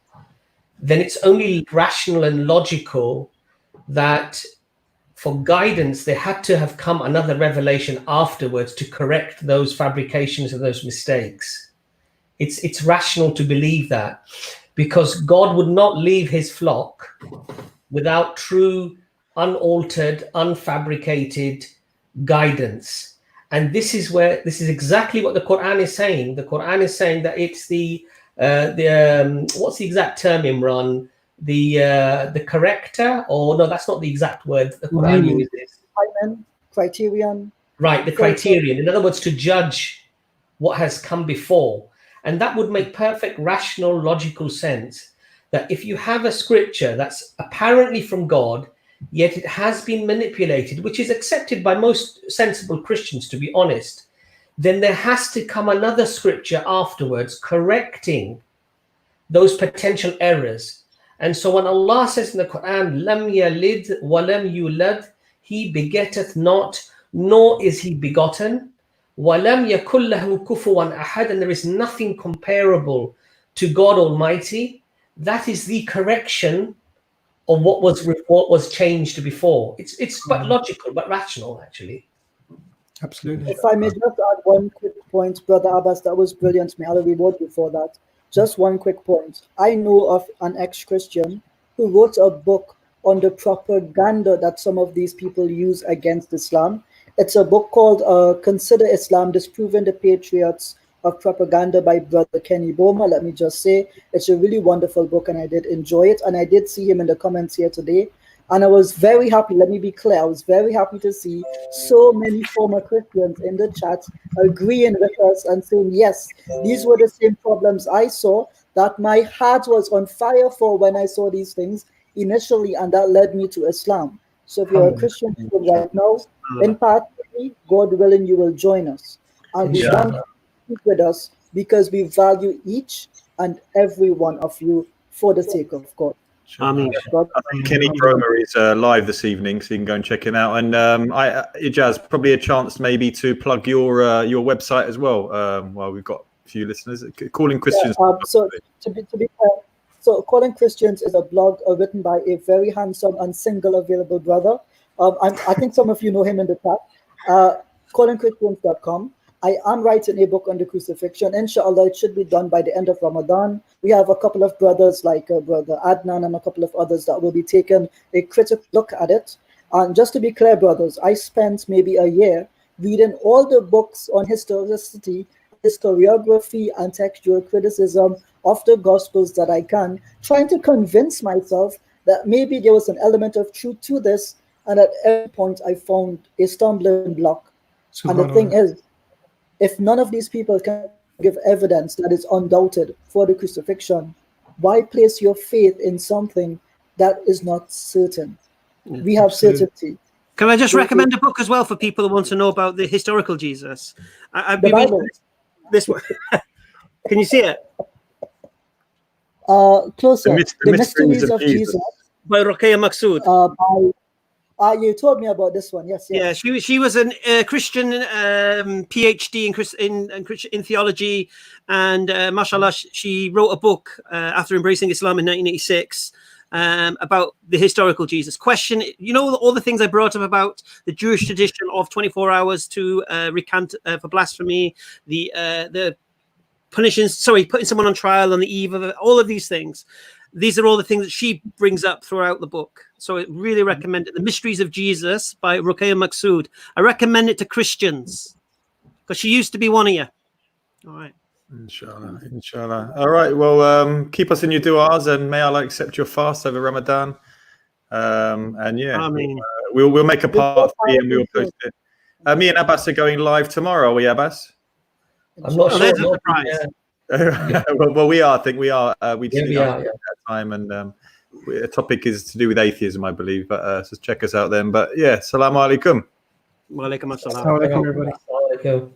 then it's only rational and logical that for guidance, there had to have come another revelation afterwards to correct those fabrications and those mistakes. It's rational to believe that, because God would not leave his flock without true, unaltered, unfabricated guidance. And this is exactly what the Qur'an is saying. The Qur'an is saying that it's the what's the exact term, Imran? The corrector, or no, that's not the exact word the Qur'an uses. Criterion. Right, the criterion. In other words, to judge what has come before. And that would make perfect, rational, logical sense, that if you have a scripture that's apparently from God, yet it has been manipulated, which is accepted by most sensible Christians, to be honest, then there has to come another scripture afterwards correcting those potential errors. And so when Allah says in the Quran, Lam yalid wa lam yulad, he begetteth not, nor is he begotten, wa lam yakul lahu kufuwan ahad, and there is nothing comparable to God Almighty, that is the correction of what was changed before. It's quite logical, but rational, actually. Absolutely. If I may just add one quick point, Brother Abbas, that was brilliant. May Allah reward you for that. Just one quick point. I know of an ex-Christian who wrote a book on the propaganda that some of these people use against Islam. It's a book called Consider Islam, Disproving the Patriots of Propaganda by Brother Kenny Boma. Let me just say, it's a really wonderful book, and I did enjoy it. And I did see him in the comments here today. And I was very happy, let me be clear, I was very happy to see so many former Christians in the chat agreeing with us and saying, yes, these were the same problems I saw, that my heart was on fire for when I saw these things initially, and that led me to Islam. So if you're a Christian right now, in part, God willing, you will join us. And we want you to speak with us because we value each and every one of you for the sake of God. I think Kenny Cromer is live this evening, so you can go and check him out. And Ijaz, probably a chance maybe to plug your website as well. While we've got a few listeners, Calling Christians. So to be clear, so Calling Christians is a blog written by a very handsome and single available brother. I think some of you know him in the chat. CallingChristians.com. I am writing a book on the crucifixion. Inshallah, it should be done by the end of Ramadan. We have a couple of brothers like Brother Adnan and a couple of others that will be taking a critical look at it. And just to be clear, brothers, I spent maybe a year reading all the books on historicity, historiography, and textual criticism of the Gospels that I can, trying to convince myself that maybe there was an element of truth to this, and at every point I found a stumbling block. And the thing is, if none of these people can give evidence that is undoubted for the crucifixion, why place your faith in something that is not certain? We have certainty. Can I just recommend a book as well for people who want to know about the historical Jesus? I've been reading this one. Can you see it? Closer. The Mysteries of Jesus by Ruqayya Maqsood. You told me about this one. Yes. Yeah, she was a Christian PhD in theology, and mashallah, she wrote a book after embracing Islam in 1986 about the historical Jesus. Question, all the things I brought up about the Jewish tradition of 24 hours to recant for blasphemy, the putting someone on trial on the eve of it, all of these things. These are all the things that she brings up throughout the book. So I really recommend it. The Mysteries of Jesus by Ruqayya Maqsood. I recommend it to Christians because she used to be one of you. All right. Inshallah. All right. Well, keep us in your du'as, and may Allah accept your fast over Ramadan. And yeah, we'll make a part 3 and we'll post it. Me and Abbas are going live tomorrow. Are we, Abbas? I'm not sure. There's a surprise. well, we are. I think we are. We are at that time, and the topic is to do with atheism, I believe. But so check us out then. But yeah, Assalamu alaikum. Wa alaikum assalam. Assalamu alaikum, everybody. Assalamu alaikum.